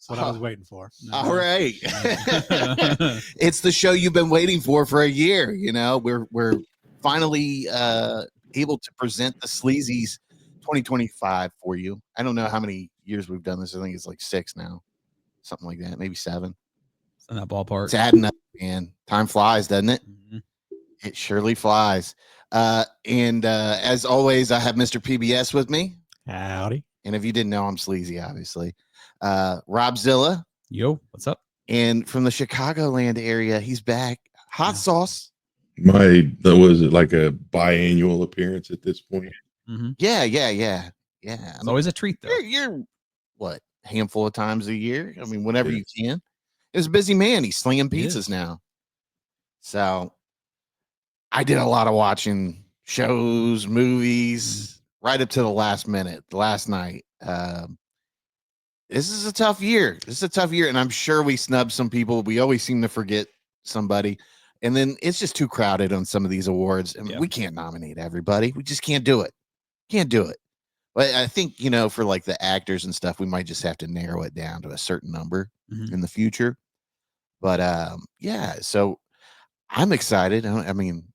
That's what I was waiting for. All right. It's the show you've been waiting for a year. You know, we're finally able to present the Sleazys 2025 for you. I don't know how many years we've done this. I think it's like 6 now, something like that, maybe 7. In that ballpark. It's adding up, man. Time flies, doesn't it? Mm-hmm. It surely flies. And as always, I have Mr. PBS with me. Howdy. And if you didn't know, I'm Sleazy, obviously. Robzilla. Yo, what's up? And from the Chicagoland area, he's back. Hot sauce. Was it like a biannual appearance at this point? Mm-hmm. Yeah. It's always a treat, though. You're what, handful of times a year? I mean, whenever you can. He's a busy man. He's slinging pizzas now. So I did a lot of watching shows, movies, right up to the last minute, last night. This is a tough year. And I'm sure we snubbed some people. We always seem to forget somebody. And then it's just too crowded on some of these awards. I mean, we can't nominate everybody. We just can't do it. But I think, for like the actors and stuff, we might just have to narrow it down to a certain number in the future. But so I'm excited. I mean,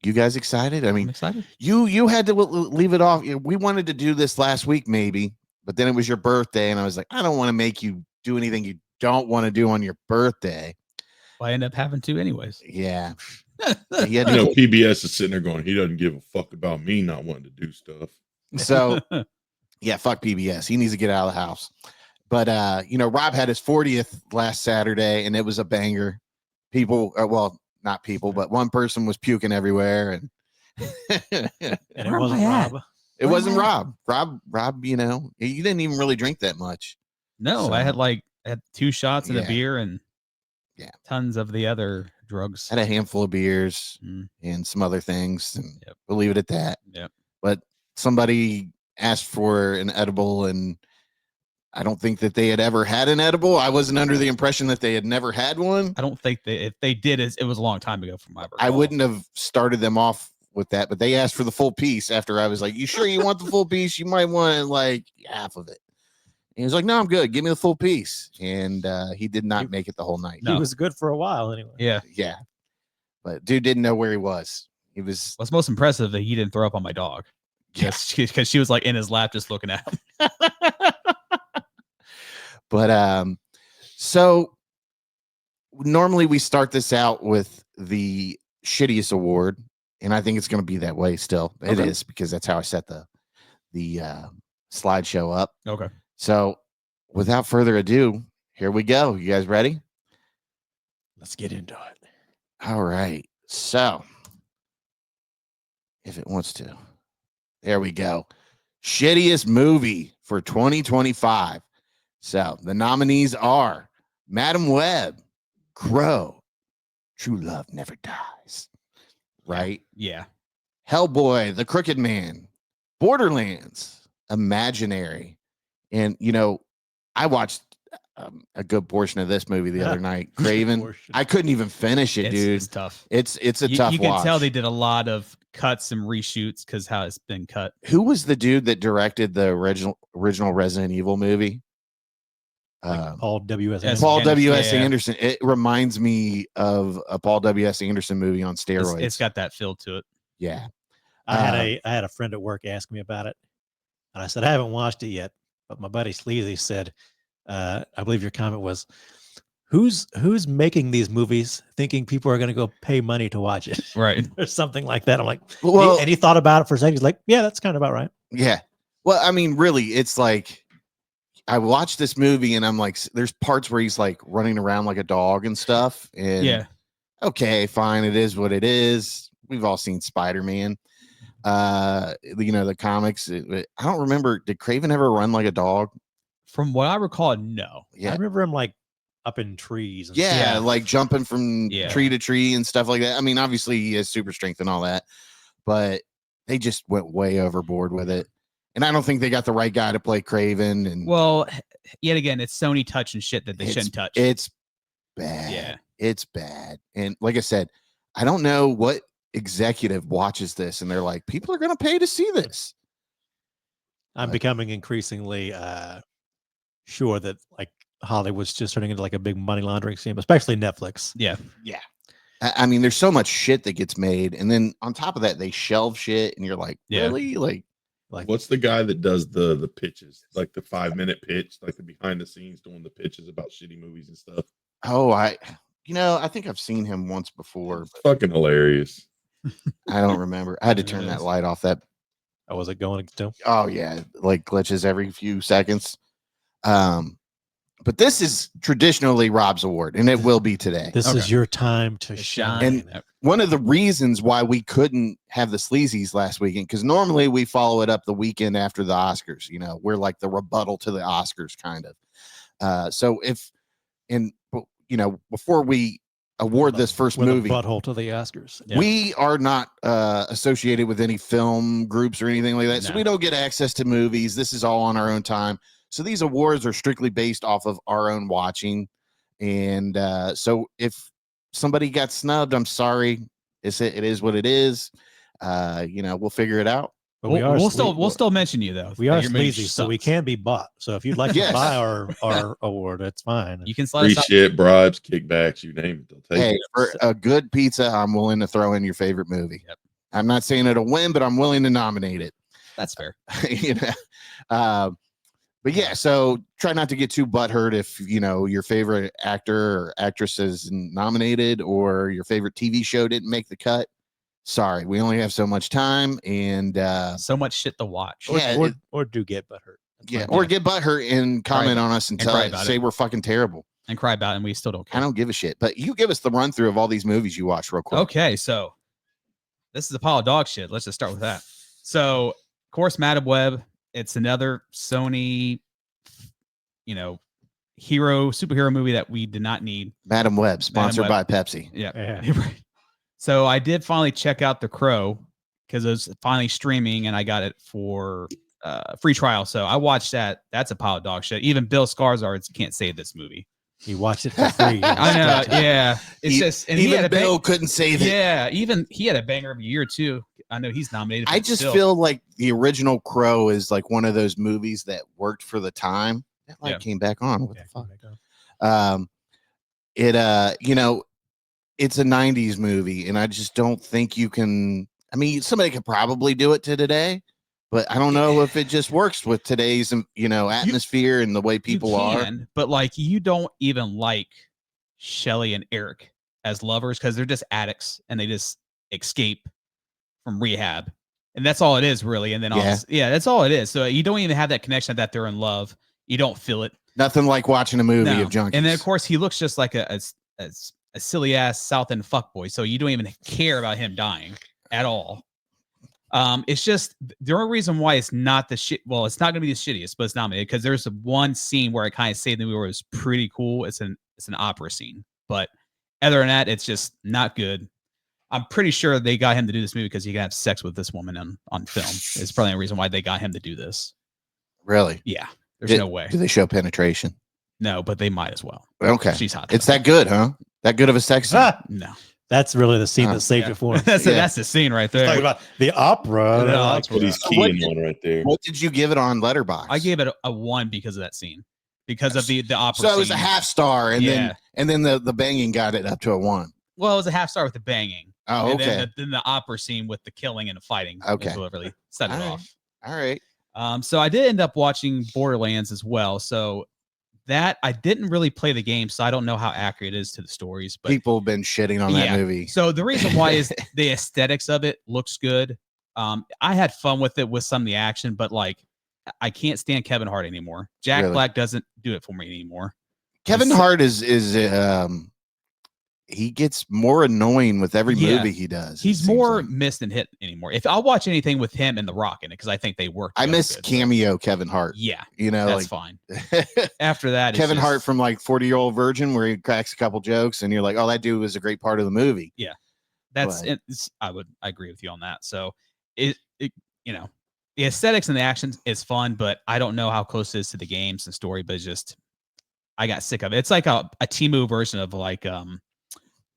you guys excited? I mean, I'm excited. You had to leave it off. We wanted to do this last week, maybe, but then it was your birthday, and I was like, I don't want to make you do anything you don't want to do on your birthday. Well, I end up having to, anyways. Yeah. PBS is sitting there going, he doesn't give a fuck about me not wanting to do stuff. So, yeah, fuck PBS. He needs to get out of the house. But Rob had his 40th last Saturday, and it was a banger. People, not people, but one person was puking everywhere, and it wasn't Rob. It wasn't Rob. Rob, he didn't even really drink that much. No, so, I had 2 shots and a beer and tons of the other drugs. Had a handful of beers and some other things, and we'll leave it at that. Yep. But somebody asked for an edible, and I don't think that they had ever had an edible. I wasn't under the impression that they had never had one. I don't think if they did, it was a long time ago for my birthday. I wouldn't have started them off with that, but they asked for the full piece after I was like, you sure you want the full piece? You might want like half of it. And he was like, no, I'm good. Give me the full piece. And he did not make it the whole night. He was good for a while anyway. Yeah. But dude didn't know where he was. What's most impressive that he didn't throw up on my dog. Yes, because she was like in his lap just looking at him. But so normally we start this out with the shittiest award, and I think it's going to be that way still. It is, because that's how I set the slideshow up. Okay. So without further ado, here we go. You guys ready? Let's get into it. All right. So if it wants to, there we go. Shittiest movie for 2025. So the nominees are Madam Web, Crow, True Love Never Dies, right? Yeah. Hellboy, The Crooked Man, Borderlands, Imaginary. And, I watched a good portion of this movie the other night. Craven. I couldn't even finish it, dude. It's tough. It's a tough You can watch. tell they did a lot of cuts and reshoots because how it's been cut. Who was the dude that directed the original Resident Evil movie? Paul W.S. Anderson. Paul W.S. Anderson. It reminds me of a Paul W.S. Anderson movie on steroids. It's got that feel to it. Yeah. I had a friend at work ask me about it, and I said I haven't watched it yet, but my buddy Sleazy said, I believe your comment was, who's making these movies thinking people are going to go pay money to watch it, right, or something like that. I'm like, well, and he thought about it for a second. He's like, yeah, that's kind of about right. Yeah. Well, I mean, really, it's like, I watched this movie and I'm like, there's parts where he's like running around like a dog and stuff. And okay, fine. It is what it is. We've all seen Spider-Man. The comics. I don't remember. Did Craven ever run like a dog? From what I recall, no. Yeah. I remember him like up in trees. And stuff. Like jumping from tree to tree and stuff like that. I mean, obviously he has super strength and all that, but they just went way overboard with it. And I don't think they got the right guy to play Craven. And well, yet again, it's Sony touching shit that they shouldn't touch. It's bad. Yeah, it's bad. And like I said, I don't know what executive watches this and they're like, people are going to pay to see this. I'm becoming increasingly sure that like Hollywood's just turning into like a big money laundering scheme, especially Netflix. Yeah. I mean, there's so much shit that gets made, and then on top of that, they shelve shit, and you're like, Yeah. really? Like what's the guy that does the pitches, like the 5-minute pitch, like the behind the scenes doing the pitches about shitty movies and stuff? Oh, I think I've seen him once before. It's fucking hilarious. I don't remember. I had to turn that light off. That I was it going to? Oh yeah, like glitches every few seconds. But this is traditionally Rob's award, and it will be today. This is your time to shine. And one of the reasons why we couldn't have the Sleazys last weekend, because normally we follow it up the weekend after the Oscars. You know, we're like the rebuttal to the Oscars, kind of. So before we award this first movie, butthole to the Oscars. Yeah. We are not associated with any film groups or anything like that, so we don't get access to movies. This is all on our own time. So these awards are strictly based off of our own watching. And so if somebody got snubbed, I'm sorry. It is what it is. We'll figure it out. But we'll still mention you though. We are Sleazy, so we can be bought. So if you'd like to buy our award, that's fine. You can free shit, bribes, kickbacks, you name it. They'll take it. For a good pizza, I'm willing to throw in your favorite movie. Yep. I'm not saying it'll win, but I'm willing to nominate it. That's fair. But yeah, so try not to get too butthurt if your favorite actor or actress is nominated or your favorite TV show didn't make the cut. Sorry, we only have so much time and so much shit to watch. Or do get butthurt. Get butthurt and comment on us and say we're fucking terrible. And cry about it, and we still don't care. I don't give a shit. But you give us the run through of all these movies you watched real quick. Okay, so this is a pile of dog shit. Let's just start with that. So, of course, Madam Web. It's another Sony, superhero movie that we did not need. Madam Web, sponsored by Pepsi. Yeah. So I did finally check out The Crow because it was finally streaming, and I got it for free trial. So I watched that. That's a pile of dog shit. Even Bill Skarsgård can't save this movie. He watched it for free. I know. Yeah. It's and even Bill couldn't save it. Yeah. Even he had a banger of a year too. I know he's nominated. I just feel like the original Crow is like one of those movies that worked for the time. That light came back on. What the fuck? It's a 90s movie, and I just don't think you can. I mean, somebody could probably do it to today, but I don't know if it just works with today's, atmosphere and the way people are. But like, you don't even like Shelly and Eric as lovers because they're just addicts and they just escape from rehab, and that's all it is, really. And then that's all it is. So you don't even have that connection that they're in love. You don't feel it. Nothing like watching a movie of junkies. And then, of course, he looks just like a silly ass South End fuckboy. So you don't even care about him dying at all. It's just the only reason why it's not the shit. Well, it's not going to be the shittiest, but it's nominated because there's one scene where I kind of saved the movie where it was pretty cool. It's an opera scene, but other than that, it's just not good. I'm pretty sure they got him to do this movie because he can have sex with this woman on film. It's probably the reason why they got him to do this. Really? Yeah. There's no way. Do they show penetration? No, but they might as well. Okay. She's hot. It's that good, huh? That good of a sex scene? No. That's really the scene that saved it for him. That's the scene right there. Talking about the opera. That's what he's keying on right there. What did you give it on Letterboxd? I gave it a 1 because of that scene. Because of the opera. So it was scene. a half star, and then the banging got it up to a 1. Well, it was a half star with the banging. Oh, okay. And then the opera scene with the killing and the fighting. Okay. Is what really set it off. All right. So I did end up watching Borderlands as well. So that I didn't really play the game, so I don't know how accurate it is to the stories. But people have been shitting on that movie. So the reason why is the aesthetics of it looks good. I had fun with it with some of the action, but like I can't stand Kevin Hart anymore. Jack Black doesn't do it for me anymore. Kevin Hart is he gets more annoying with every movie he does. He's more missed than hit anymore. If I'll watch anything with him and The Rock in it, because I think they work. I miss cameo Kevin Hart. Yeah, that's fine. After that, Kevin Hart from like 40-Year-Old Virgin, where he cracks a couple jokes, and you're like, oh, that dude was a great part of the movie. Yeah, I agree with you on that. So the aesthetics and the actions is fun, but I don't know how close it is to the games and story. But it's just I got sick of it. It's like a Temu version of like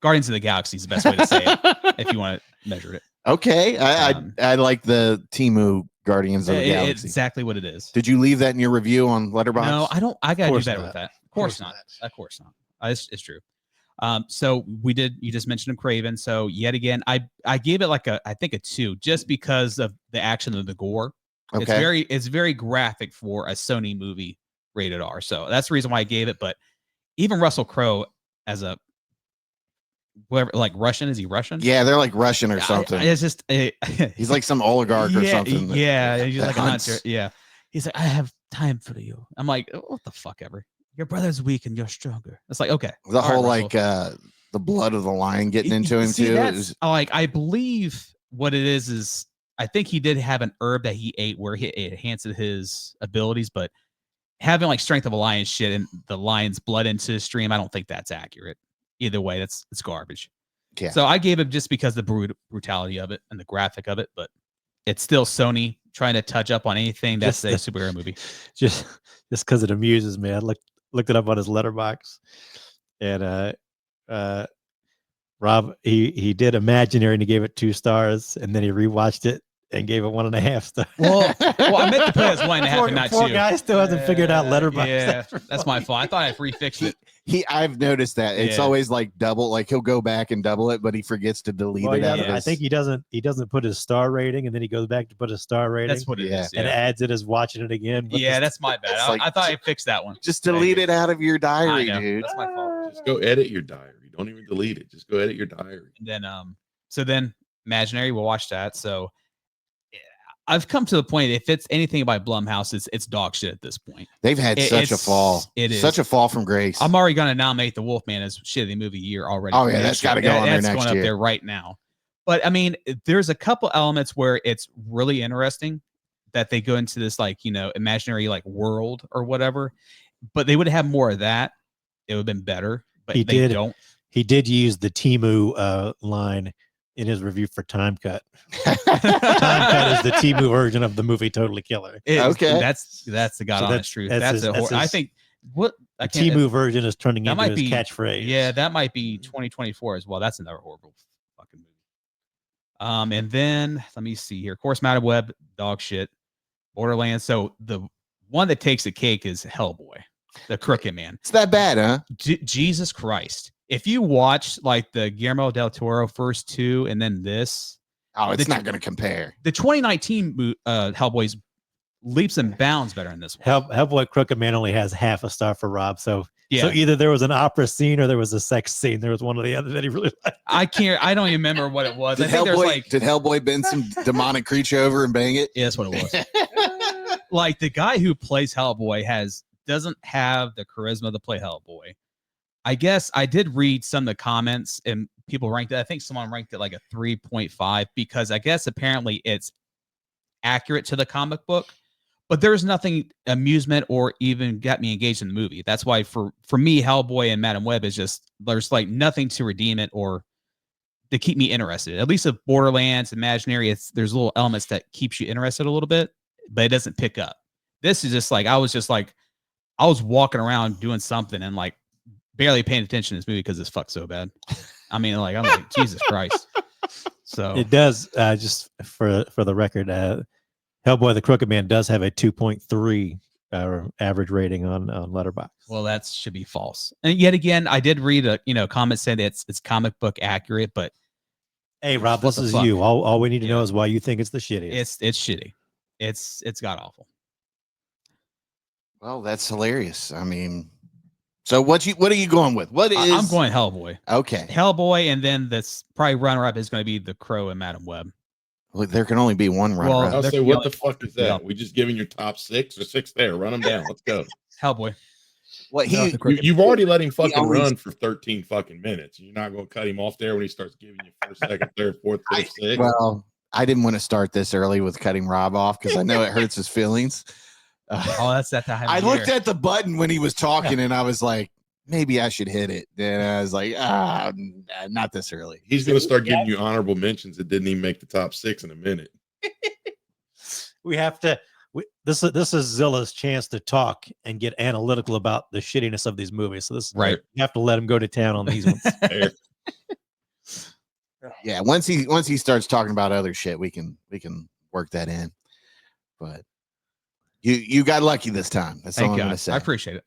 Guardians of the Galaxy is the best way to say it if you want to measure it. Okay, I like the Temu Guardians of the Galaxy. It's exactly what it is. Did you leave that in your review on Letterboxd? No, I don't. I gotta do better with that. Of course not. Of course not. It's true. So you just mentioned Craven. So yet again, I gave it like I think a 2 just because of the action of the gore. Okay. It's very graphic for a Sony movie rated R. So that's the reason why I gave it. But even Russell Crowe as a whatever, like Russian, is he Russian? Yeah, they're like Russian or something. It's just He's like some oligarch or something. Yeah, he's like hunts. a hunter. Yeah, he's like, I have time for you. I'm like, what the fuck ever. Your brother's weak and you're stronger. It's like, okay. The whole right, the blood of the lion getting into him See, too. That's, like, I believe what it is I think he did have an herb that he ate where it enhanced his abilities, but having like strength of a lion shit and the lion's blood into his stream, I don't think that's accurate. Either way, it's garbage. Yeah. So I gave it just because of the brutality of it and the graphic of it, but it's still Sony trying to touch up on anything that's a superhero movie. Just because it amuses me. I looked it up on his letterbox, and Rob he did Imaginary and he gave it 2 stars, and then he rewatched it and gave it 1.5 stars. Well, I meant to put it as 1.5 and not 2. Poor guy still hasn't figured out letterbox. Yeah, that's my fault. I thought I refixed it. I've noticed that it's always like double. Like he'll go back and double it, but he forgets to delete it. Out of I think he doesn't put his star rating, and then he goes back to put his star rating. That's what it is. And adds it as watching it again. Yeah, that's my bad. I thought I fixed that one. Just delete it out of your diary, dude. That's my fault. Just go edit your diary. Don't even delete it. Just go edit your diary. And then so then Imaginary, we'll watch that. So I've come to the point, if it's anything by Blumhouse, it's dog shit at this point. They've had such a fall. It is such a fall from grace. I'm already going to nominate The Wolfman as shit of the movie year already. Oh yeah, that's got to go on there next year. That's going up there right now. But I mean, there's a couple elements where it's really interesting that they go into this like, imaginary like world or whatever. But they would have more of that. It would have been better. But they don't. He did use the Temu line in his review for Time Cut. Time Cut is the Temu version of the movie Totally Killer. Okay, that's the god honest truth. I think the Temu version is turning into his catchphrase. Yeah, that might be 2024 as well. That's another horrible fucking movie. And then let me see here. Of course, Madam Web, dog shit. Borderlands. So the one that takes the cake is Hellboy, the Crooked Man. It's that bad, huh? Jesus Christ. If you watch like the Guillermo del Toro first 2 and then this, it's not going to compare. The 2019 Hellboy's leaps and bounds better in this one. Hellboy Crooked Man only has half a star for Rob. So either there was an opera scene or there was a sex scene. There was one or the other that he really liked. I don't even remember what it was. Did Hellboy bend some demonic creature over and bang it? Yeah, that's what it was. Like the guy who plays Hellboy doesn't have the charisma to play Hellboy. I guess I did read some of the comments and people ranked it. I think someone ranked it like a 3.5 because I guess apparently it's accurate to the comic book, but there's nothing amusement or even got me engaged in the movie. That's why for me, Hellboy and Madam Web is just, there's like nothing to redeem it or to keep me interested. At least with Borderlands, Imaginary, there's little elements that keeps you interested a little bit, but it doesn't pick up. This is just like, I was walking around doing something and like, barely paying attention to this movie because this fuck's so bad. I mean, like, I'm like, Jesus Christ. So it does, just for the record, Hellboy the Crooked Man does have a 2.3 average rating on Letterboxd. Well, that should be false. And yet again, I did read a comment saying that it's comic book accurate, but hey, Rob, this is you. All we need to know is why you think it's the shittiest. It's shitty. It's god awful. Well, that's hilarious. I mean, so what are you going with? I'm going Hellboy. Okay. Hellboy, and then that's probably runner-up is going to be The Crow and Madam Web. Well, there can only be one runner-up. I'll say, what the fuck is that? We just giving your top 6 or 6 there. Run them down. Let's go. Hellboy. What you've already let him fucking run for 13 fucking minutes. You're not going to cut him off there when he starts giving you first, second, third, fourth, fifth, sixth. Well, I didn't want to start this early with cutting Rob off because I know it hurts his feelings. That's that time. I looked at the button when he was talking and I was like, maybe I should hit it. Then I was like, not this early. He's going to start giving you honorable mentions that didn't even make the top 6 in a minute. We have to. This is Zilla's chance to talk and get analytical about the shittiness of these movies. So this right. You have to let him go to town on these ones. Yeah, once he starts talking about other shit, we can work that in. But you got lucky this time. That's all I'm going to say. I appreciate it.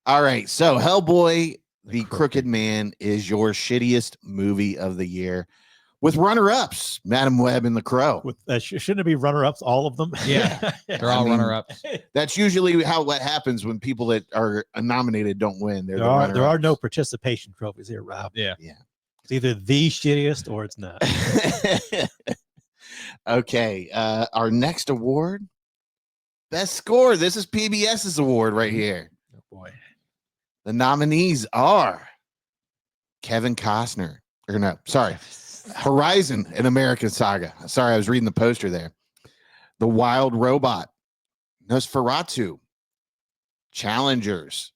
All right. So Hellboy, the Crooked Crooked Man is your shittiest movie of the year with runner-ups, Madam Web and The Crow. With shouldn't it be runner-ups, all of them? Yeah. They're all runner-ups. That's usually what happens when people that are nominated don't win. They're there are no participation trophies here, Rob. Yeah. It's either the shittiest or it's not. Okay. Our next award, best score. This is PBS's award right here. Oh boy. The nominees are Kevin Costner. Or no, sorry. Horizon, an American Saga. Sorry, I was reading the poster there. The Wild Robot, Nosferatu, Challengers,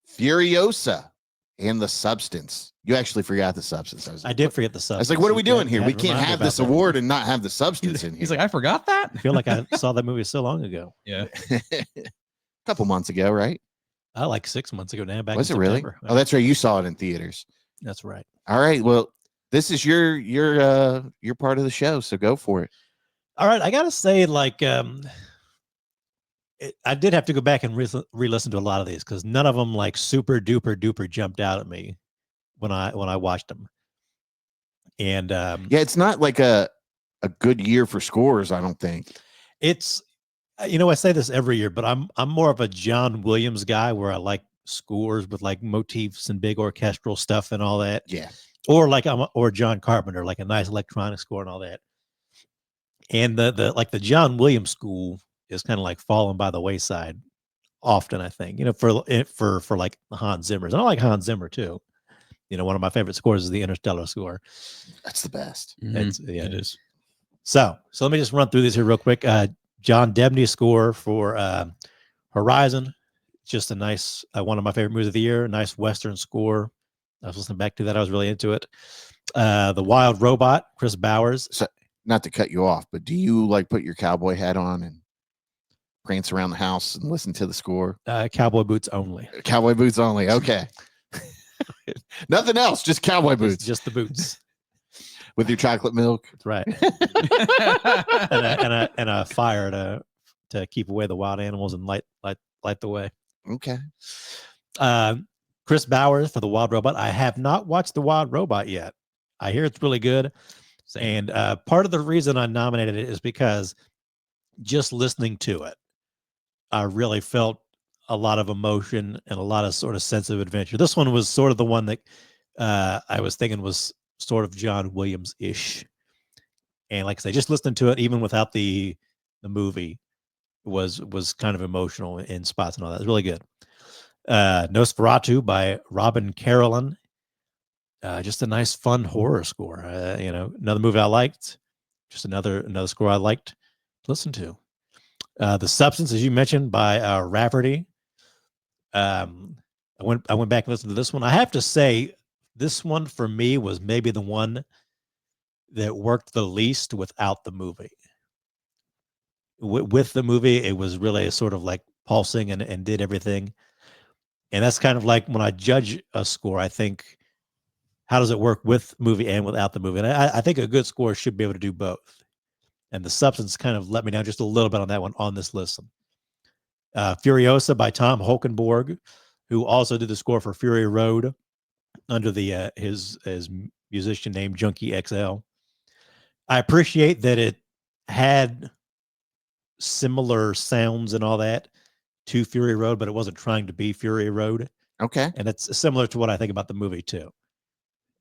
Furiosa, and The Substance. You actually forgot The Substance. I did forget The Substance. I was like, what are we doing here? You We had can't reminded have me this about that. award and not have The Substance in here. He's like, I forgot that. I feel like I saw that movie so long ago. Yeah. A couple months ago, right? Like 6 months ago now. Back Was in it really? September. Oh, that's right. You saw it in theaters. That's right. All right. Well, this is your part of the show, so go for it. All right, I gotta say, like, I did have to go back and re-listen to a lot of these because none of them like super duper jumped out at me when I watched them. And Yeah, it's not like a good year for scores, I don't think. it's I say this every year, but I'm more of a John Williams guy where I like scores with like motifs and big orchestral stuff and all that. Yeah. Or John Carpenter, like a nice electronic score and all that. And the John Williams school is kind of like fallen by the wayside often, I think, for like Hans Zimmer's. And I like Hans Zimmer too. One of my favorite scores is the Interstellar score. That's the best. It is. So let me just run through these here real quick. John Debney score for Horizon. Just a nice, one of my favorite movies of the year. Nice Western score. I was listening back to that. I was really into it. The Wild Robot, Chris Bowers. So, not to cut you off, but do you like put your cowboy hat on and prance around the house and listen to the score? Cowboy boots only. Cowboy boots only. Okay. Nothing else, just cowboy boots. Just the boots. With your chocolate milk. That's right. and a fire to keep away the wild animals and light the way. Okay. Chris Bowers for The Wild Robot. I have not watched The Wild Robot yet. I hear it's really good. And part of the reason I nominated it is because just listening to it, I really felt a lot of emotion and a lot of sort of sense of adventure. This one was sort of the one that I was thinking was sort of John Williams-ish. And like I say, just listening to it, even without the movie, was kind of emotional in spots and all that. It's really good. Nosferatu by Robin Carolyn. Just a nice, fun horror score. Another movie I liked. Just another score I liked to listen to. The Substance, as you mentioned, by Rafferty. I went back and listened to this one. I have to say, this one for me was maybe the one that worked the least without the movie. With the movie, it was really sort of like pulsing and did everything. And that's kind of like when I judge a score, I think, how does it work with movie and without the movie? And I think a good score should be able to do both. And The Substance kind of let me down just a little bit on that one on this listen. Furiosa by Tom Holkenborg, who also did the score for Fury Road under the his musician name Junkie XL. I appreciate that it had similar sounds and all that to Fury Road, but it wasn't trying to be Fury Road. Okay. And it's similar to what I think about the movie too.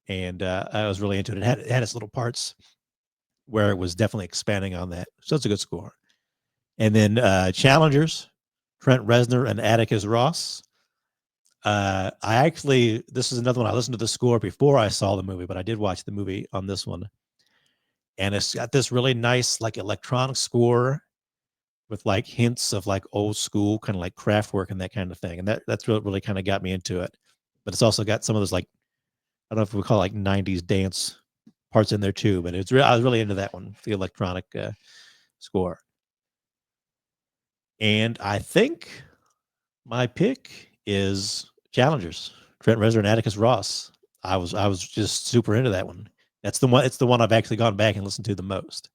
And I was really into it. It had its little parts where it was definitely expanding on that. So it's a good score. And then Challengers, Trent Reznor and Atticus Ross. This is another one. I listened to the score before I saw the movie, but I did watch the movie on this one. And it's got this really nice, like, electronic score with like hints of like old school, kind of like Kraftwerk and that kind of thing. And that's what really kind of got me into it. But it's also got some of those, like, I don't know if we call it like 90s dance parts in there too, but I was really into that one, the electronic score. And I think my pick is Challengers, Trent Reznor and Atticus Ross. I was just super into that one. That's the one. It's the one I've actually gone back and listened to the most.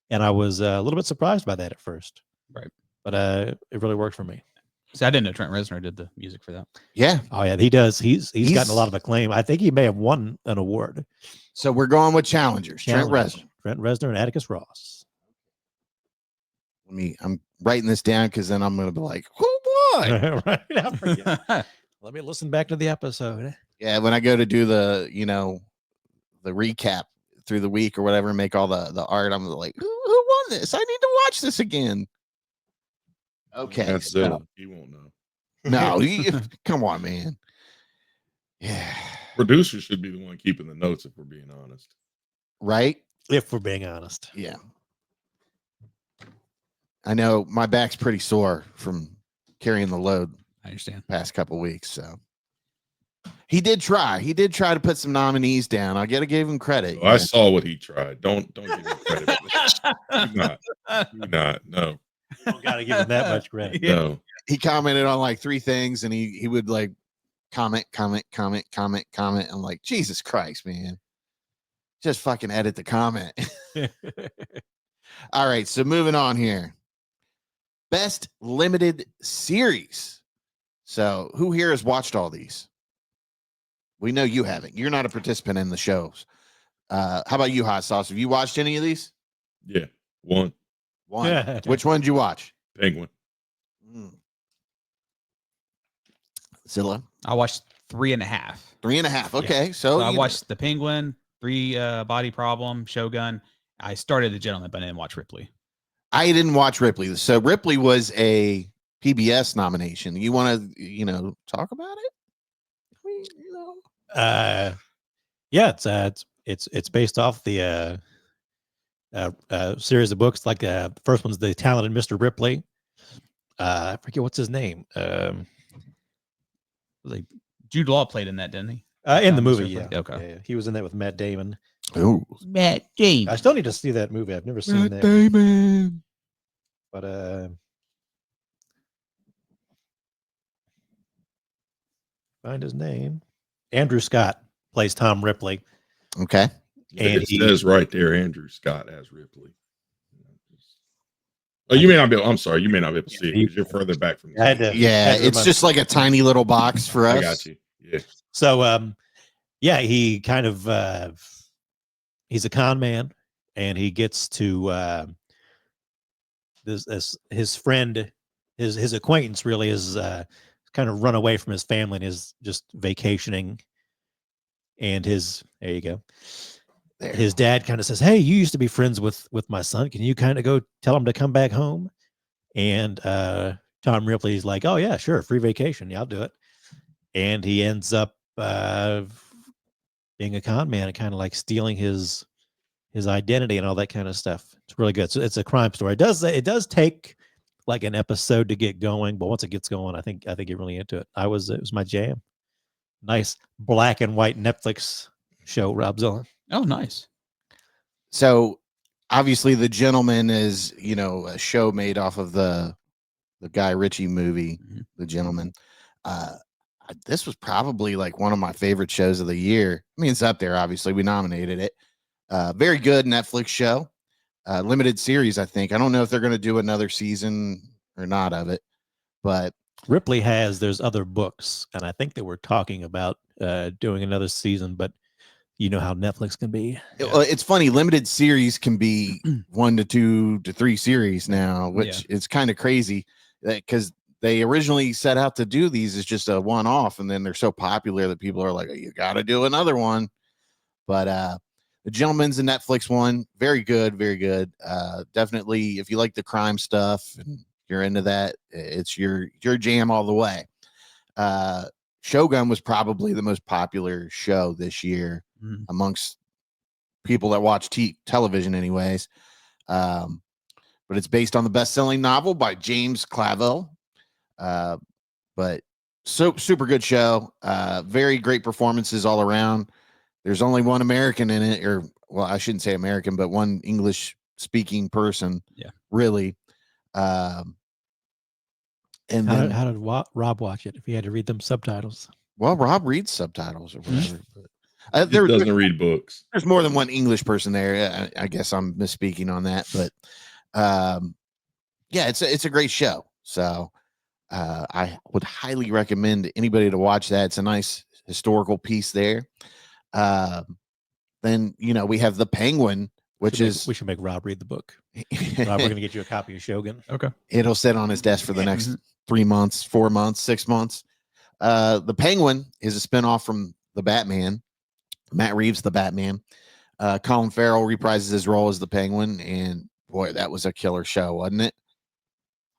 And I was a little bit surprised by that at first. Right. But it really worked for me. So I didn't know Trent Reznor did the music for that. Yeah. Oh yeah, he does. He's gotten a lot of acclaim. I think he may have won an award. So we're going with challengers. Trent Reznor. Trent Reznor and Atticus Ross. I'm writing this down because then I'm going to be like, oh boy. Right. I forget. Let me listen back to the episode. Yeah, when I go to do the, the recap through the week or whatever, and make all the art, I'm like, who won this? I need to watch this again. Okay. That's So, he won't know. no, come on, man. Yeah. Producer should be the one keeping the notes if we're being honest. Right? If we're being honest. Yeah. I know my back's pretty sore from carrying the load. I understand. Past couple weeks, so he did try. He did try to put some nominees down. I gotta give him credit. I saw what he tried. Don't give him credit. Do not. No. You don't gotta give him that much credit. No. He commented on like 3 things, and he would like comment. I'm like, Jesus Christ, man. Just fucking edit the comment. All right, so moving on here. Best limited series. So who here has watched all these? We know you haven't. You're not a participant in the shows. How about you, Hot Sauce? Have you watched any of these? Yeah. One. Which one did you watch? Penguin. Zilla? I watched 3.5. 3.5. Okay. So I watched The Penguin, 3 Body Problem, Shogun. I started The Gentleman, but I didn't watch Ripley. I didn't watch Ripley. So Ripley was a PBS nomination. You want to, talk about it? Yeah, it's based off the series of books. Like the first one's The Talented Mr. Ripley. I forget what's his name. Like Jude Law played in that, didn't he? In the movie, yeah. Okay. Yeah. He was in that with Matt Damon. Oh, Matt Damon. I still need to see that movie. I've never seen that. Damon. But find his name. Andrew Scott plays Tom Ripley. Okay. And it says right there, Andrew Scott as Ripley. Oh, you may not be. I'm sorry, you may not be able to see it because you're further back from. It's just like a tiny little box for us. I got you. Yeah. So, he kind of he's a con man, and he gets to his friend, his acquaintance really is kind of run away from his family and is just vacationing. And there you go. His dad kind of says, "Hey, you used to be friends with my son. Can you kind of go tell him to come back home?" And Tom Ripley's like, "Oh yeah, sure, free vacation. Yeah, I'll do it." And he ends up being a con man and kind of like stealing his identity and all that kind of stuff. It's really good. So it's a crime story. It does take like an episode to get going, but once it gets going, I think you're really into it. It was my jam. Nice black and white Netflix show, Robzilla. Oh, nice. So obviously The Gentleman is, a show made off of the Guy Ritchie movie, The Gentleman. This was probably like one of my favorite shows of the year. I mean, it's up there, obviously. We nominated it. Very good Netflix show. Limited series, I think. I don't know if they're going to do another season or not of it, but Ripley there's other books, and I think they were talking about doing another season, but you know how Netflix can be. It's funny. Limited series can be 1 to 2 to 3 series now, which is kind of crazy because they originally set out to do these as just a one-off, and then they're so popular that people are like, you got to do another one. But The Gentleman's a Netflix one. Very good, very good. Definitely, if you like the crime stuff and you're into that, it's your jam all the way. Shogun was probably the most popular show this year amongst people that watch television anyways. But it's based on the best-selling novel by James Clavell. But super good show. Very great performances all around. There's only one American in it, or well, I shouldn't say American, but one English-speaking person. Yeah, really. And how did Rob watch it if he had to read them subtitles? Well, Rob reads subtitles or whatever. He doesn't read books. There's more than one English person there. I guess I'm misspeaking on that, but yeah, it's a great show. So I would highly recommend anybody to watch that. It's a nice historical piece there. Then we have The Penguin, which we should make Rob read the book. Rob, we're gonna get you a copy of Shogun. Okay. It'll sit on his desk for the next 3 months, 4 months, 6 months. The Penguin is a spinoff from the Batman. Matt Reeves, the Batman. Colin Farrell reprises his role as the Penguin, and boy, that was a killer show, wasn't it?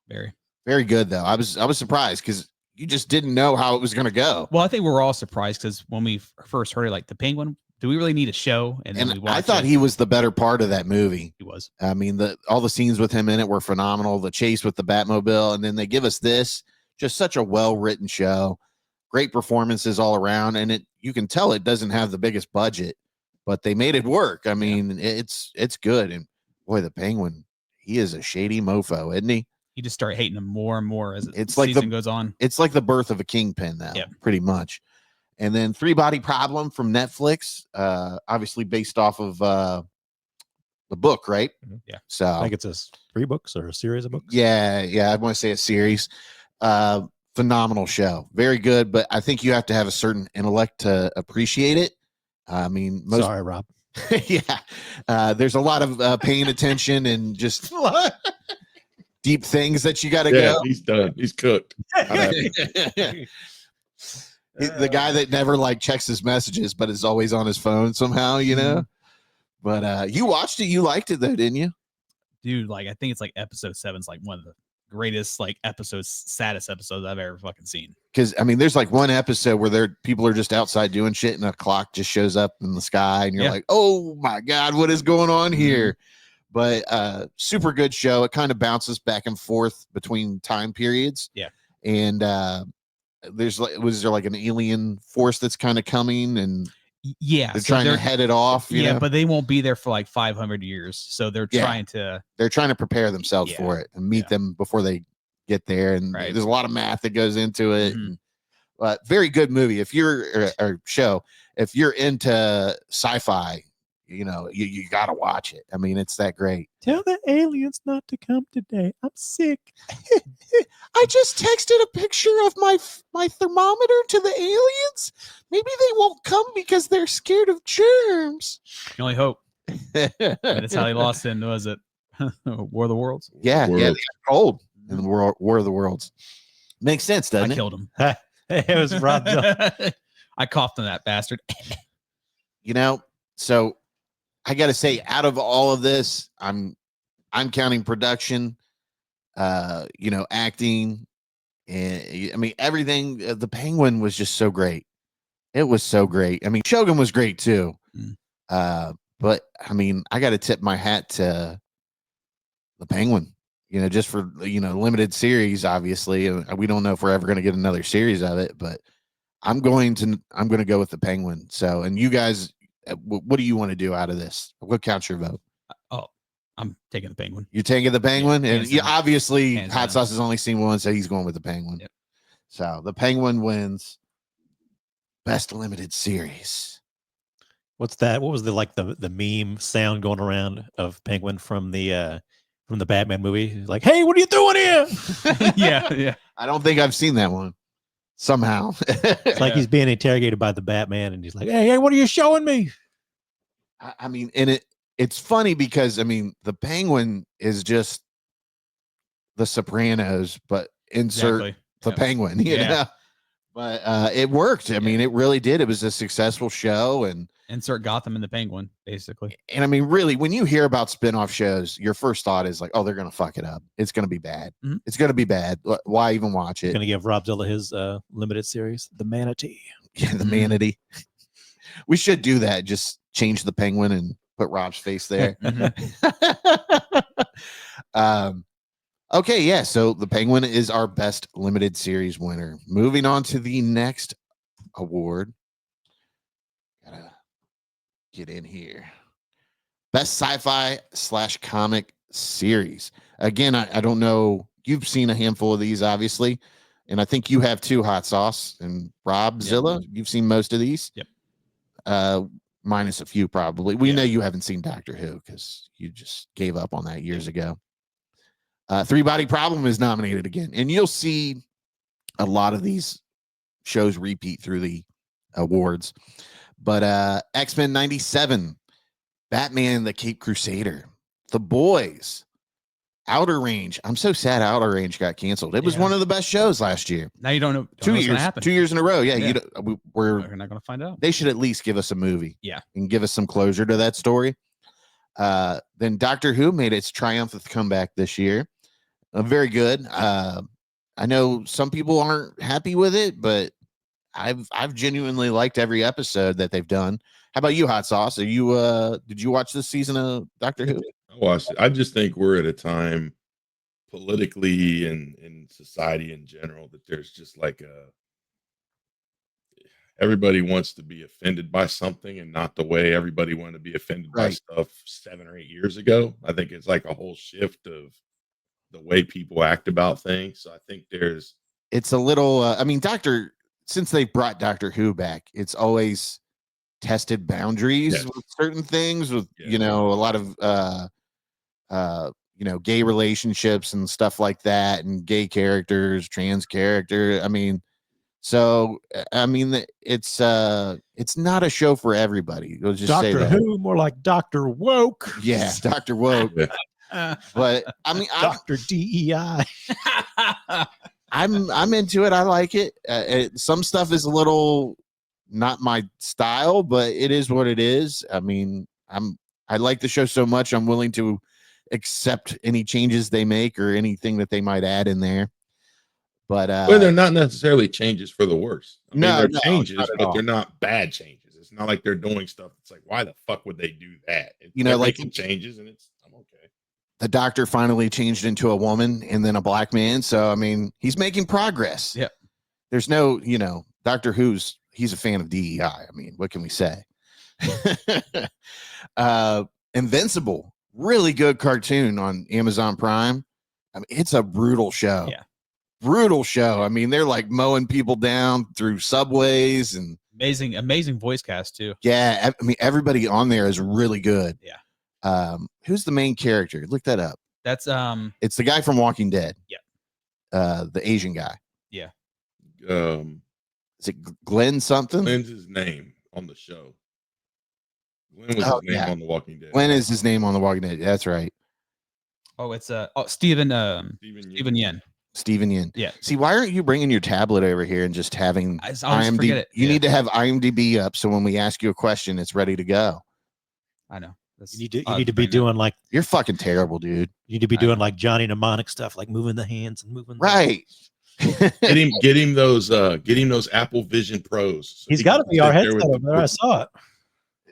Very, very good though. I was surprised because you just didn't know how it was going to go. Well, I think we were all surprised because when we first heard it, like the Penguin, do we really need a show? And then I thought he was the better part of that movie. He was. I mean, all the scenes with him in it were phenomenal. The chase with the Batmobile, and then they give us this, just such a well-written show. Great performances all around, and you can tell it doesn't have the biggest budget, but they made it work. I mean, it's good. And boy, the Penguin, he is a shady mofo, isn't he? You just start hating him more and more as it's the like season goes on. It's like the birth of a kingpin, though, pretty much. And then Three Body Problem from Netflix, obviously based off of the book, right? Yeah. So I think it's 3 books or a series of books. Yeah. I want to say a series. Phenomenal show, very good. But I think you have to have a certain intellect to appreciate it. I mean, Sorry, Rob. Yeah, there's a lot of paying attention and just deep things that you got to go. He's done. He's cooked. The guy that never checks his messages, but is always on his phone somehow, But you watched it, you liked it though, didn't you? Dude, I think it's episode 7 is one of the greatest episodes, saddest episodes I've ever fucking seen. Because I mean, there's one episode where people are just outside doing shit, and a clock just shows up in the sky, and you're like, "Oh my god, what is going on here?" But super good show. It kind of bounces back and forth between time periods. Yeah, and was there an alien force that's kind of coming, and they're trying to head it off. You know? But they won't be there for 500 years, so they're trying to prepare themselves for it and meet them before they get there. And there's a lot of math that goes into it. But very good movie. If you're if you're into sci-fi, you gotta watch it. I mean, it's that great. Tell the aliens not to come today. I'm sick. I just texted a picture of my thermometer to the aliens. Maybe they won't come because they're scared of germs. You can only hope. That's how they lost in, was it? War of the Worlds? Yeah, they got cold in the War of the Worlds. Makes sense, doesn't it? I killed him. It was Robzilla. I coughed on that bastard. So I got to say, out of all of this, I'm counting production, acting, and I mean everything. The Penguin was just so great. It was so great. I mean, Shogun was great too. But I mean, I got to tip my hat to the Penguin. Just for limited series. Obviously, we don't know if we're ever going to get another series of it, but I'm going to go with the Penguin. So, and you guys, what do you want to do out of this? What counts your vote? Oh, I'm taking the Penguin. You're taking the Penguin? Yeah, and obviously Hot Sauce has only seen one, so he's going with the Penguin. Yep. So the Penguin wins best limited series. What's that? What was the meme sound going around of Penguin from the Batman movie? Like, hey, what are you doing here? Yeah. I don't think I've seen that one. Somehow. It's like he's being interrogated by the Batman, and he's like, hey, what are you showing me? I mean, and it's funny because, I mean, the Penguin is just the Sopranos, but insert the Penguin, you know? But it worked. I mean, it really did. It was a successful show, and insert Gotham in the Penguin, basically. And I mean, really, when you hear about spinoff shows, your first thought is like, oh, they're going to fuck it up. It's going to be bad. It's going to be bad. Why even watch it? Going to give Robzilla his limited series, The Manatee. Yeah, the Manatee. We should do that. Just change the Penguin and put Rob's face there. Okay, yeah. So the Penguin is our best limited series winner. Moving on to the next award. Gotta get in here. Best sci-fi / comic series. Again, I don't know. You've seen a handful of these, obviously, and I think you have too, Hot Sauce and Robzilla. Yep. You've seen most of these. Yep. Minus a few, probably. We know you haven't seen Doctor Who because you just gave up on that years ago. Three Body Problem is nominated again, and you'll see a lot of these shows repeat through the awards. But X-Men 97, Batman the Cape Crusader, The Boys, Outer Range. I'm so sad Outer Range got canceled. It was one of the best shows last year. Now you don't know. 2 years, 2 years in a row. Yeah, Yeah. we're not going to find out. they should at least give us a movie. Yeah. And give us some closure to that story. Then Doctor Who made its triumphant comeback this year. Very good. I know some people aren't happy with it, but I've genuinely liked every episode that they've done. How about you, Hot Sauce? Are you did you watch this season of Doctor Who? I watched it. I just think we're at a time politically and in society in general that there's just like everybody wants to be offended by something and not the way everybody wanted to be offended by stuff 7 or 8 years ago. I think it's like a whole shift of the way people act about things. So I think it's a little I mean, since they brought Doctor Who back, it's always tested boundaries with certain things, with a lot of gay relationships and stuff like that, and gay characters, trans character. I mean, so I mean, it's not a show for everybody. We'll just say Doctor that. Who, more like Dr. Woke. Yeah, Dr. Woke. But I mean, Dr. DEI. I'm into it. I like it. Some stuff is a little not my style, but it is what it is. I mean, I like the show so much, I'm willing to accept any changes they make or anything that they might add in there. But well, they're not necessarily changes for the worse. I mean, they're changes, but all. they're not bad changes. It's not like they're doing stuff that's like, why the fuck would they do that? They're like changes, and I'm okay. The Doctor finally changed into a woman and then a black man. So I mean, he's making progress. Yeah. There's no, Doctor Who's he's a fan of DEI. I mean, what can we say? Invincible, really good cartoon on Amazon Prime. I mean, it's a brutal show. Yeah. Brutal show. I mean, they're like mowing people down through subways and amazing voice cast too. Yeah, I mean, everybody on there is really good. Yeah. Who's the main character? Look that up. That's it's the guy from Walking Dead. Yeah. The Asian guy. Yeah. Is it Glenn something? Glenn's his name on the show. Glenn was his name on The Walking Dead. Glenn is his name on The Walking Dead. That's right. Oh, it's Stephen Yen. Stephen Yin. Yeah. See, why aren't you bringing your tablet over here and just having IMDb? You need to have IMDb up so when we ask you a question, it's ready to go. I know. You need to be doing like you're fucking terrible, dude. You need to be doing like Johnny Mnemonic stuff, like moving the hands and moving. Right. Get him those Apple Vision Pros. So he's got a VR headset over there. I saw it.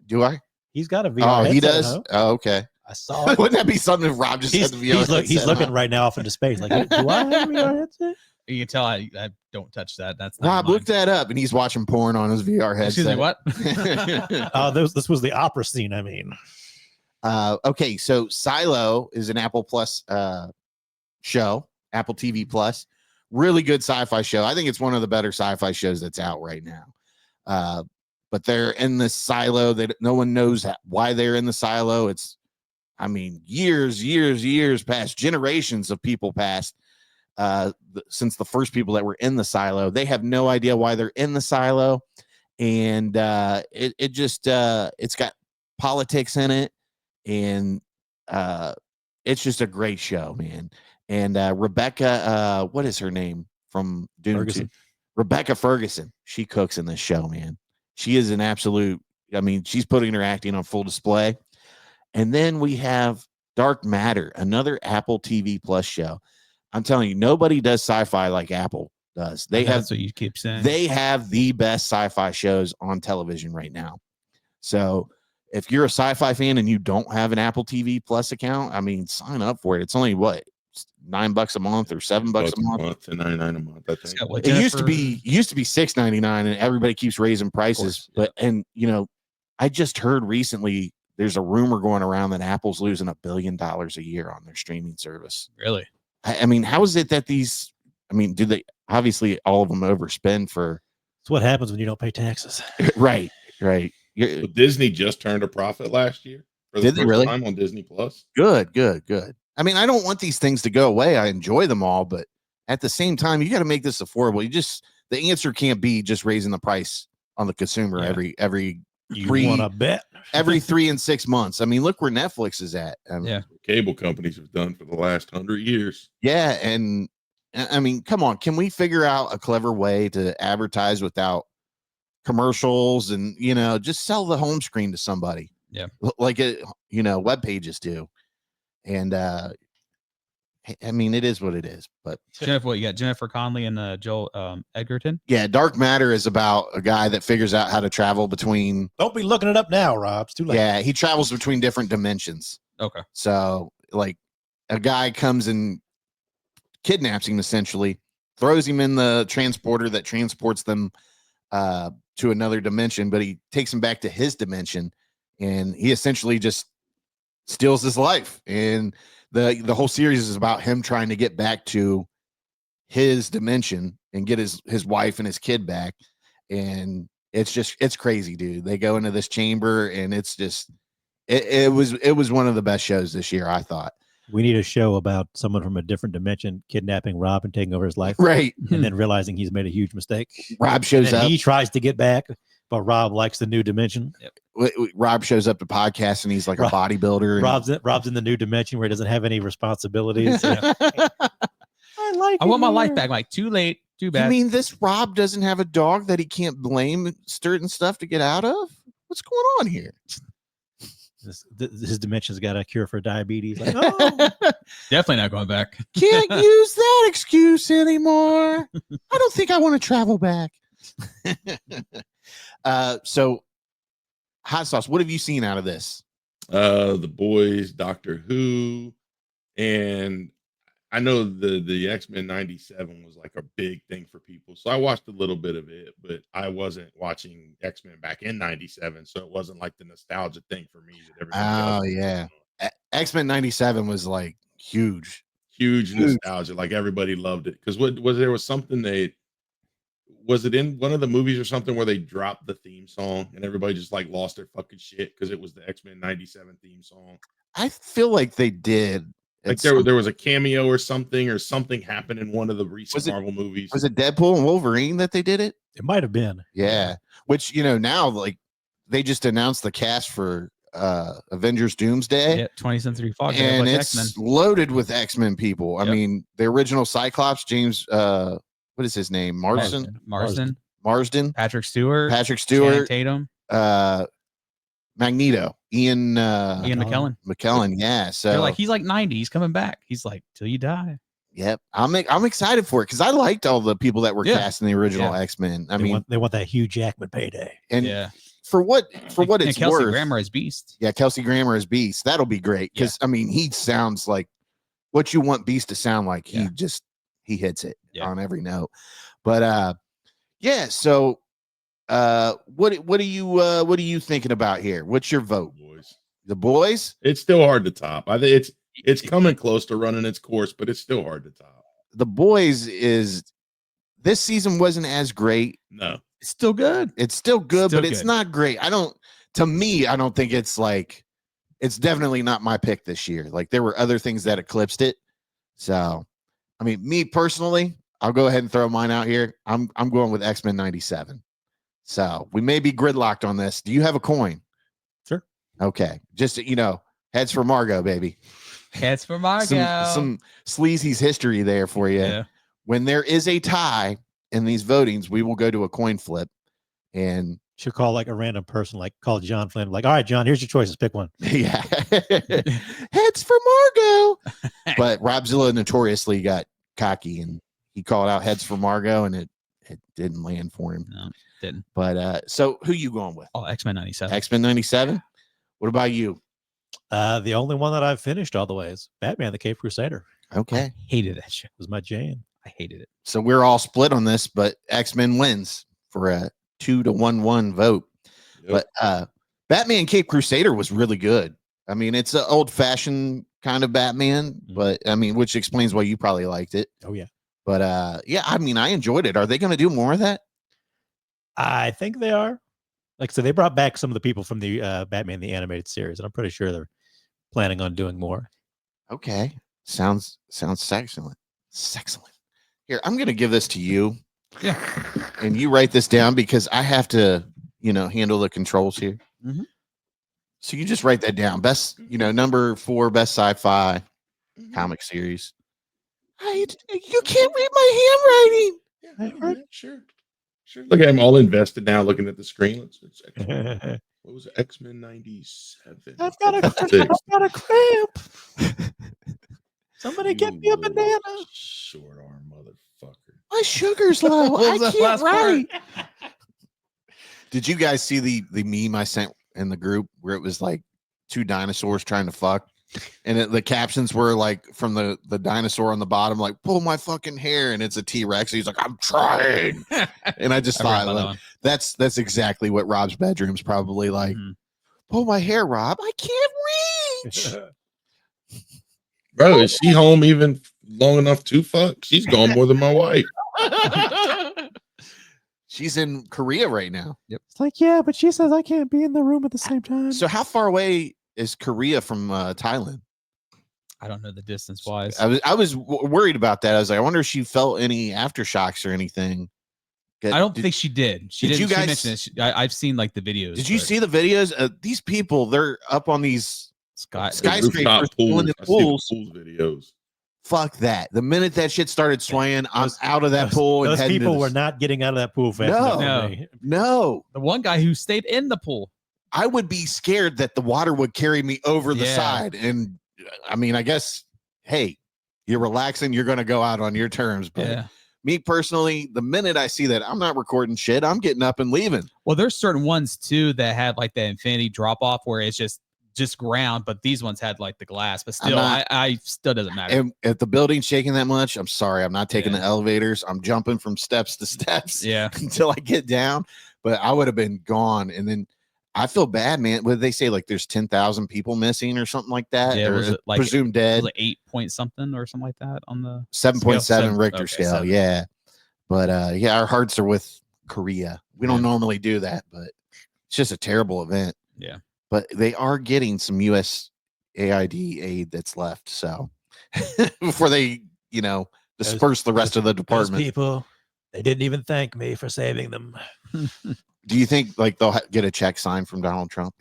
Do I? He's got a VR headset. Oh, he does? Oh, okay. I saw it. Wouldn't that be something if Rob just had the VR headset? He's looking right now off into space. Like, do I have a VR headset? You can tell I don't touch that. That's not Rob, look that up, and he's watching porn on his VR headset. Excuse me, what? This was the opera scene. I mean, okay, so Silo is an Apple Plus show, Apple TV Plus. Really good sci-fi show. I think it's one of the better sci-fi shows that's out right now. But they're in this silo that no one knows why they're in the silo. It's, I mean, years past, generations of people passed since the first people that were in the silo. They have no idea why they're in the silo, and it's got politics in it, and it's just a great show, man. And Rebecca, what is her name from Dune? Ferguson. Rebecca Ferguson. She cooks in this show, man. She is an absolute, I mean, she's putting her acting on full display. And then we have Dark Matter, another Apple TV Plus show. I'm telling you, nobody does sci-fi like Apple does. That's what you keep saying. They have the best sci-fi shows on television right now. So if you're a sci-fi fan and you don't have an Apple TV Plus account, I mean, sign up for it. It's only what, $9 a month or $7 a month? $10.99 a month. I think it used to be $6.99, and everybody keeps raising prices. Course, yeah. But I just heard recently there's a rumor going around that Apple's losing $1 billion a year on their streaming service. Really? I mean, how is it that these? I mean, do they obviously all of them overspend for? It's what happens when you don't pay taxes. Right. So Disney just turned a profit last year. For the Did they really? Time on Disney Plus. Good. I mean, I don't want these things to go away. I enjoy them all, but at the same time, you got to make this affordable. The answer can't be just raising the price on the consumer every You want to bet? every 3 and 6 months. I mean, look where Netflix is at. Cable companies have done for the last 100 years. Yeah, and I mean, come on, can we figure out a clever way to advertise without commercials and just sell the home screen to somebody? Yeah, like web pages do. And I mean, it is what it is. But Jennifer, what you got? Jennifer Connelly and Joel Edgerton. Yeah, Dark Matter is about a guy that figures out how to travel between. Don't be looking it up now, Rob. It's too late. Yeah, he travels between different dimensions. Okay. So, like, a guy comes and kidnaps him, essentially, throws him in the transporter that transports them to another dimension, but he takes him back to his dimension, and he essentially just steals his life. And the whole series is about him trying to get back to his dimension and get his wife and his kid back. And it's crazy, dude. They go into this chamber, and it's just it was one of the best shows this year, I thought. We need a show about someone from a different dimension kidnapping Rob and taking over his life. Right. And then realizing he's made a huge mistake. Rob shows up. He tries to get back, but Rob likes the new dimension. Yep. Rob shows up to podcast, and he's like a bodybuilder. Rob's in the new dimension where he doesn't have any responsibilities. I want my life back. Like, too late, too bad. I mean, this Rob doesn't have a dog that he can't blame certain stuff to get out of? What's going on here? His dimension's got a cure for diabetes. Like, oh. Definitely not going back. Can't use that excuse anymore. I don't think I want to travel back. So, Hot Sauce, what have you seen out of this? The Boys, Doctor Who, and I know the X-Men 97 was like a big thing for people. So I watched a little bit of it, but I wasn't watching X-Men back in 97. So it wasn't like the nostalgia thing for me that everybody else. Oh, yeah. X-Men 97 was like huge nostalgia. Like everybody loved it. Because there was something was it in one of the movies or something where they dropped the theme song and everybody just like lost their fucking shit because it was the X-Men 97 theme song? I feel like they did. Like there was a cameo or something happened in one of the recent Marvel movies. Was it Deadpool and Wolverine that they did it? It might have been. Yeah. Which, now, like, they just announced the cast for Avengers Doomsday. Yeah, 20th Century Fox. And like it's X-Men. loaded with X-Men people. I mean, the original Cyclops, James, what is his name? Marsden. Patrick Stewart. Channing Tatum. Magneto. Ian McKellen. Yeah. So they're like, he's like 90. He's coming back. He's like, till you die. Yep. I'm excited for it because I liked all the people that were cast in the original X-Men. They want that Hugh Jackman payday. And for what it's Kelsey worth. Grammer as Beast. Yeah, Kelsey Grammer as Beast. That'll be great because he sounds like what you want Beast to sound like. He hits it on every note. But so what are you thinking about here? What's your vote? The Boys? It's still hard to top. I think it's coming close to running its course, but it's still hard to top. The Boys this season wasn't as great. No. It's still good. It's still good, but it's not great. I don't think it's definitely not my pick this year. Like, there were other things that eclipsed it. So, I mean, me personally, I'll go ahead and throw mine out here. I'm going with X-Men 97. So we may be gridlocked on this. Do you have a coin? Sure. Okay. Just, heads for Margot, baby. Heads for Margot. Some Sleazy's history there for you. Yeah. When there is a tie in these votings, we will go to a coin flip. And should call like a random person, like call John Flynn. Like, all right, John, here's your choices. Pick one. Yeah. Heads for Margot. But Robzilla notoriously got cocky and he called out heads for Margot, and it didn't land for him. No, didn't. But so who you going with? Oh, X-Men 97. X-Men 97. What about you? The only one that I've finished all the way is Batman: The Caped Crusader. Okay. I hated that shit. It was my jam. I hated it. So we're all split on this, but X-Men wins for a 2-1-1 vote. Yep. But Batman Caped Crusader was really good. I mean, it's an old-fashioned kind of Batman, but I mean, which explains why you probably liked it. Oh yeah. But I mean, I enjoyed it. Are they going to do more of that? I think they are. Like, so they brought back some of the people from the Batman the Animated Series, and I'm pretty sure they're planning on doing more. Okay. Sounds excellent. Here, I'm going to give this to you. Yeah. And you write this down because I have to, handle the controls here. Mm-hmm. So you just write that down. Best, number 4, best sci-fi comic series. You can't read my handwriting. Sure. Look at him all invested now, looking at the screen. It's X-Men. What was it? X-Men 97. I've got a cramp. Somebody get me a banana. Short arm motherfucker. My sugar's low. I can't write. Did you guys see the meme I sent in the group where it was like 2 dinosaurs trying to fuck? And the captions were like from the dinosaur on the bottom, like, pull my fucking hair. And it's a T-Rex. He's like, I'm trying. And I just thought, like, that's exactly what Rob's bedroom's probably like. Mm-hmm. Pull my hair, Rob. I can't reach. Bro, is she home even long enough to fuck? She's gone more than my wife. She's in Korea right now. Yep. It's like, yeah, but she says I can't be in the room at the same time. So how far away is Korea from Thailand? I don't know the distance wise. I was worried about that. I was like, I wonder if she felt any aftershocks or anything. I don't think she did. She didn't. You guys mention it. I've seen like the videos. Did you see the videos? These people, they're up on these skyscrapers in the pools videos. Fuck that. The minute that shit started swaying, I'm out of that pool. Those people were not getting out of that pool fast enough. No. The one guy who stayed in the pool. I would be scared that the water would carry me over the side. And I mean, I guess, hey, you're relaxing. You're going to go out on your terms. But me personally, the minute I see that, I'm not recording shit. I'm getting up and leaving. Well, there's certain ones too that had like the infinity drop off where it's just ground, but these ones had like the glass, but still I still doesn't matter. And if the building's shaking that much, I'm sorry, I'm not taking the elevators. I'm jumping from steps to steps until I get down. But I would have been gone. And then I feel bad, man. What did they say? Like there's 10,000 people missing or something like that? Yeah, was it like presumed dead? Was it 8 point something or something like that on the 7.7 Richter scale. 7. Yeah. But our hearts are with Korea. We don't normally do that, but it's just a terrible event. Yeah. But they are getting some USAID aid that's left. So before they, disperse the rest of the department. Those people, they didn't even thank me for saving them. Do you think like they'll get a check signed from Donald Trump?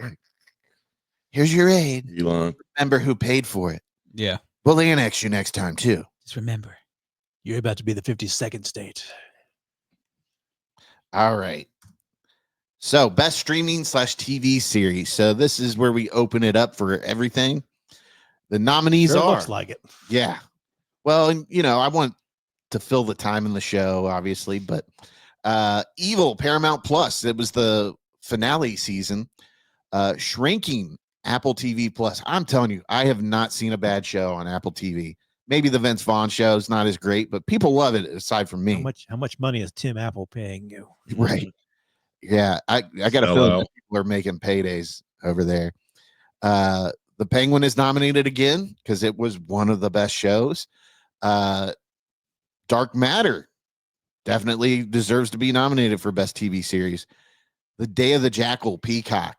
Here's your aid. Elon. Remember who paid for it. Yeah. We'll annex you next time too. Just remember, you're about to be the 52nd state. All right. So best streaming / TV series. So this is where we open it up for everything. The nominees are. Looks like it. Yeah. Well, and I want to fill the time in the show, obviously, but Evil, Paramount Plus. It was the finale season. Shrinking, Apple TV Plus. I'm telling you, I have not seen a bad show on Apple TV. Maybe the Vince Vaughn show is not as great, but people love it aside from me. How much money is Tim Apple paying you? Right. Yeah, I got a feeling that people are making paydays over there. The Penguin is nominated again because it was one of the best shows. Dark Matter definitely deserves to be nominated for best TV series. The Day of the Jackal, Peacock.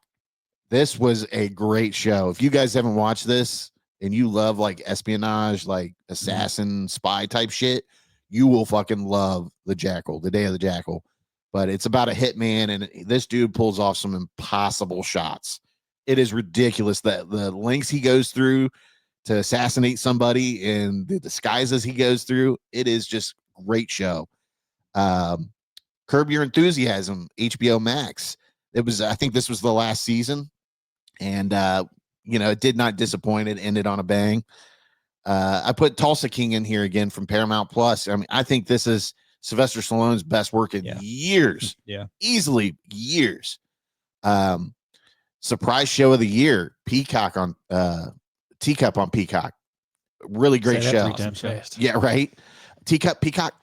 This was a great show. If you guys haven't watched this and you love like espionage, like assassin, spy type shit, you will fucking love The Jackal, The Day of the Jackal. But it's about a hitman, and this dude pulls off some impossible shots. It is ridiculous that the lengths he goes through to assassinate somebody and the disguises he goes through. It is just a great show. Curb Your Enthusiasm, HBO Max. I think this was the last season, and it did not disappoint. It ended on a bang. I put Tulsa King in here again from Paramount Plus. I mean, I think this is Sylvester Stallone's best work in years. Yeah. Easily years. Surprise show of the year, Peacock on Teacup on Peacock. Really great show. 3 times fast. Yeah, right. Teacup, Peacock.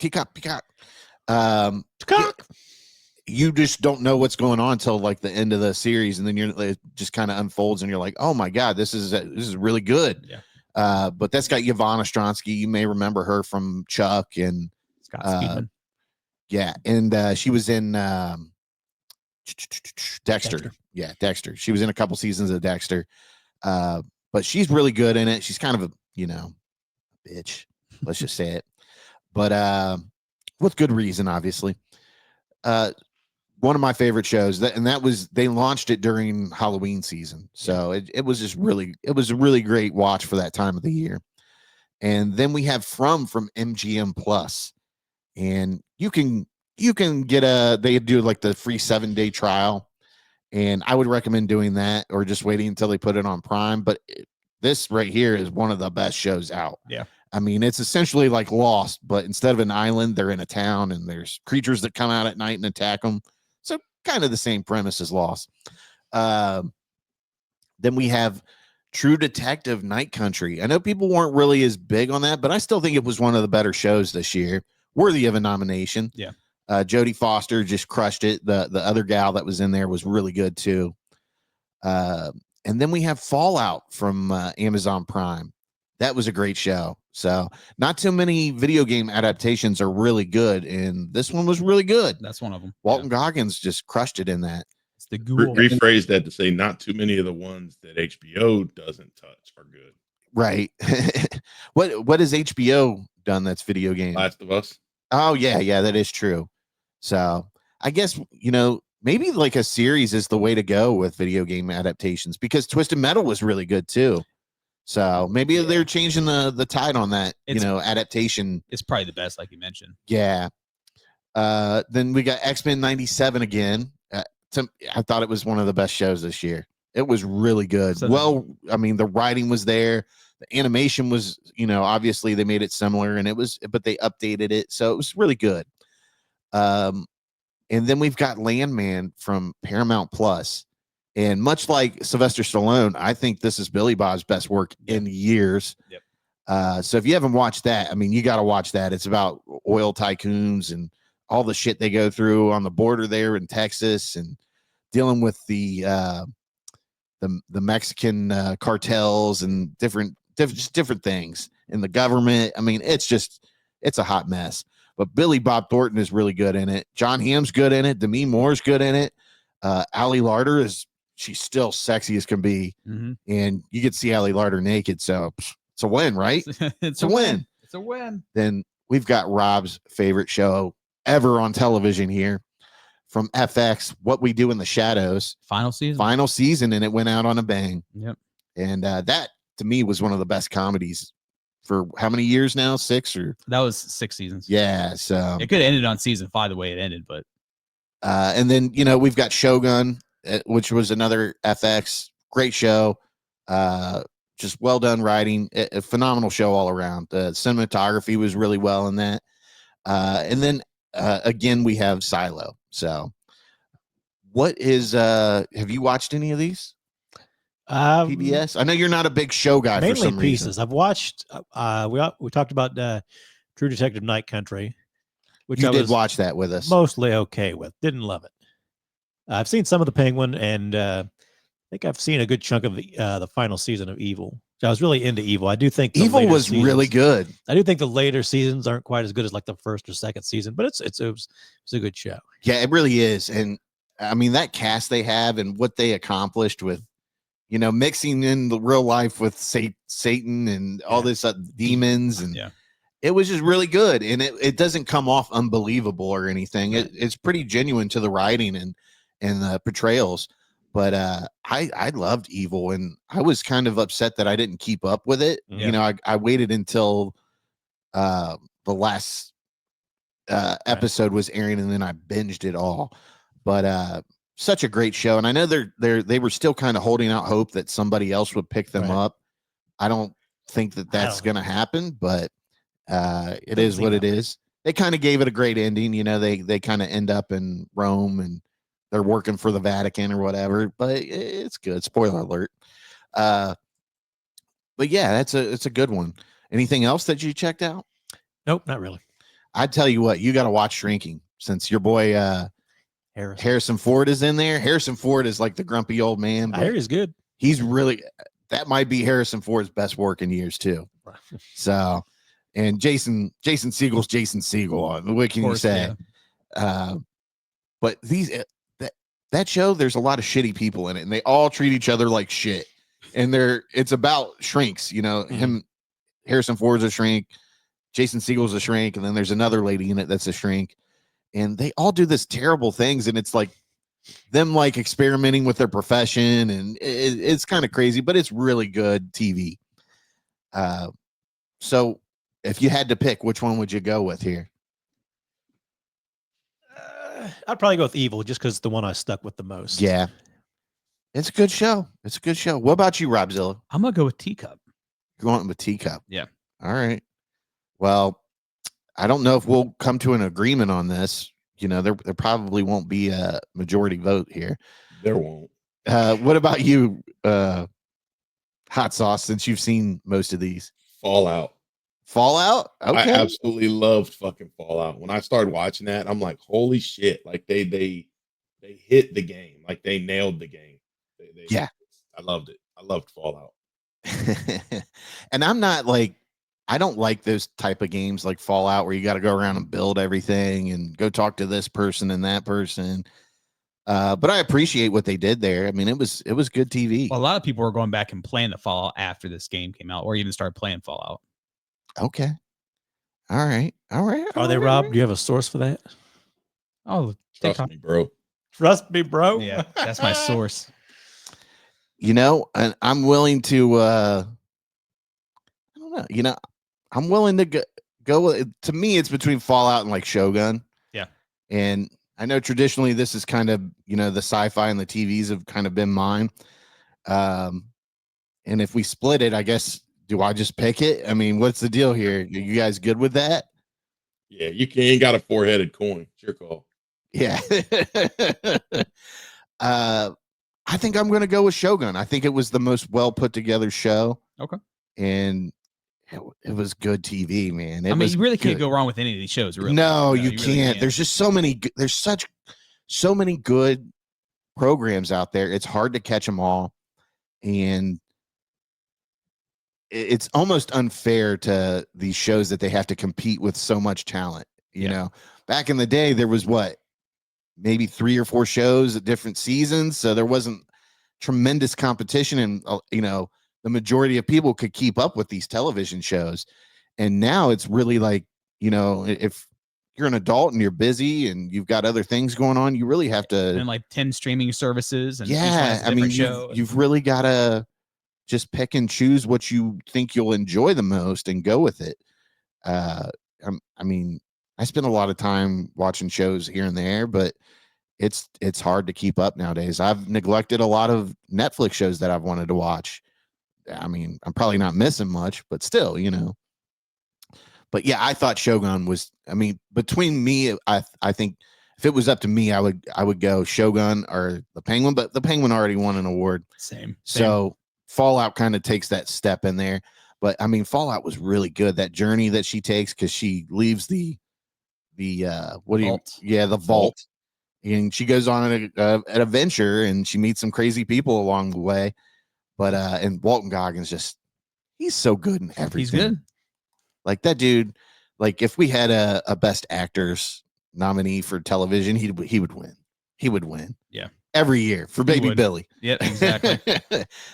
You just don't know what's going on until like the end of the series, and then it just kind of unfolds, and you're like, oh my God, this is really good. Yeah. But that's got Yvonne Ostrowski. You may remember her from Chuck and Scott Speedman. Yeah, and she was in Dexter. Yeah, Dexter. She was in a couple seasons of Dexter. But she's really good in it. She's kind of a bitch. Let's just say it. but with good reason, obviously. One of my favorite shows they launched it during Halloween season. So it was just it was a really great watch for that time of the year. And then we have from MGM Plus, and you can get they do like the free 7-day trial. And I would recommend doing that or just waiting until they put it on Prime. But this right here is one of the best shows out. Yeah. I mean, it's essentially like Lost, but instead of an island, they're in a town and there's creatures that come out at night and attack them. So kind of the same premise as Lost. Then we have True Detective Night Country. I know people weren't really as big on that, but I still think it was one of the better shows this year, worthy of a nomination. Yeah. Jodie Foster just crushed it. The other gal that was in there was really good too. And then we have Fallout from Amazon Prime. That was a great show. So not too many video game adaptations are really good, and this one was really good. That's one of them. Walton Goggins just crushed it in that. It's the ghoul. Rephrase that to say not too many of the ones that HBO doesn't touch are good. Right. What has HBO done that's video game? Last of Us. Oh, yeah, that is true. So I guess, maybe like a series is the way to go with video game adaptations, because Twisted Metal was really good too. So maybe they're changing the tide on that, adaptation. It's probably the best, like you mentioned. Yeah. Then we got X-Men 97 again. I thought it was one of the best shows this year. It was really good. So I mean, the writing was there. The animation was, obviously they made it similar, but they updated it. So it was really good. And then we've got Landman from Paramount Plus. And much like Sylvester Stallone, I think this is Billy Bob's best work in years. Yep. So if you haven't watched that, I mean, you got to watch that. It's about oil tycoons and all the shit they go through on the border there in Texas, and dealing with the Mexican cartels and different things in the government. I mean, it's a hot mess. But Billy Bob Thornton is really good in it. John Hamm's good in it. Demi Moore's good in it. Ali Larter she's still sexy as can be. Mm-hmm. And you get to see Ali Larter naked. So it's a win, right? It's a win. It's a win. Then we've got Rob's favorite show ever on television here from FX, What We Do in the Shadows. Final season. And it went out on a bang. Yep. And that, to me, was one of the best comedies for how many years now? 6 or? That was 6 seasons. Yeah. So it could have ended on season 5 the way it ended, but. And then, we've got Shogun, which was another FX. Great show. Just well done writing. A phenomenal show all around. The cinematography was really well in that. And then, again, we have Silo. So what is, have you watched any of these? PBS? I know you're not a big show guy. Mainly for some pieces. reason. I've watched, we talked about True Detective Night Country, which you I did was watch that with us. mostly okay with. Didn't love it. I've seen some of the Penguin, and I think I've seen a good chunk of the final season of Evil. So I was really into Evil. I do think Evil was really good. I do think the later seasons aren't quite as good as like the first or second season, but it was a good show. Yeah, it really is. And I mean, that cast they have and what they accomplished with, mixing in the real life with Satan and all this demons, and it was just really good. And it doesn't come off unbelievable or anything. It's pretty genuine to the writing and the portrayals. But I loved Evil, and I was kind of upset that I didn't keep up with it. Yeah. I waited until the last episode was airing, and then I binged it all. But such a great show, and I know they were still kind of holding out hope that somebody else would pick them up. I don't think that's going to happen, but it is what it is. They kind of gave it a great ending. They kind of end up in Rome, and they're working for the Vatican or whatever, but it's good. Spoiler alert. But yeah, it's a good one. Anything else that you checked out? Nope, not really. I'd tell you what, you got to watch Shrinking, since your boy Harrison Ford is in there. Harrison Ford is like the grumpy old man. I hear he's good. That might be Harrison Ford's best work in years too. So, and Jason Segel's Jason Segel. What can you say? Yeah. But that show, there's a lot of shitty people in it, and they all treat each other like shit. And it's about shrinks, Harrison Ford's a shrink. Jason Segel's a shrink, and then there's another lady in it that's a shrink, and they all do this terrible things, and it's like them like experimenting with their profession, and it's kind of crazy, but it's really good TV. So if you had to pick, which one would you go with here? I'd probably go with Evil just because it's the one I stuck with the most. Yeah, it's a good show. It's a good show. What about you, Robzilla? I'm gonna go with Teacup. You're going with Teacup. Yeah. All right. Well, I don't know if we'll come to an agreement on this. You know, there probably won't be a majority vote here. There won't. What about you, Hot Sauce, since you've seen most of these? Fallout. Fallout? Okay. I absolutely loved fucking Fallout. When I started watching that, I'm like, holy shit. Like they hit the game. Like they nailed the game. Yeah. I loved it. I loved Fallout. And I'm not like, I don't like those type of games like Fallout where you got to go around and build everything and go talk to this person and that person. But I appreciate what they did there. I mean, it was good TV. Well, a lot of people were going back and playing the Fallout after this game came out, or even started playing Fallout. Okay. All right. Are they, Rob? Do you have a source for that? Oh, Trust me, bro. Trust me, bro. Yeah, that's my source. You know, and I'm willing to I don't know, you know, I'm willing to go with, to me it's between Fallout and like Shogun. Yeah. And I know traditionally this is kind of, you know, the sci-fi and the TVs have kind of been mine. And if we split it, I guess, do I just pick it? I mean, what's the deal here? Are you guys good with that? Yeah, you ain't got a four-headed coin. It's your call. Yeah. I think I'm going to go with Shogun. I think it was the most well put together show. Okay. And it was good TV, man. I mean, you really can't go wrong with any of these shows. Really. No, you really can't. There's just so many. There's so many good programs out there. It's hard to catch them all, and it's almost unfair to these shows that they have to compete with so much talent. You know, back in the day, there was maybe 3 or 4 shows at different seasons, so there wasn't tremendous competition, and you know, the majority of people could keep up with these television shows. And now it's really like, you know, if you're an adult and you're busy and you've got other things going on, you really have to, and like 10 streaming services. And I mean, you've really got to just pick and choose what you think you'll enjoy the most and go with it. I mean, I spend a lot of time watching shows here and there, but it's hard to keep up nowadays. I've neglected a lot of Netflix shows that I've wanted to watch. I mean, I'm probably not missing much, but still, you know. But yeah, I thought Shogun was, I mean, between me, I think if it was up to me, I would go Shogun or the Penguin, but the Penguin already won an award. Same. So Fallout kind of takes that step in there. But I mean, Fallout was really good. That journey that she takes, because she leaves the vault. And she goes on an adventure and she meets some crazy people along the way. But and Walton Goggins he's so good in everything. He's good. Like that dude, like if we had a best actors nominee for television, he would win. He would win. Yeah. Every year for Baby Billy. Yeah, exactly.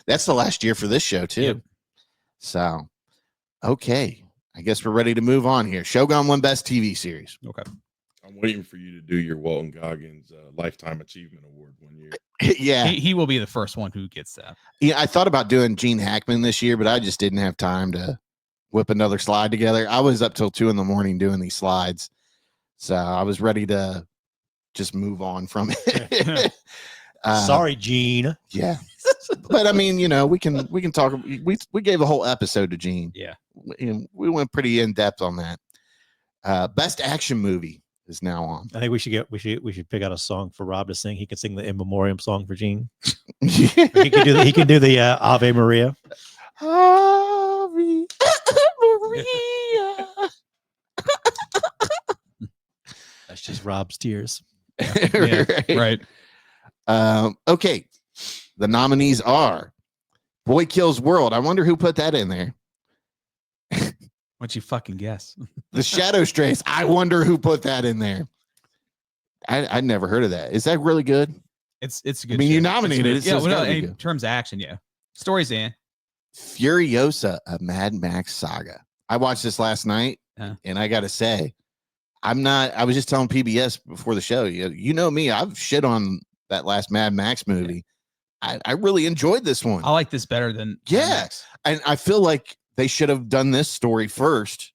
That's the last year for this show too. Yep. So okay. I guess we're ready to move on here. Shogun won best TV series. Okay. I'm waiting for you to do your Walton Goggins Lifetime Achievement Award one year. Yeah. He will be the first one who gets that. Yeah, I thought about doing Gene Hackman this year, but I just didn't have time to whip another slide together. I was up till 2 a.m. doing these slides. So I was ready to just move on from it. Sorry, Gene. Yeah. But I mean, you know, we can talk. We gave a whole episode to Gene. Yeah. We went pretty in depth on that. Best action movie is now on. I think we should pick out a song for Rob to sing. He can sing the In Memoriam song for Gene. Yeah. He can do the Ave Maria. Ave Maria. That's just Rob's tears. Yeah, right. Okay. The nominees are Boy Kills World. I wonder who put that in there. What'd you fucking guess? The Shadow Strays. I wonder who put that in there. I'd never heard of that. Is that really good? It's a good. I mean, show. you nominated it. Yeah, So well, in terms of action, yeah. Story's in. Furiosa, a Mad Max saga. I watched this last night. And I got to say, I was just telling PBS before the show, you know me, I've shit on that last Mad Max movie. I really enjoyed this one. I like this better than Mad Max. And I feel like they should have done this story first.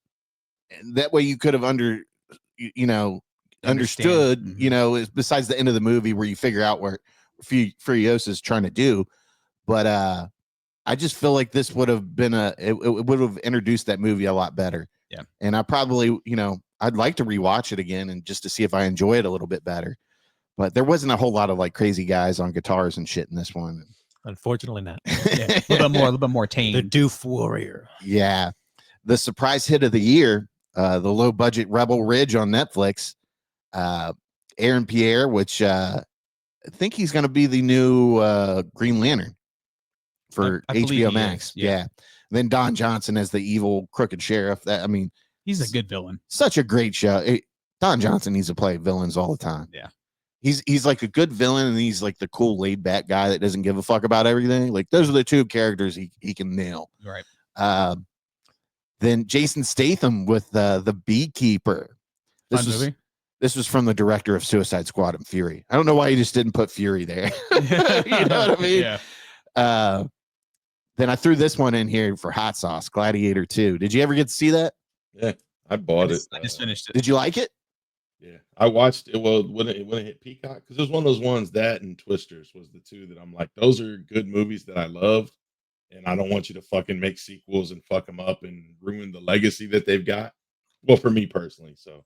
And that way you could have understood, besides the end of the movie where you figure out where Furiosa is trying to do. But I just feel like this would have been it would have introduced that movie a lot better. Yeah. And I probably, I'd like to rewatch it again and just to see if I enjoy it a little bit better. But there wasn't a whole lot of like crazy guys on guitars and shit in this one. Unfortunately not. Yeah, a little bit more tame. The Doof Warrior. Yeah. The surprise hit of the year, the low budget Rebel Ridge on Netflix. Aaron Pierre, which I think he's going to be the new Green Lantern for I believe HBO he Max. is, yeah. And then Don Johnson as the evil crooked sheriff. He's a good villain. Such a great show. Don Johnson needs to play villains all the time. Yeah. He's like a good villain, and he's like the cool laid back guy that doesn't give a fuck about everything. Like those are the two characters he can nail. Right. Then Jason Statham with the Beekeeper. Fun movie. This was from the director of Suicide Squad and Fury. I don't know why he just didn't put Fury there. You know what I mean? Yeah. Then I threw this one in here for hot sauce, Gladiator 2. Did you ever get to see that? Yeah, I bought it. I just finished it. Did you like it? Yeah, I watched it. Well, when it hit Peacock, because it was one of those ones, that and Twisters was the two that I'm like, those are good movies that I loved, and I don't want you to fucking make sequels and fuck them up and ruin the legacy that they've got. Well, for me personally, so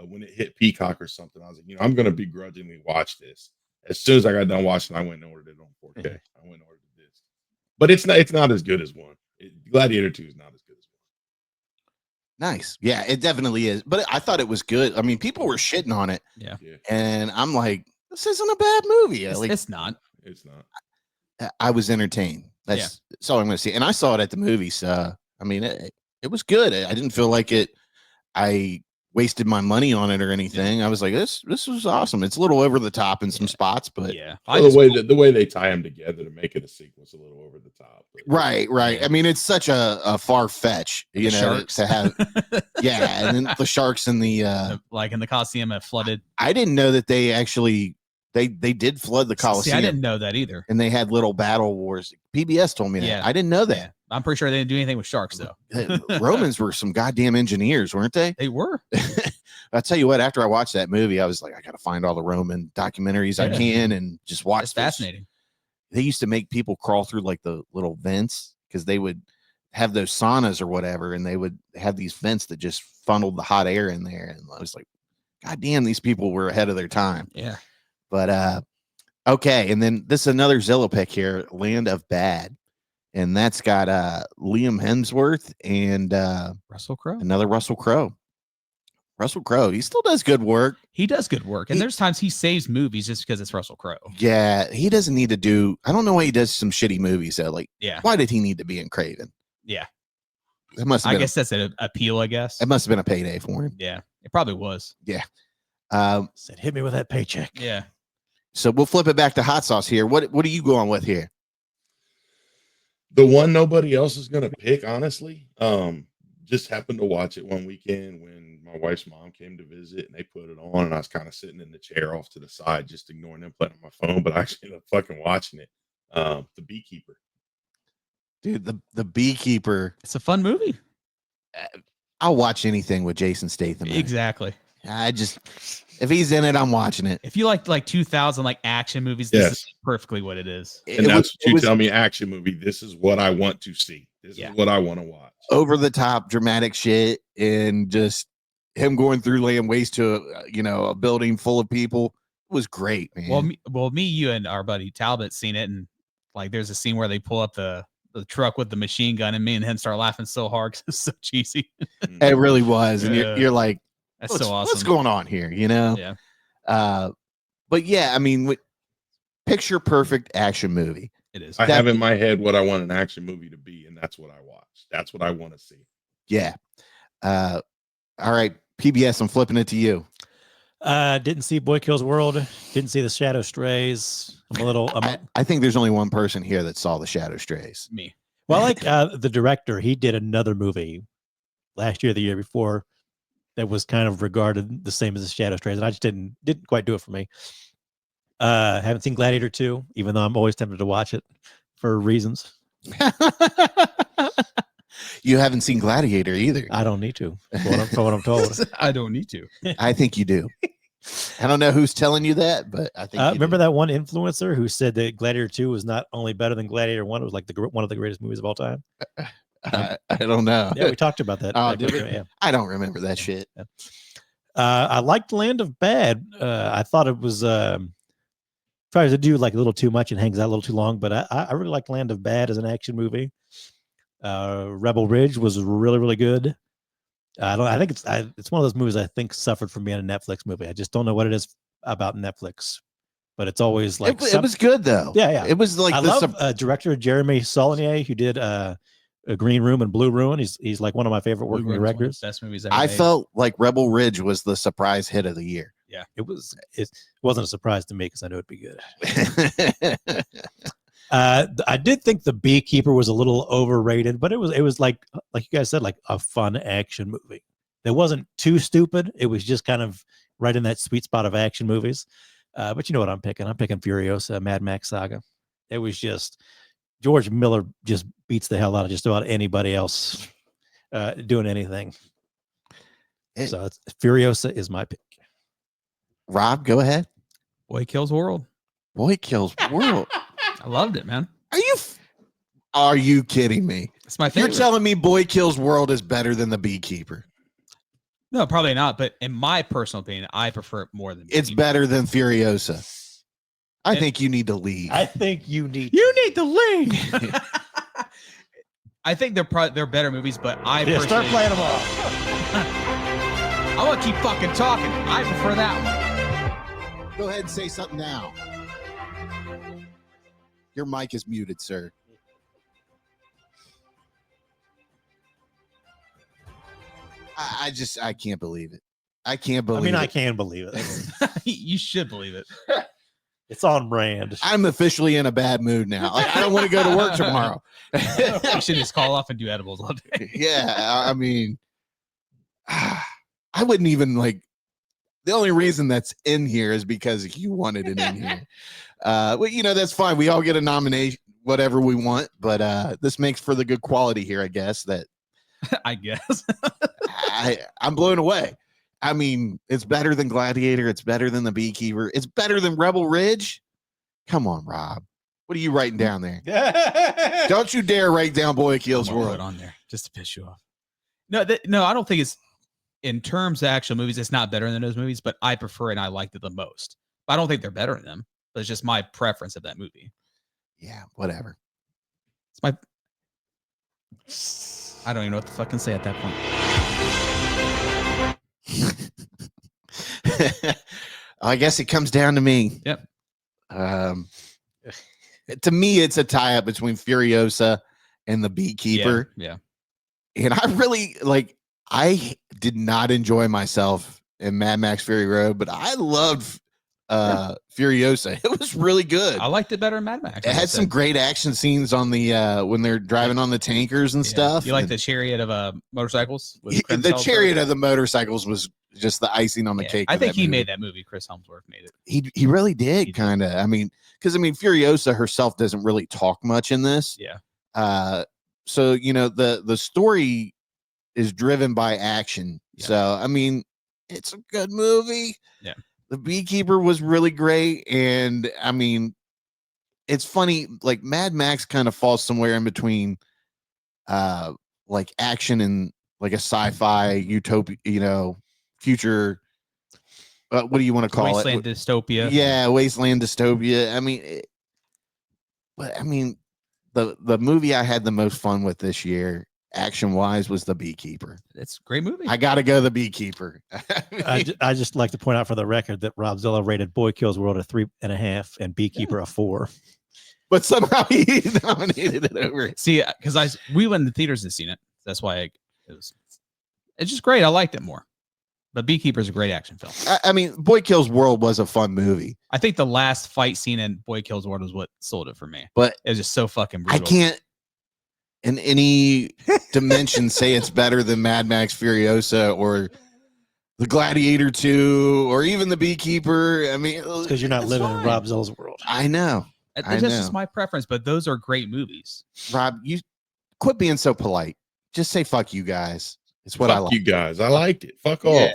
when it hit Peacock or something, I was like, I'm gonna begrudgingly watch this. As soon as I got done watching, I went and ordered it on 4K. I went and ordered the disc, but it's not as good as one. Gladiator 2 is not as good as one. Nice. Yeah, it definitely is. But I thought it was good. I mean, people were shitting on it. Yeah. And I'm like, this isn't a bad movie. It's not. It's not. I was entertained. That's all I'm going to say. And I saw it at the movies. So, I mean, it was good. I didn't feel like I wasted my money on it or anything. I was like, this was awesome. It's a little over the top in some spots, but well, the way they tie them together to make it a sequel is a little over the top. But, right. I mean, it's such a far fetch, sharks. to have. Yeah, and then the sharks in the like in the Coliseum have flooded. I didn't know that they actually they did flood the Coliseum. See, I didn't know that either. And they had little battle wars. PBS told me that. Yeah. I didn't know that. Yeah. I'm pretty sure they didn't do anything with sharks though. Romans were some goddamn engineers, weren't they? They were. I'll tell you what, after I watched that movie, I was like, I got to find all the Roman documentaries I can and just watch. It's fascinating. They used to make people crawl through like the little vents because they would have those saunas or whatever, and they would have these vents that just funneled the hot air in there. And I was like, God damn, these people were ahead of their time. Yeah. But okay, and then this is another Zillow pick here, Land of Bad. And that's got Liam Hemsworth and Russell Crowe. Another Russell Crowe. Russell Crowe, he still does good work. He does good work. And there's times he saves movies just because it's Russell Crowe. Yeah, he doesn't need to do, I don't know why he does some shitty movies though. Like, why did he need to be in Craven? Yeah. It must have I guess that's an appeal, I guess. It must have been a payday for him. Yeah, it probably was. Yeah. Said, hit me with that paycheck. Yeah. So we'll flip it back to hot sauce here. What are you going with here? The one nobody else is gonna pick, honestly. Just happened to watch it one weekend when my wife's mom came to visit and they put it on, and I was kind of sitting in the chair off to the side, just ignoring them playing on my phone, but I actually ended up fucking watching it. The Beekeeper. Dude, the Beekeeper. It's a fun movie. I'll watch anything with Jason Statham. Exactly. If he's in it, I'm watching it. If you like 2000 like action movies, this is perfectly what it is. And that's what you tell me, action movie. This is what I want to see. This is what I want to watch. Over the top dramatic shit, and just him going through laying waste to a building full of people. It was great, man. Well, me, you, and our buddy Talbot seen it, and like there's a scene where they pull up the truck with the machine gun, and me and him start laughing so hard because it's so cheesy. It really was, and you're like, that's so awesome. What's going on here? Yeah. But yeah, I mean, picture perfect action movie. It is. I have in my head what I want an action movie to be, and that's what I watch. That's what I want to see. Yeah. All right, PBS, I'm flipping it to you. Didn't see Boy Kills World. Didn't see The Shadow Strays. I think there's only one person here that saw The Shadow Strays. Me. Well, I like the director. He did another movie last year, the year before, that was kind of regarded the same as the Shadow Strays, and I just didn't quite do it for me. Haven't seen Gladiator 2, even though I'm always tempted to watch it for reasons. You haven't seen Gladiator either. I don't need to. For what I'm told. I don't need to. I think you do. I don't know who's telling you that, but I think Remember that one influencer who said that Gladiator 2 was not only better than Gladiator 1, it was like one of the greatest movies of all time. I don't know. Yeah, we talked about that. Oh, did we? Yeah. I don't remember that shit. Yeah. I liked Land of Bad. I thought it was tries to do like a little too much and hangs out a little too long, but I really liked Land of Bad as an action movie. Rebel Ridge was really, really good. I think it's one of those movies I think suffered from being a Netflix movie. I just don't know what it is about Netflix, but it's always like it was good though. Yeah. It was like I love director Jeremy Saulnier, who did a Green Room and Blue Ruin. He's like one of my favorite working directors. Best movies ever I made. felt like Rebel Ridge was the surprise hit of the year. Yeah, it wasn't a surprise to me because I knew it'd be good. I did think The Beekeeper was a little overrated, but it was like you guys said, like a fun action movie. It wasn't too stupid. It was just kind of right in that sweet spot of action movies. But you know what I'm picking? I'm picking Furiosa, Mad Max Saga. It was just George Miller just beats the hell out of just about anybody else doing anything. So Furiosa is my pick. Rob, go ahead. Boy Kills World. Boy Kills World. I loved it, man. Are you kidding me? It's my favorite. You're telling me Boy Kills World is better than The Beekeeper? No, probably not. But in my personal opinion, I prefer it more than. It's better than Furiosa. I think you need to leave. I think you need to leave. I think they're better movies, but I personally start playing them off. I want to keep fucking talking. I prefer that one. Go ahead and say something now. Your mic is muted, sir. I can't believe it. I can't believe it. I can believe it. You should believe it. It's on brand. I'm officially in a bad mood now. Like, I don't want to go to work tomorrow. I should just call off and do edibles all day. Yeah, I mean, I wouldn't even like. The only reason that's in here is because you wanted it in here. Well, that's fine. We all get a nomination, whatever we want, but this makes for the good quality here, I guess. That I guess I'm blown away. I mean, it's better than Gladiator. It's better than The Beekeeper. It's better than Rebel Ridge. Come on, Rob. What are you writing down there? Don't you dare write down Boy Kills World on there just to piss you off. No, I don't think it's in terms of actual movies. It's not better than those movies, but I prefer and I liked it the most. I don't think they're better than them, but it's just my preference of that movie. Yeah, whatever. It's my. I don't even know what to fucking say at that point. I guess it comes down to me. Yep. To me, it's a tie-up between Furiosa and The Beekeeper. Yeah. And I really I did not enjoy myself in Mad Max Fury Road, but I loved Furiosa. It was really good. I liked it better than Mad Max. It had some great action scenes on the when they're driving on the tankers and stuff. You like the chariot of motorcycles? The chariot of the motorcycles was just the icing on the cake. I think he made that movie. Chris Helmsworth made it. He really did, kind of. I mean, because Furiosa herself doesn't really talk much in this. Yeah. So the story is driven by action. Yeah. So I mean, it's a good movie. Yeah. The Beekeeper was really great, and I mean, it's funny. Like Mad Max kind of falls somewhere in between, like action and like a sci-fi utopia, future. What do you want to call Wasteland dystopia. Yeah, wasteland dystopia. The movie I had the most fun with this year, action-wise, was The Beekeeper. It's a great movie. I gotta go The Beekeeper. I just like to point out for the record that Robzilla rated Boy Kills World a 3.5 and Beekeeper a 4. But somehow he nominated it over. See, because we went in the theaters and seen it. That's why it's just great. I liked it more. But Beekeeper's a great action film. Boy Kills World was a fun movie. I think the last fight scene in Boy Kills World was what sold it for me. But it was just so fucking brutal. in any dimension say it's better than Mad Max Furiosa or The Gladiator 2 or even The Beekeeper. I mean, because you're not living in Robzilla's world. I know. That's just my preference, but those are great movies. Rob, you quit being so polite. Just say fuck you guys. It's what I like. You guys. I liked it. Fuck off.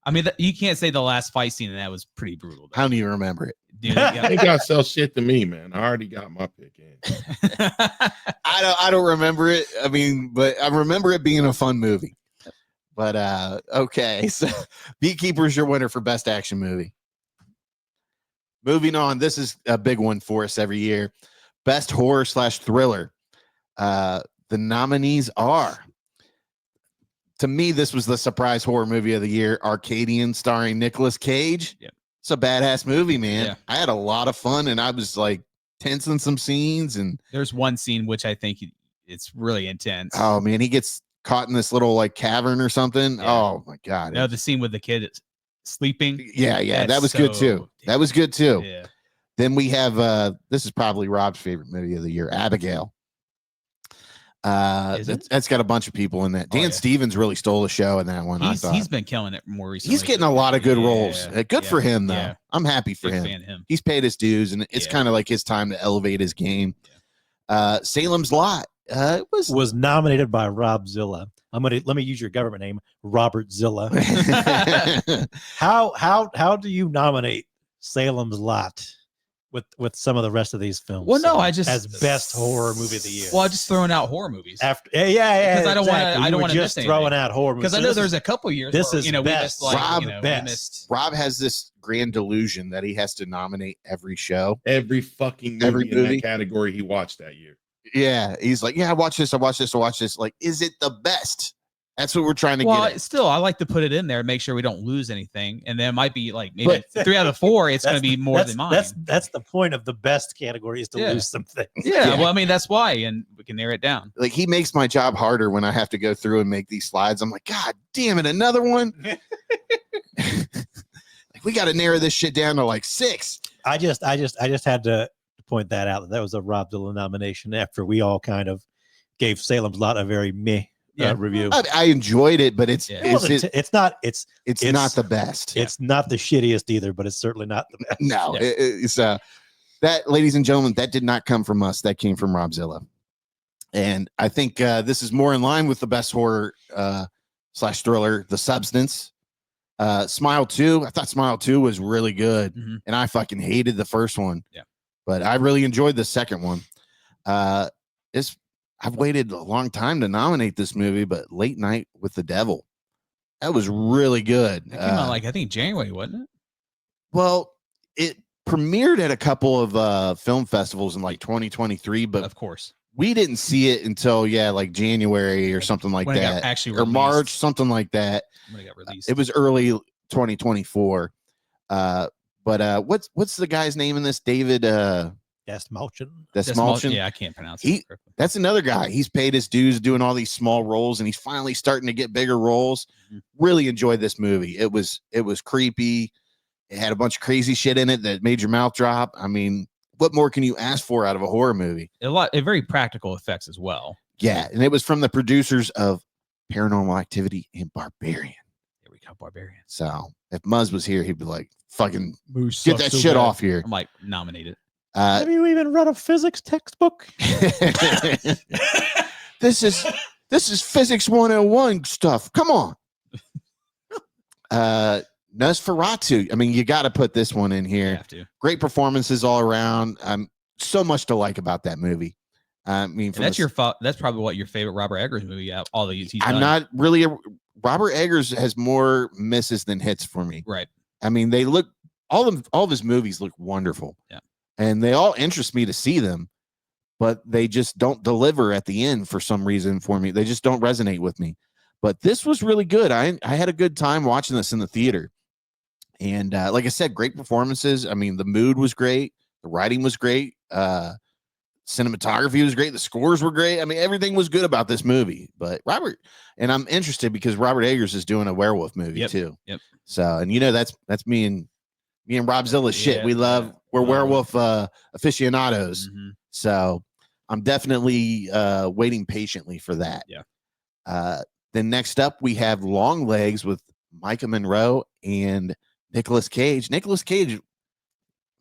I mean, you can't say the last fight scene, and that was pretty brutal. How do you remember it? Dude, I think I sell shit to me, man. I already got my pick in. I don't remember it. I mean, but I remember it being a fun movie. But okay, so Beekeeper's your winner for best action movie. Moving on, this is a big one for us every year. Best horror / thriller. The nominees are, to me, this was the surprise horror movie of the year, Arcadian, starring Nicolas Cage. Yep. It's a badass movie, man. Yeah. I had a lot of fun, and I was like tense in some scenes. And there's one scene which I think it's really intense. Oh man, he gets caught in this little like cavern or something. Yeah. Oh my god! No, the scene with the kid sleeping. Yeah, that was good too. That was good too. Yeah. Then we have this is probably Rob's favorite movie of the year, Abigail. That's got a bunch of people in that. Dan Stevens really stole the show in that one. He's been killing it more recently. He's getting a lot of good roles. Good for him though. Yeah. I'm happy for him. He's paid his dues, and it's kind of like his time to elevate his game. Salem's Lot was nominated by Robzilla. Let me use your government name, Robert Zilla. How do you nominate Salem's Lot with some of the rest of these films? Well, no, I just as best horror movie of the year. Well, I'm just throwing out horror movies. After because I don't want to. I don't want to miss throwing out horror movies because I know there's a couple years. This where, is we best. missed like best. Rob has this grand delusion that he has to nominate every show, every fucking movie in that category he watched that year. Yeah, he's like, I watch this. Like, is it the best? That's what we're trying to get at. Still, I like to put it in there, make sure we don't lose anything. And then it might be like maybe 3 out of 4, it's going to be more than mine. That's the point of the best category is to lose something. Yeah, well, I mean, that's why, and we can narrow it down. Like, he makes my job harder when I have to go through and make these slides. I'm like, God damn it, another one? Like, we got to narrow this shit down to like 6. I just had to point that out. That was a Robzilla nomination after we all kind of gave Salem's Lot a very meh review. I enjoyed it, but it's not the best. It's not the shittiest either, but it's certainly not the best. No, it's that, ladies and gentlemen, that did not come from us. That came from Robzilla, and I think this is more in line with the best horror / thriller, The Substance. Smile 2. I thought Smile 2 was really good, and I fucking hated the first one. Yeah, but I really enjoyed the second one. I've waited a long time to nominate this movie, but Late Night with the Devil, that was really good. That came out like I think January, wasn't it? Well, it premiered at a couple of film festivals in like 2023, but of course we didn't see it until like January or something like when that, actually or March, something like that. When it got released, it was early 2024. But what's the guy's name in this? David Desmalchin. Yeah, I can't pronounce it correctly. That's another guy. He's paid his dues doing all these small roles, and he's finally starting to get bigger roles. Really enjoyed this movie. It was creepy. It had a bunch of crazy shit in it that made your mouth drop. I mean, what more can you ask for out of a horror movie? Very practical effects as well. Yeah, and it was from the producers of Paranormal Activity and Barbarian. There we go, Barbarian. So if Muzz was here, he'd be like, "Fucking Moose get that shit off here." I'm like, nominated. Have you even read a physics textbook? This is physics 101 stuff. Come on. Nosferatu. I mean, you got to put this one in here. You have to. Great performances all around. So much to like about that movie. I mean, that's probably what your favorite Robert Eggers movie. All the he's I'm done. not really Robert Eggers has more misses than hits for me. Right. I mean, they look all of his movies look wonderful. Yeah. And they all interest me to see them, but they just don't deliver at the end for some reason for me. They just don't resonate with me. But this was really good. I had a good time watching this in the theater. And like I said, great performances. I mean, the mood was great. The writing was great. Cinematography was great. The scores were great. I mean, everything was good about this movie. But and I'm interested because Robert Eggers is doing a werewolf movie too. Yep. So, and that's me and Robzilla's shit. We're werewolf aficionados. So I'm definitely waiting patiently for that. Yeah. Then next up, we have Long Legs with Micah Monroe and Nicolas Cage. Nicolas Cage,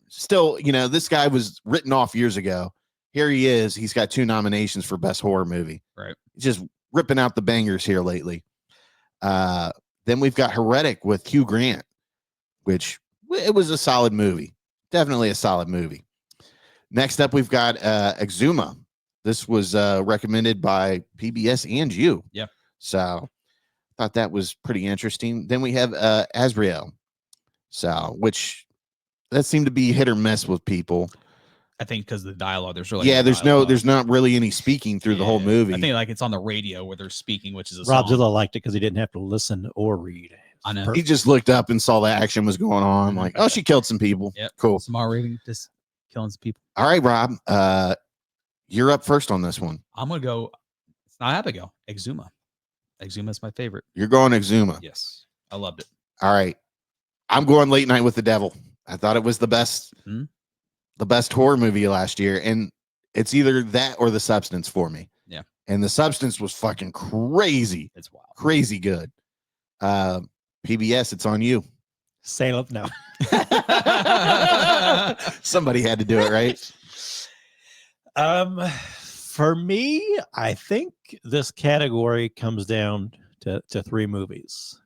still, this guy was written off years ago. Here he is. He's got 2 nominations for Best Horror Movie. Right. Just ripping out the bangers here lately. Then we've got Heretic with Hugh Grant, which it was a solid movie. Definitely a solid movie. Next up, we've got Exuma. This was recommended by PBS and you. Yeah. So thought that was pretty interesting. Then we have Azrael. So, which that seemed to be hit or miss with people. I think because the dialogue, there's really there's not really any speaking through the whole movie. I think like it's on the radio where they're speaking, which is a Robzilla song. liked it because he didn't have to listen or read. I know. He just looked up and saw the action was going on. Like, oh, she killed some people. Yep. Cool. Smart rating, just killing some people. All right, Rob. You're up first on this one. I'm gonna go. It's not Abigail. Exuma. Exuma is my favorite. You're going Exuma. Yes, I loved it. All right. I'm going Late Night with the Devil. I thought it was the best horror movie last year, and it's either that or The Substance for me. Yeah. And The Substance was fucking crazy. It's wild. Crazy good. PBS, it's on you. Salem, no. Somebody had to do it, right? For me, I think this category comes down to 3 movies.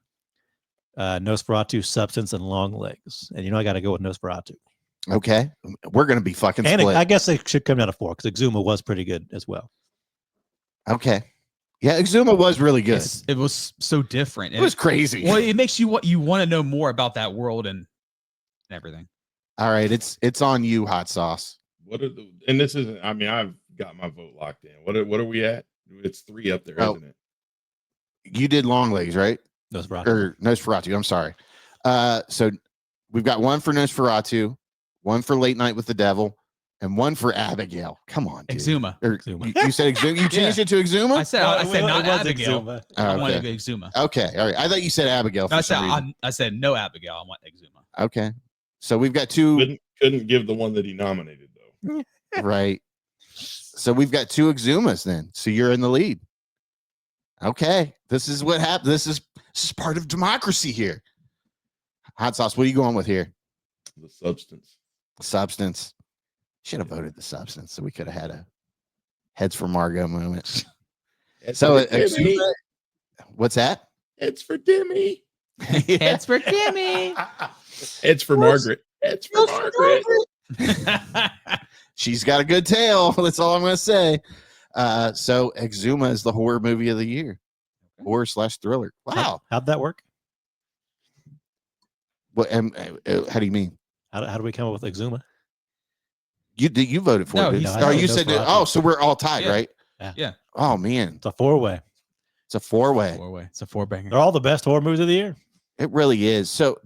Nosferatu, Substance, and Long Legs. And I got to go with Nosferatu. Okay. We're going to be fucking and split. I guess it should come down to 4 because Exuma was pretty good as well. Okay. Yeah, Exuma was really good. It was so different. It was crazy. Well, it makes you want to know more about that world and everything. All right, it's on you, Hot Sauce. And this isn't, I mean, I've got my vote locked in. What are we at? It's 3 up there, isn't it? You did Long Legs, right? Nosferatu. Or Nosferatu, I'm sorry. So we've got 1 for Nosferatu, 1 for Late Night with the Devil, and 1 for Abigail. Come on, dude. Exuma. You said Exuma? You changed it to Exuma? I said not Abigail. Exuma. I wanted to go Exuma. Okay, all right. I thought you said Abigail. I said no Abigail. I want Exuma. Okay. So we've got 2. Couldn't give the one that he nominated, though. Right. So we've got 2 Exumas then. So you're in the lead. Okay. This is what happened. This is part of democracy here. Hot Sauce, what are you going with here? The Substance. Substance. Should have voted The Substance so we could have had a heads for Margot moment. So Exuma, what's that? It's for Demi. It's for Timmy. It's for Margaret. It's for Margaret. She's got a good tail. That's all I'm going to say. So Exuma is the horror movie of the year. Horror/thriller. Wow. How'd that work? What? How do you mean? How do we come up with Exuma? You voted for it. No, you said that. Oh, so we're all tied, right? Yeah. Oh man, It's a 4-way. it's a 4-way. It's a 4-banger. They're all the best horror movies of the year. It really is. So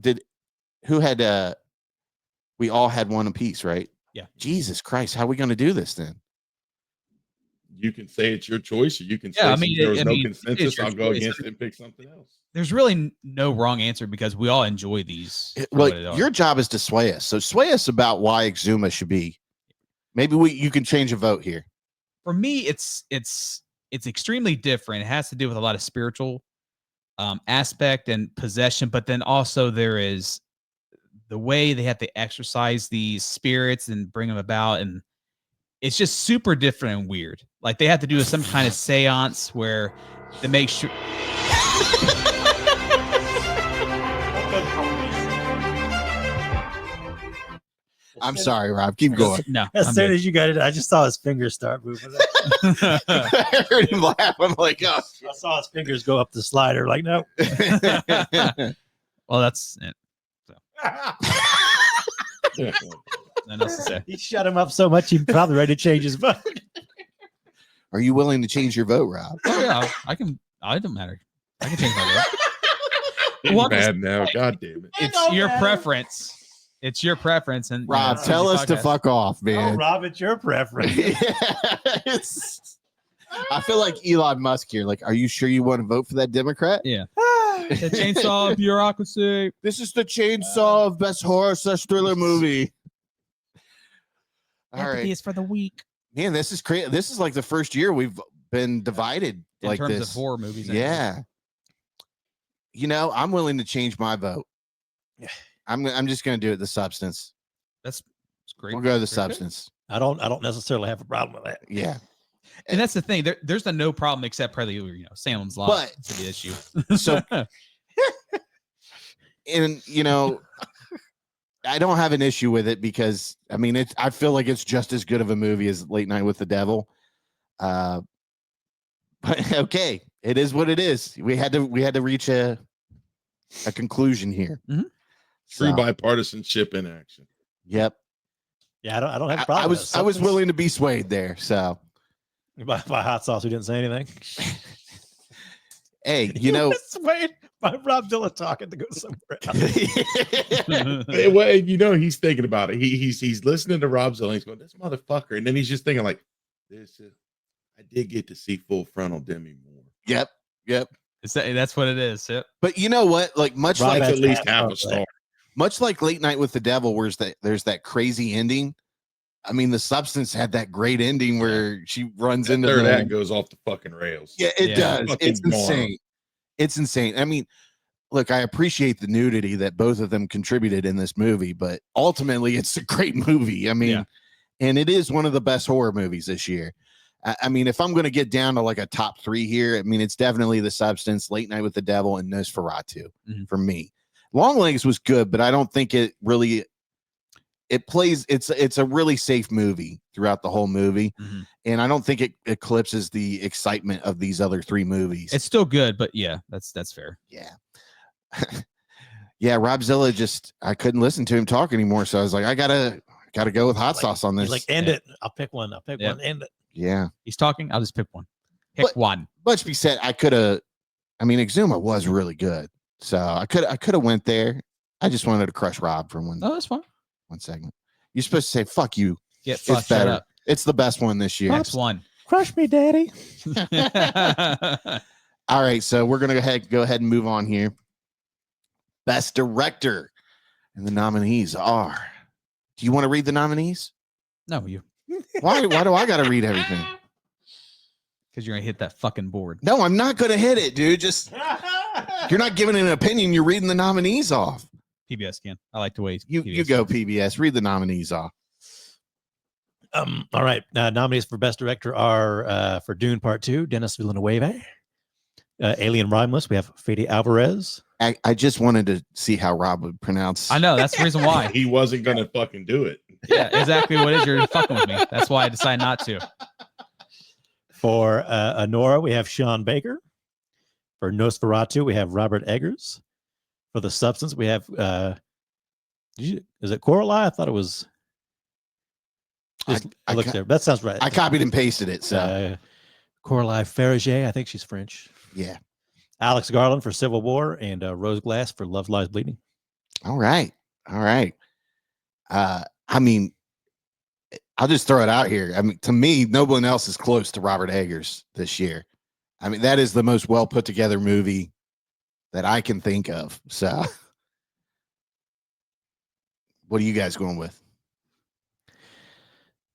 who had we all had 1 apiece, right? Yeah. Jesus Christ, how are we going to do this then? You can say it's your choice, or you can say there was no consensus. I'll go against it and pick something else. There's really no wrong answer because we all enjoy these. Well, your job is to sway us. So sway us about why Exuma should be. Maybe you can change a vote here. For me, it's extremely different. It has to do with a lot of spiritual aspect and possession, but then also there is the way they have to exercise these spirits and bring them about, and it's just super different and weird. Like they have to do some kind of seance where they make sure. I'm sorry, Rob. Keep going. No, As soon as you got it, I just saw his fingers start moving. I heard him laugh. I'm like, oh. I saw his fingers go up the slider. Like, no. Well, that's it. Yeah. Nothing else to say. He shut him up so much, he's probably ready to change his vote. Are you willing to change your vote, Rob? Oh yeah, I can. It don't matter. I can change my vote. He's What mad now. God damn it. It's your preference. It's your preference. And Rob, tell us to fuck off, Oh, man. Rob, it's your preference. I feel like Elon Musk here. Like, are you sure you want to vote for that Democrat? Yeah. The chainsaw bureaucracy. This is the chainsaw of best horror/thriller movie. All Empathy right. is for the weak. Man, this is crazy. This is like the first year we've been divided In like terms this. of horror movies. anyway. Yeah. You know, I'm willing to change my vote. Yeah. I'm just going to do it. The Substance. That's great. We'll go to the Great pick. Substance. I don't necessarily have a problem with that. Yeah. And that's the thing. There's no problem except probably Salem's Lot But- to the issue. So, and you know, I don't have an issue with it because I mean, I feel like it's just as good of a movie as Late Night with the Devil. But okay, it is what it is. We had to reach a conclusion here. Mhm. True So, bipartisanship in action. yep. Yeah, I don't have a I problem. was willing to be swayed there. So by hot sauce who didn't say anything. hey, you know, wait, by Robzilla talking to go somewhere else. Hey, well, you know, he's thinking about it. He's listening to Robzilla. And he's going, "This motherfucker," and then he's just thinking like, "This is." I did get to see Full Frontal Demi Moore. yep. That's what it is. Yep. But you know what? Like much Rob like That's has at least to have half a a star. much like Late Night with the Devil, where's there's that crazy ending. I mean, The Substance had that great ending where she runs into There, the. that goes off the fucking rails. Yeah, it Yeah. does. Fucking It's moron. insane. It's insane. I mean, look, I appreciate the nudity that both of them contributed in this movie, but ultimately, it's a great movie. I mean, Yeah. and it is one of the best horror movies this year. I mean, if I'm going to get down to like a top 3 here, I mean, it's definitely The Substance, Late Night with the Devil, and Nosferatu Mhm. for me. Longlegs was good, but I don't think it really. It plays. It's a really safe movie throughout the whole movie, Mhm. and I don't think it eclipses the excitement of these other 3 movies. It's still good, but yeah, that's fair. Yeah. Yeah, Robzilla just I couldn't listen to him talk anymore. So I was like, I gotta go with hot Like- sauce on this. He's like, end Yeah. it. I'll pick one. Yeah. End it. yeah. He's talking. I'll just pick one. Pick But- one. Much be said, I mean, Exuma was really good. So I could have went there. I just wanted to crush Rob for one Oh, that's fine. segment. You're supposed to say fuck you. Get It's fucked. Shut better. up. It's the best one this year. Next one. Crush me, daddy. All right, so we're gonna go ahead and move on here. Best director. And the nominees are. Do you want to read the nominees? No, you. Why do I gotta read everything? Because you're gonna hit that fucking board. No, I'm not gonna hit it, dude. Just you're not giving an opinion, you're reading the nominees off. PBS can. I like the way You PBS go, PBS, read the nominees off. All right. Nominees for Best Director are for Dune Part 2, Denis Villeneuve. Alien Romulus, we have Fede Alvarez. I just wanted to see how Rob would pronounce. I know. That's the reason why. He wasn't gonna fucking do it. Yeah, exactly what it is. You're fucking with me. That's why I decided not to. For Honora, we have Sean Baker. For Nosferatu, we have Robert Eggers. For The Substance, we have is it Coralie? I thought it was. I Look ca- there. That sounds right. I copied and pasted it. So Coralie Farraget, I think she's French. yeah. Alex Garland for Civil War and Rose Glass for Love Lies Bleeding. All right. I mean, I'll just throw it out here. I mean, to me, no one else is close to Robert Eggers this year. I mean, that is the most well put together movie that I can think of. So, what are you guys going with?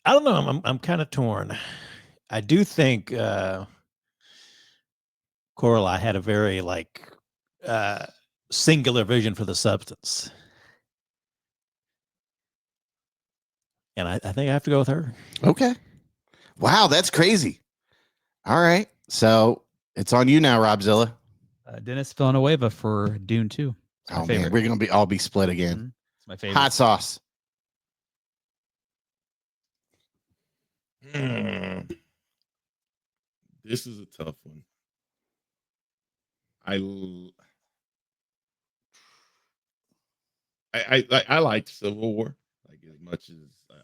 I don't know. I'm kind of torn. I do think Coralie had a very singular vision for The Substance. And I think I have to go with her. Okay. Wow, that's crazy. All right. So it's on you now, Robzilla. Denis Villeneuve for Dune 2. It's my Oh man, favorite. we're gonna all be split again. Mhm. It's my favorite. Hot sauce. This is a tough one. I liked Civil War like as much as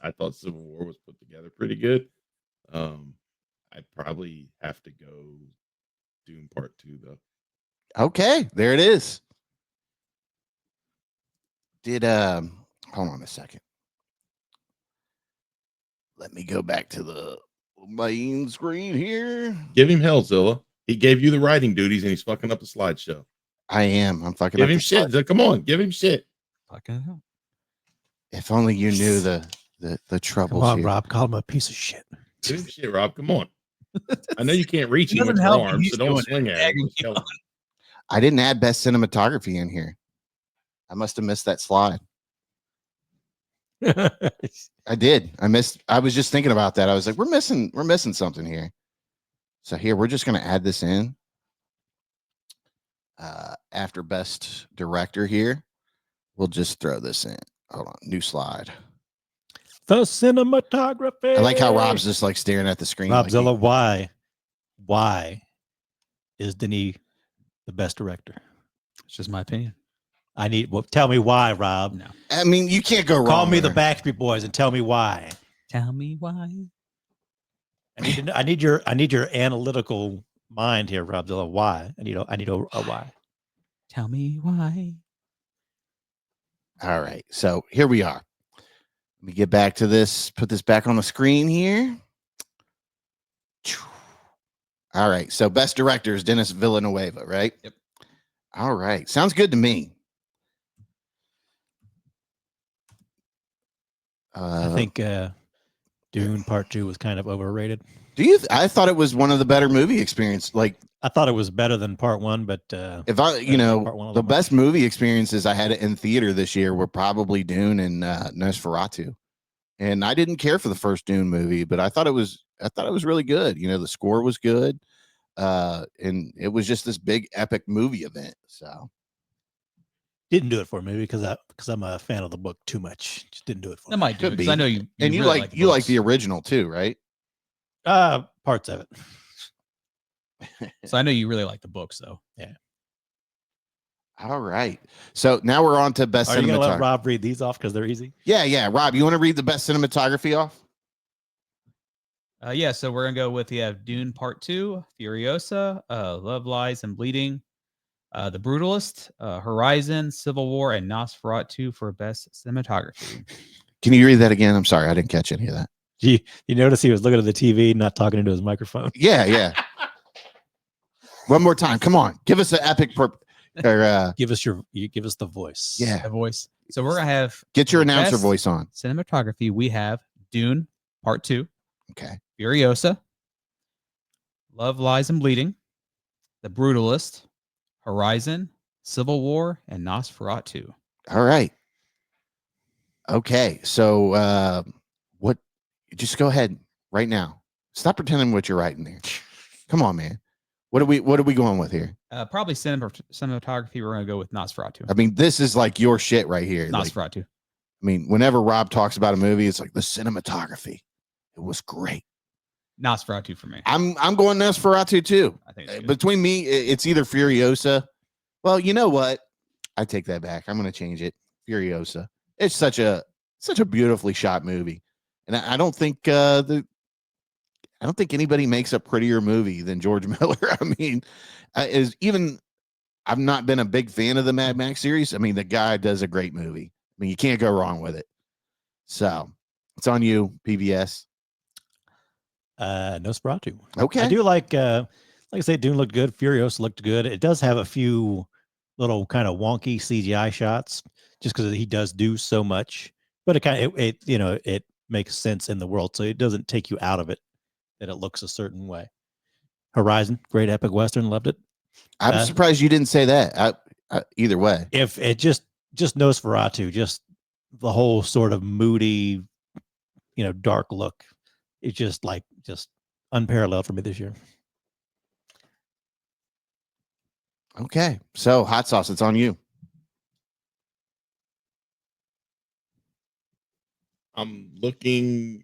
I thought Civil War was put together pretty good. I'd probably have to go Dune Part 2 though. Okay, there it is. Did hold on a second. Let me go back to the main screen here. Give him hell, Zilla. He gave you the writing duties and he's fucking up the slideshow. I'm fucking Give up him the shit. slide. Come on, give him shit. Fucking hell. If only you knew the Come troubles on, here. Rob. Call him a piece of shit. Give him shit, Rob. Come on. I know you can't reach It him with doesn't your help that arms, he's so don't doing swing it. at him. Just tell him. I didn't add best cinematography in here. I must have missed that slide. I did. I was just thinking about that. I was like, we're missing something here. So here, we're just going to add this in. After best director here, we'll just throw this in. Hold on, new slide. The cinematography. I like how Rob's just like staring at the screen. Robzilla, why is Denis the best director? It's just my opinion. Tell me why, Rob. No. I mean, you can't go wrong. Call me the there. Backstreet Boys and tell me why. Tell me why. I need your analytical mind here, Robzilla. Why? I need a why. Tell me why. All right, so here we are. Let me get back to this. Put this back on the screen here. All right, so best director is Denis Villeneuve, right? Yep. All right, sounds good to me. I think Dune Part 2 was kind of overrated. I thought it was one of the better movie experience. Like, I thought it was better than Part 1, but if I, the best movie experiences I had in theater this year were probably Dune and Nosferatu. And I didn't care for the first Dune movie, but I thought it was really good. The score was good. And it was just this big epic movie event. So didn't do it for me because I'm a fan of the book too much. Just didn't do it for That me. might do Could it, 'cause be. I know you and you really like you like the original too, right? Parts of it. So I know you really like the books, though. Yeah. All right. So now we're on to best Are you gonna let cinematography. Rob read these off because they're easy? Yeah. Rob, you want to read the best cinematography off? Yeah, so we're gonna go with Dune Part 2, Furiosa, Love, Lies, and Bleeding, The Brutalist, Horizon, Civil War, and Nosferatu for best cinematography. Can you read that again? I'm sorry, I didn't catch any of that. You notice he was looking at the TV, not talking into his microphone. Yeah. One more time. Come on. Give us an epic Give us the voice. Yeah. The voice. So we're gonna have Get your for announcer best voice on. cinematography. We have Dune Part 2, Okay. Furiosa, Love, Lies, and Bleeding, The Brutalist, Horizon, Civil War, and Nosferatu. All right. Okay. So just go ahead right now. Stop pretending what you're writing there. Come on, man. What are we going with here? Probably cinematography. We're gonna go with Nosferatu. I mean, this is like your shit right here. Nosferatu. I mean, whenever Rob talks about a movie, it's like the cinematography. It was great. Nosferatu for me. I'm going Nosferatu too. I think it's good. Between me, it's either Furiosa. Well, you know what? I take that back. I'm going to change it. Furiosa. It's such a beautifully shot movie, and I don't think anybody makes a prettier movie than George Miller. I mean, I've not been a big fan of the Mad Max series. I mean, the guy does a great movie. I mean, you can't go wrong with it. So it's on you, PBS. Nosferatu. Okay. I do like I say, Dune looked good. Furiosa looked good. It does have a few little kind of wonky CGI shots, just because he does do so much. But it makes sense in the world, so it doesn't take you out of it that it looks a certain way. Horizon, great epic western, loved it. I'm surprised you didn't say that. Either way, if it just Nosferatu, just the whole sort of moody, dark look, it's just unparalleled for me this year. Okay, so hot sauce, it's on you. I'm looking.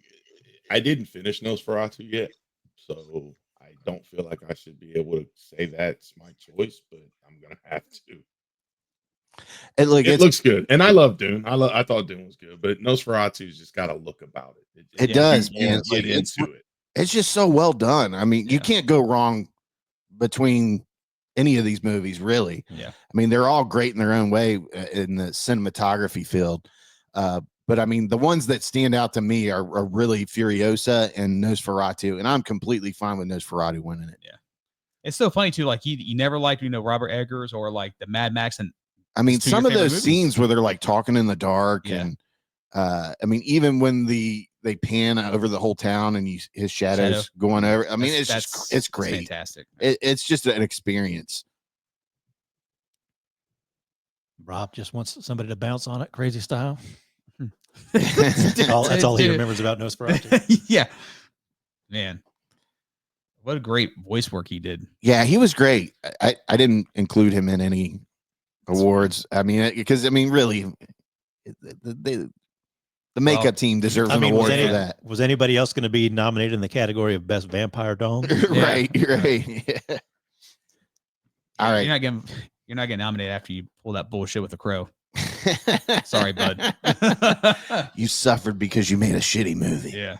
I didn't finish Nosferatu yet, so I don't feel like I should be able to say that's my choice, but I'm gonna have to. It looks good, and I love Dune. I thought Dune was good, but Nosferatu's just got a look about it. It does, man. man. Get into it. It's just so well done. I mean, you can't go wrong between any of these movies, really. Yeah. I mean, they're all great in their own way in the cinematography field. But I mean, the ones that stand out to me are really Furiosa and Nosferatu, and I'm completely fine with Nosferatu winning it. Yeah. It's so funny too. Like you never liked, Robert Eggers or like the Mad Max, and I mean, some of those movies. scenes where they're like talking in the dark, Yeah. and I mean, even when the they pan over the whole town and his shadows going over. I mean, it's great. Fantastic. It's just an experience. Rob just wants somebody to bounce on it, crazy style. That's all he remembers about Nosferatu. Yeah, man, what a great voice work he did. Yeah, he was great. I didn't include him in any awards. I mean, because really, the makeup team deserves an award for that. Was anybody else going to be nominated in the category of best vampire doll? Right. Yeah. All right. You're not getting nominated after you pull that bullshit with the crow. Sorry, bud. You suffered because you made a shitty movie. Yeah.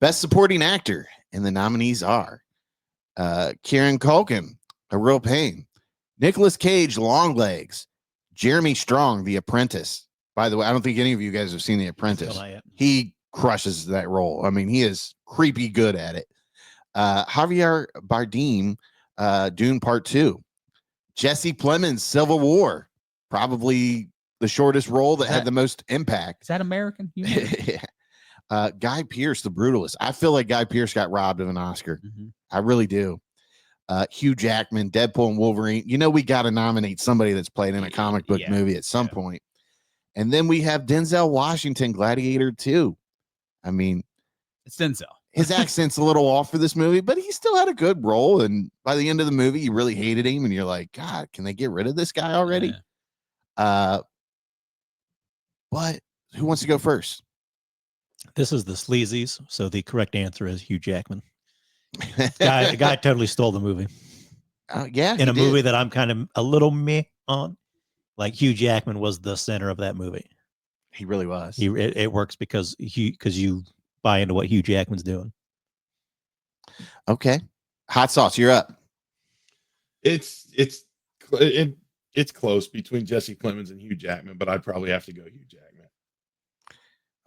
Best supporting actor, and the nominees are Kieran Culkin, A Real Pain, Nicolas Cage, Long Legs, Jeremy Strong, The Apprentice. By the way, I don't think any of you guys have seen The Apprentice. He crushes that role. I mean, he is creepy good at it. Javier Bardem, Dune Part 2. Jesse Plemons, Civil War. Probably the shortest role that had the most impact. Is that American? Yeah. Guy Pearce, The Brutalist. I feel like Guy Pearce got robbed of an Oscar. I really do. Hugh Jackman, Deadpool and Wolverine. You know, we got to nominate somebody that's played in a comic book movie at some point. And then we have Denzel Washington, Gladiator 2. I mean, it's Denzel. His accent's a little off for this movie, but he still had a good role. And by the end of the movie, you really hated him. And you're like, God, can they get rid of this guy already? Yeah. But who wants to go first? This is the Sleazys, so the correct answer is Hugh Jackman. The guy totally stole the movie. Yeah, in a movie that I'm kind of a little meh on. Like Hugh Jackman was the center of that movie. He really was. It works because you buy into what Hugh Jackman's doing. Okay, Hot Sauce, you're up. It's close between Jesse Plemons and Hugh Jackman, but I'd probably have to go Hugh Jackman.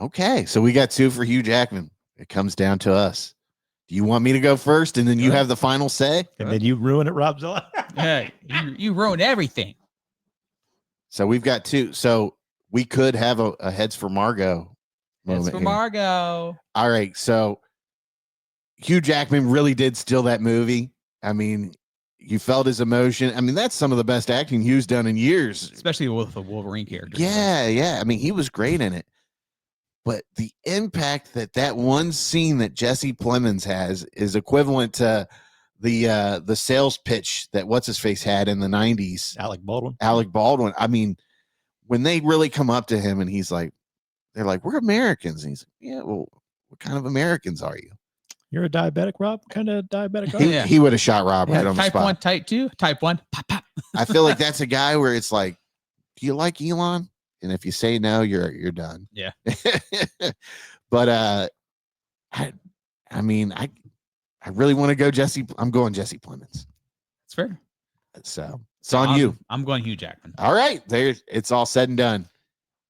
Okay, so we got 2 for Hugh Jackman. It comes down to us. Do you want me to go first, and then you have the final say? And then you ruin it, Robzilla. Hey, you ruin everything. So we've got 2. So we could have a heads for Margot moment. Heads for Margot. All right, so Hugh Jackman really did steal that movie. I mean, you felt his emotion. I mean, that's some of the best acting Hugh's done in years. Especially with the Wolverine character. Yeah. I mean, he was great in it. But the impact that one scene that Jesse Plemons has is equivalent to the sales pitch that what's-his-face had in the 90s. Alec Baldwin. I mean, when they really come up to him and he's like, they're like, we're Americans. And he's like, yeah, well, what kind of Americans are you? You're a diabetic, Rob? What kind of diabetic are you? He would have shot Rob right on the spot. Type 1, type 2, type 1, pop, pop. I feel like that's a guy where it's like, do you like Elon? And if you say no, you're done. Yeah. But I mean, I really want to go Jesse. I'm going Jesse Plemons. That's fair. So it's on you. I'm going Hugh Jackman. All right. It's all said and done.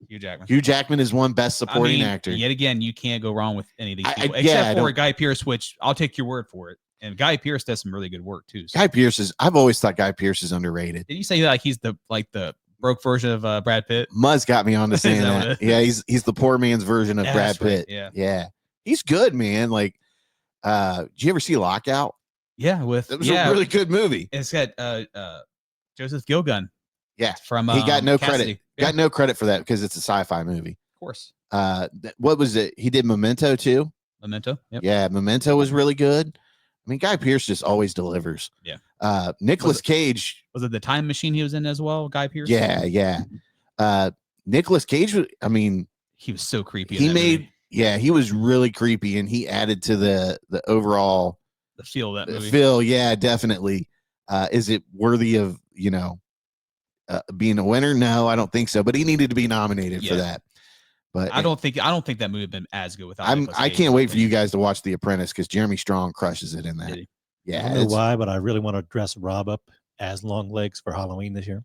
Hugh Jackman. Hugh Jackman is one best supporting actor. Yet again, you can't go wrong with any of these people, except for Guy Pearce, which I'll take your word for it. And Guy Pearce does some really good work too. So. Guy Pearce I've always thought Guy Pearce is underrated. Did you say like he's the broke version of Brad Pitt? Muzz got me on to saying that. Yeah, he's the poor man's version of Brad Pitt. Right. Yeah. He's good, man. Like, did you ever see Lockout? Yeah, it was a really good movie. It's got Joseph Gilgun. Yeah, from he got no Cassidy. credit. Got no credit for that because it's a sci-fi movie. Of course. What was it? He did Memento too. Memento. Yep. Yeah, Memento was really good. I mean, Guy Pearce just always delivers. Yeah. Nicolas Cage. Was it The Time Machine he was in as well? Guy Pearce. Yeah. Nicolas Cage. I mean, he was so creepy. He was really creepy, and he added to the overall feel of that movie. Yeah, definitely. Is it worthy of being a winner? No, I don't think so. But he needed to be nominated for that. But I don't think that movie had been as good without. I can't wait for you guys to watch The Apprentice because Jeremy Strong crushes it in that. Yeah, I don't know why, but I really want to dress Rob up as Long Legs for Halloween this year.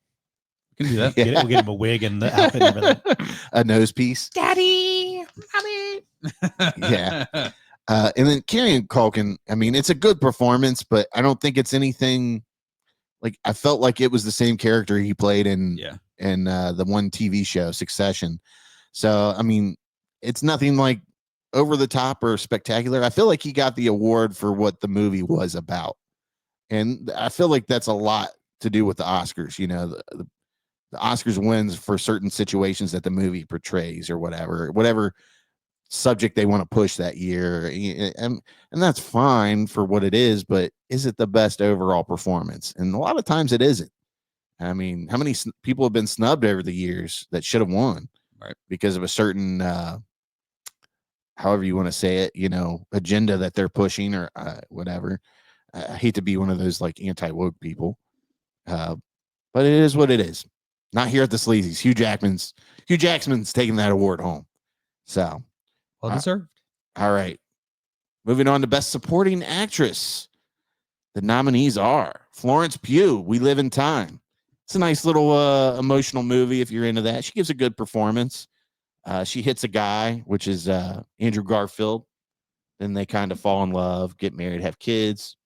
We can do that. We'll get him a wig and the outfit and everything. A nose piece. Daddy, mommy. Yeah. And then Kieran Culkin, I mean, it's a good performance, but I don't think it's anything like I felt like it was the same character he played in the one TV show, Succession. So, I mean, it's nothing like over the top or spectacular. I feel like he got the award for what the movie was about. And I feel like that's a lot to do with the Oscars. You know, the Oscars wins for certain situations that the movie portrays or whatever subject they want to push that year. And that's fine for what it is, but is it the best overall performance? And a lot of times it isn't. I mean, how many people have been snubbed over the years that should have won because of a certain, however you want to say it, you know, agenda that they're pushing or whatever. I hate to be one of those like anti-woke people, but it is what it is. Not here at the Sleazys. Hugh Jackman's taking that award home. So, well deserved. All right. Moving on to Best Supporting Actress. The nominees are Florence Pugh, We Live in Time. It's a nice little emotional movie if you're into that. She gives a good performance. She hits a guy, which is Andrew Garfield. Then they kind of fall in love, get married, have kids.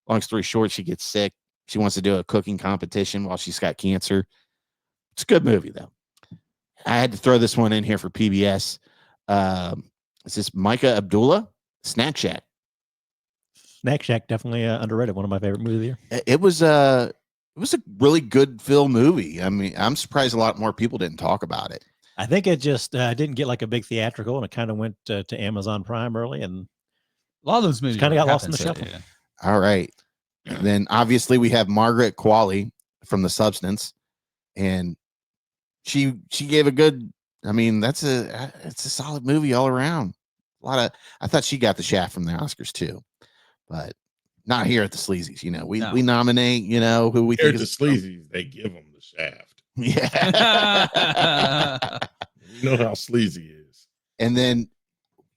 Long story short, she gets sick. She wants to do a cooking competition while she's got cancer. It's a good movie, though. I had to throw this one in here for PBS. Is this Micah Abdullah? Snack Shack. Snack Shack, definitely underrated. One of my favorite movies of the year. It was a really good film movie. I mean, I'm surprised a lot more people didn't talk about it. I think it just didn't get like a big theatrical, and it kind of went to Amazon Prime early, and A lot of those movies kind of got lost in happen, the shuffle. yeah. All right. Then obviously we have Margaret Qualley from The Substance, and she gave a good. I mean, it's a solid movie all around. I thought she got the shaft from the Oscars too, but not here at the Sleazys. You know, we nominate. You know who we Here think at the is Sleazys, they give them the shaft. yeah. You know how sleazy is. And then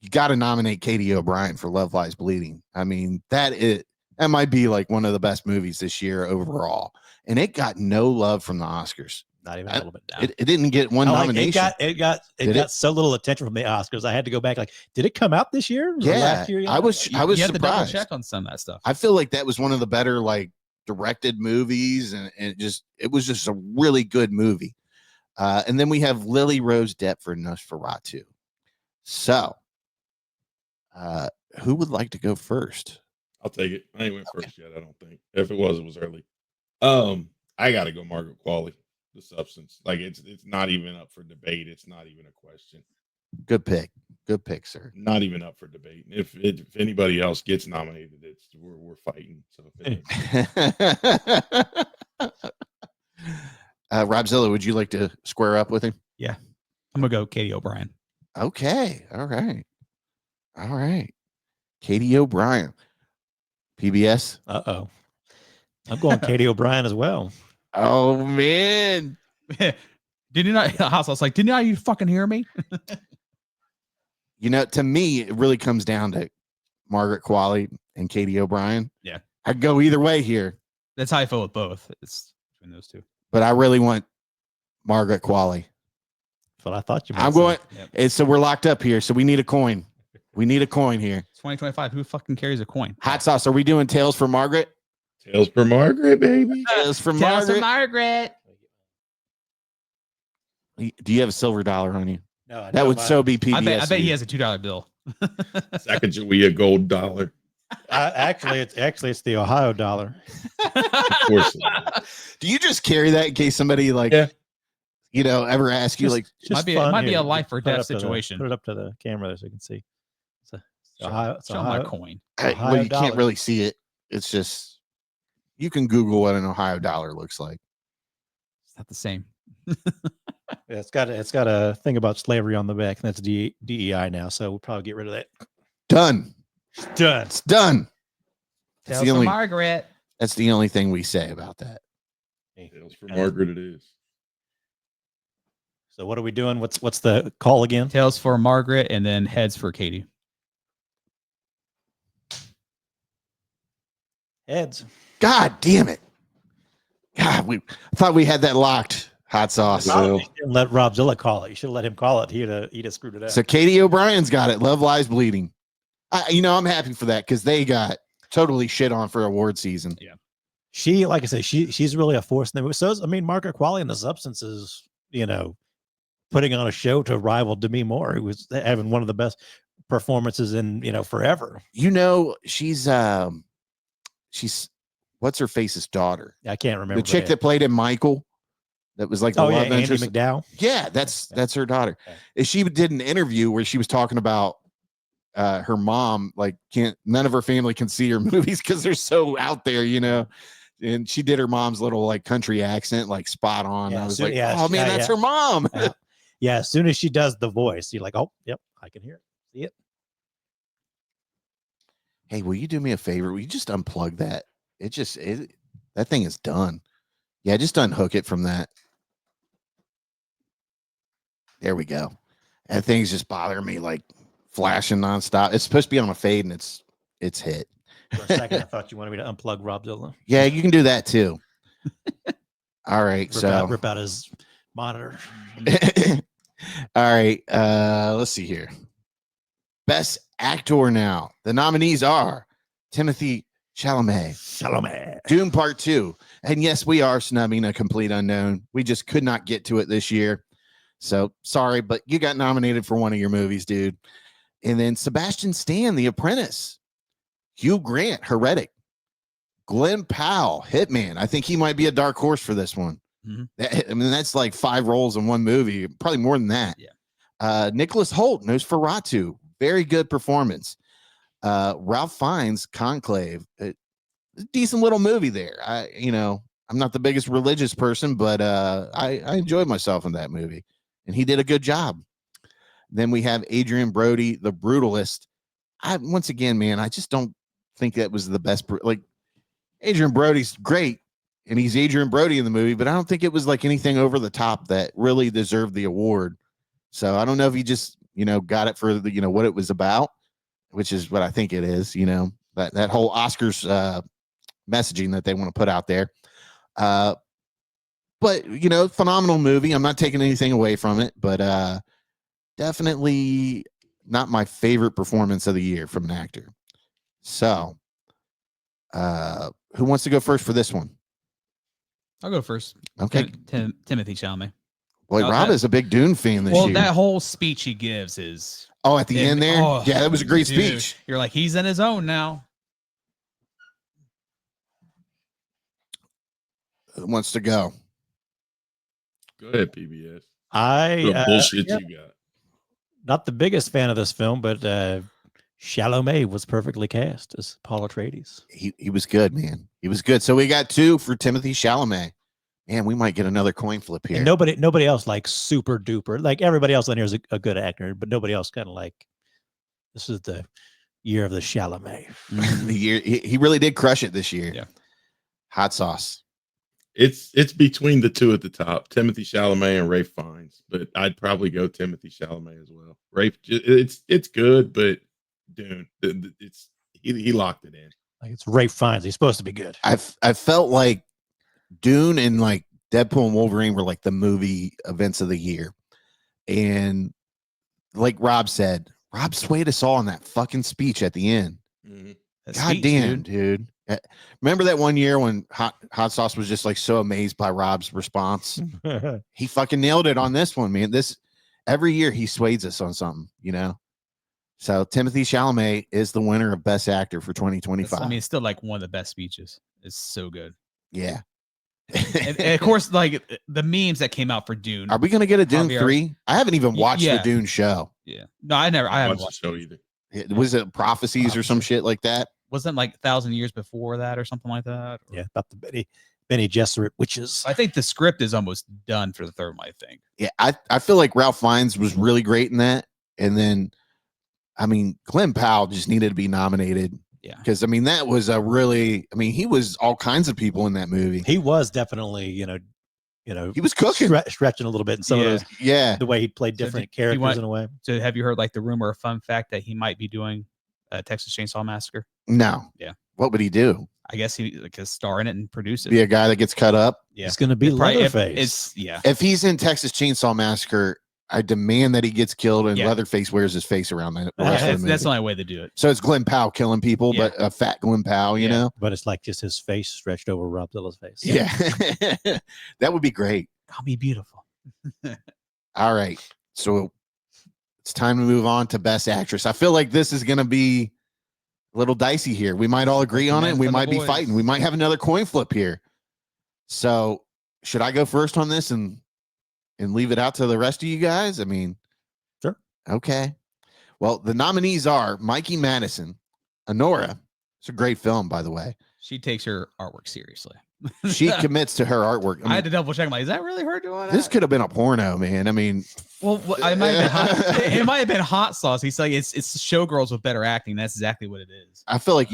you got to nominate Katie O'Brien for Love Lies Bleeding. I mean, that might be like one of the best movies this year overall. And it got no love from the Oscars. Not even a little bit down. It didn't get one nomination. It got so little attention from the Oscars. I had to go back. Like, did it come out this year? Yeah, last year? I was You have to double surprised. check on some of that stuff. I feel like that was one of the better like directed movies, and it was just a really good movie. And then we have Lily Rose Depp for Nosferatu. So, who would like to go first? I'll take it. I ain't went first yet. I don't think. If it was early. I got to go Margaret Qualley. The Substance. Like it's not even up for debate. It's not even a question. Good pick, sir. Not even up for debate. If anybody else gets nominated, we're fighting. So Robzilla, would you like to square up with him? Yeah, I'm gonna go Katie O'Brien. Okay, all right. Katie O'Brien, PBS. I'm going Katie O'Brien as well. Oh man, Did you not? I was like, didn't you fucking hear me? You know, to me, it really comes down to Margaret Qualley and Katie O'Brien. Yeah, I'd go either way here. That's how I feel with both. It's between those two. But I really want Margaret Qualley. That's what I thought you might I'm say. going. Yep. So we're locked up here. So we need a coin. We need a coin here. It's 2025. Who fucking carries a coin? Hot sauce. Are we doing tails for Margaret? Tails for Margaret, baby. Tails for Margaret. Do you have a silver dollar on you? No, that would so be PBS. I bet he has a $2 bill. Sacagawea gold dollar. Actually, it's the Ohio dollar. Of course. Do you just carry that in case somebody ever ask you it might be a life or death situation. Put it up to the camera so you can see. Show my coin. Well, you can't really see it. It's just you can Google what an Ohio dollar looks like. It's not the same. Yeah, it's got a thing about slavery on the back, and that's DEI now. So we'll probably get rid of that. Done. It's done. Tales for Margaret. That's the only thing we say about that. Tales for Margaret it is. So what are we doing? What's the call again? Tails for Margaret, and then heads for Katie. Heads. God damn it. God, we thought we had that locked. Hot sauce. You didn't let Robzilla call it. You should have let him call it. He'd have screwed it up. So Katie O'Brien's got it. Love Lies Bleeding. I'm happy for that because they got totally shit on for award season. Yeah. She, like I said, she's really a force in the movie. So Margaret Qualley in The Substance is, putting on a show to rival Demi Moore, who was having one of the best performances in forever. She's what's her face's daughter? I can't remember The chick that played in Michael. That was like the love Andy interest. McDowell. Yeah, that's her daughter. Yeah. She did an interview where she was talking about her mom. Like, none of her family can see her movies because they're so out there, And she did her mom's little like country accent, like spot on. I was like, oh man, that's her mom. Yeah, as soon as she does the voice, you're like, oh, yep, I can hear it, see it. Hey, will you do me a favor? Will you just unplug that? That thing is done. Yeah, just unhook it from that. There we go. That thing's just bothering me, like flashing nonstop. It's supposed to be on a fade, and it's hit. For a second, I thought you wanted me to unplug Robzilla. Yeah, you can do that too. All right, rip out his monitor. All right, let's see here. Best actor now. The nominees are Timothée Chalamet, Dune Part 2. And yes, we are snubbing A Complete Unknown. We just could not get to it this year. So sorry, but you got nominated for one of your movies, dude. And then Sebastian Stan, The Apprentice. Hugh Grant, Heretic. Glenn Powell, Hitman. I think he might be a dark horse for this one. Mm-hmm. That's like 5 roles in one movie, probably more than that. Yeah. Nicholas Hoult, Nosferatu. Very good performance. Ralph Fiennes, Conclave. Decent little movie there. I'm not the biggest religious person, but I enjoyed myself in that movie, and he did a good job. Then we have Adrian Brody, The Brutalist. Once again, man, I just don't think that was the best. Like, Adrian Brody's great, and he's Adrian Brody in the movie, but I don't think it was like anything over the top that really deserved the award. So I don't know if he just got it for the what it was about, which is what I think it is. That whole Oscars messaging that they want to put out there. But phenomenal movie. I'm not taking anything away from it, but definitely not my favorite performance of the year from an actor. So who wants to go first for this one? I'll go first. Okay. Timothée Chalamet. Boy, Rob is a big Dune fan this year. Well, that whole speech he gives is... Oh, at the end there? Yeah, that was a great speech. You're like, he's in his own now. Who wants to go? Go ahead, PBS. What bullshit you got. Not the biggest fan of this film, but Chalamet was perfectly cast as Paul Atreides. He was good, man. He was good. So we got 2 for Timothée Chalamet. Man, we might get another coin flip here. And nobody else like super duper. Like everybody else on here is a good actor, but nobody else kind of like, this is the year of the Chalamet. The year he really did crush it this year. Yeah. Hot sauce. It's between the 2 at the top, Timothée Chalamet and Ralph Fiennes, but I'd probably go Timothée Chalamet as well. Ralph, it's good, but Dune, he locked it in. Like it's Ralph Fiennes. He's supposed to be good. I felt like Dune and like Deadpool and Wolverine were like the movie events of the year, and like Rob said, Rob swayed us all in that fucking speech at the end. Mm-hmm. God damn, dude. Remember that one year when Hot Sauce was just like so amazed by Rob's response? He fucking nailed it on this one, man. Every year he sways us on something, So Timothée Chalamet is the winner of Best Actor for 2025. It's still like one of the best speeches. It's so good. Yeah. and of course, like the memes that came out for Dune. Are we gonna get a Dune 3? I haven't even watched the Dune show. Yeah. No, I haven't watched the show either. Was it Prophecies or some shit like that? Wasn't like 1,000 years before that or something like that? Yeah, about the Benny Gesserit witches. I think the script is almost done for the third one, I think. Yeah, I feel like Ralph Fiennes was really great in that. And then, Glenn Powell just needed to be nominated. Yeah. Because, that was he was all kinds of people in that movie. He was definitely, he was cooking. Stretching a little bit in some of those. Yeah. The way he played different characters in a way. So have you heard like the rumor or fun fact that he might be doing Texas Chainsaw Massacre? No. Yeah. What would he do? I guess he like star in it and produce it. Be a guy that gets cut up? Yeah. He's going to be Leatherface. If he's in Texas Chainsaw Massacre, I demand that he gets killed and Leatherface wears his face around the rest of the movie. That's the only way to do it. So it's Glenn Powell killing people, but a fat Glenn Powell, you know? But it's like just his face stretched over Robzilla's face. Yeah. That would be great. I'll be beautiful. All right. So it's time to move on to Best Actress. I feel like this is going to be a little dicey here. We might all agree on it. And we might be fighting. We might have another coin flip here. So should I go first on this and leave it out to the rest of you guys? I mean, sure. Okay. Well, the nominees are Mikey Madison, Honora. It's a great film, by the way. She takes her artwork seriously. She commits to her artwork. I had to double check. I'm like, is that really her doing that? This could have been a porno, man. I mean, well, I might have been it might have been hot sauce. He's like, it's showgirls with better acting. That's exactly what it is. I feel like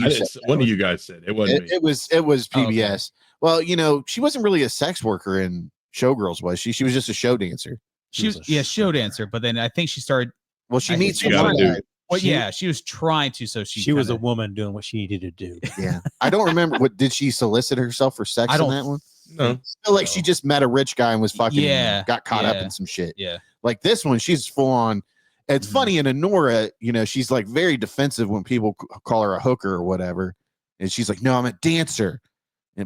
one of you guys said it wasn't. It was PBS. Oh, okay. Well, you know, she wasn't really a sex worker in Showgirls, was she? She was just a show dancer. She was show dancer, but then I think she started. Well, she meets one guy. Well, yeah, she was trying to. So she was a woman doing what she needed to do. Yeah, I don't remember. What did she solicit herself for sex in that one? No, I feel like she just met a rich guy and was fucking got caught up in some shit. Yeah, like this one, she's full on. It's funny in Honora, you know, she's like very defensive when people call her a hooker or whatever, and she's like, "No, I'm a dancer."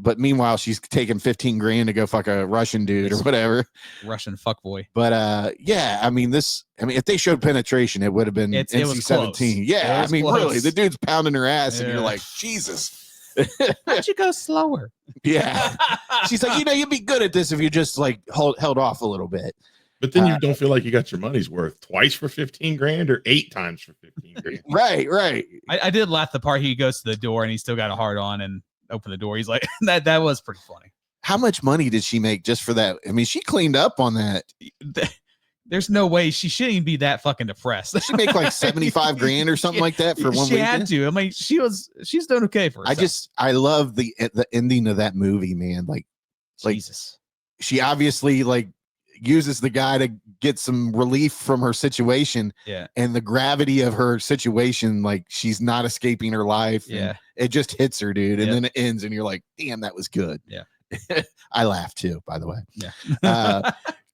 But meanwhile, she's taking 15 grand to go fuck a Russian dude or whatever. Russian fuckboy. But yeah, I mean, if they showed penetration, it would have been NC-17. Yeah, I mean, close. Really, the dude's pounding her ass, and you're like, Jesus. How'd you go slower? Yeah. She's like, you know, you'd be good at this if you just like held off a little bit. But then you don't feel like you got your money's worth twice for 15 grand or 8 times for 15 grand. Right. I did laugh the part he goes to the door and he's still got a hard on and open the door. He's like, that was pretty funny. How much money did she make just for that? I mean, she cleaned up on that. There's no way she shouldn't even be that fucking depressed. She make like 75 grand or something like that for one week. She had to. I mean, she's doing okay for herself. I love the ending of that movie, man. Like Jesus. She obviously like uses the guy to get some relief from her situation. Yeah. And the gravity of her situation, like she's not escaping her life. Yeah. It just hits her, dude. And then it ends and you're like, damn, that was good. Yeah. I laughed too, by the way. Yeah.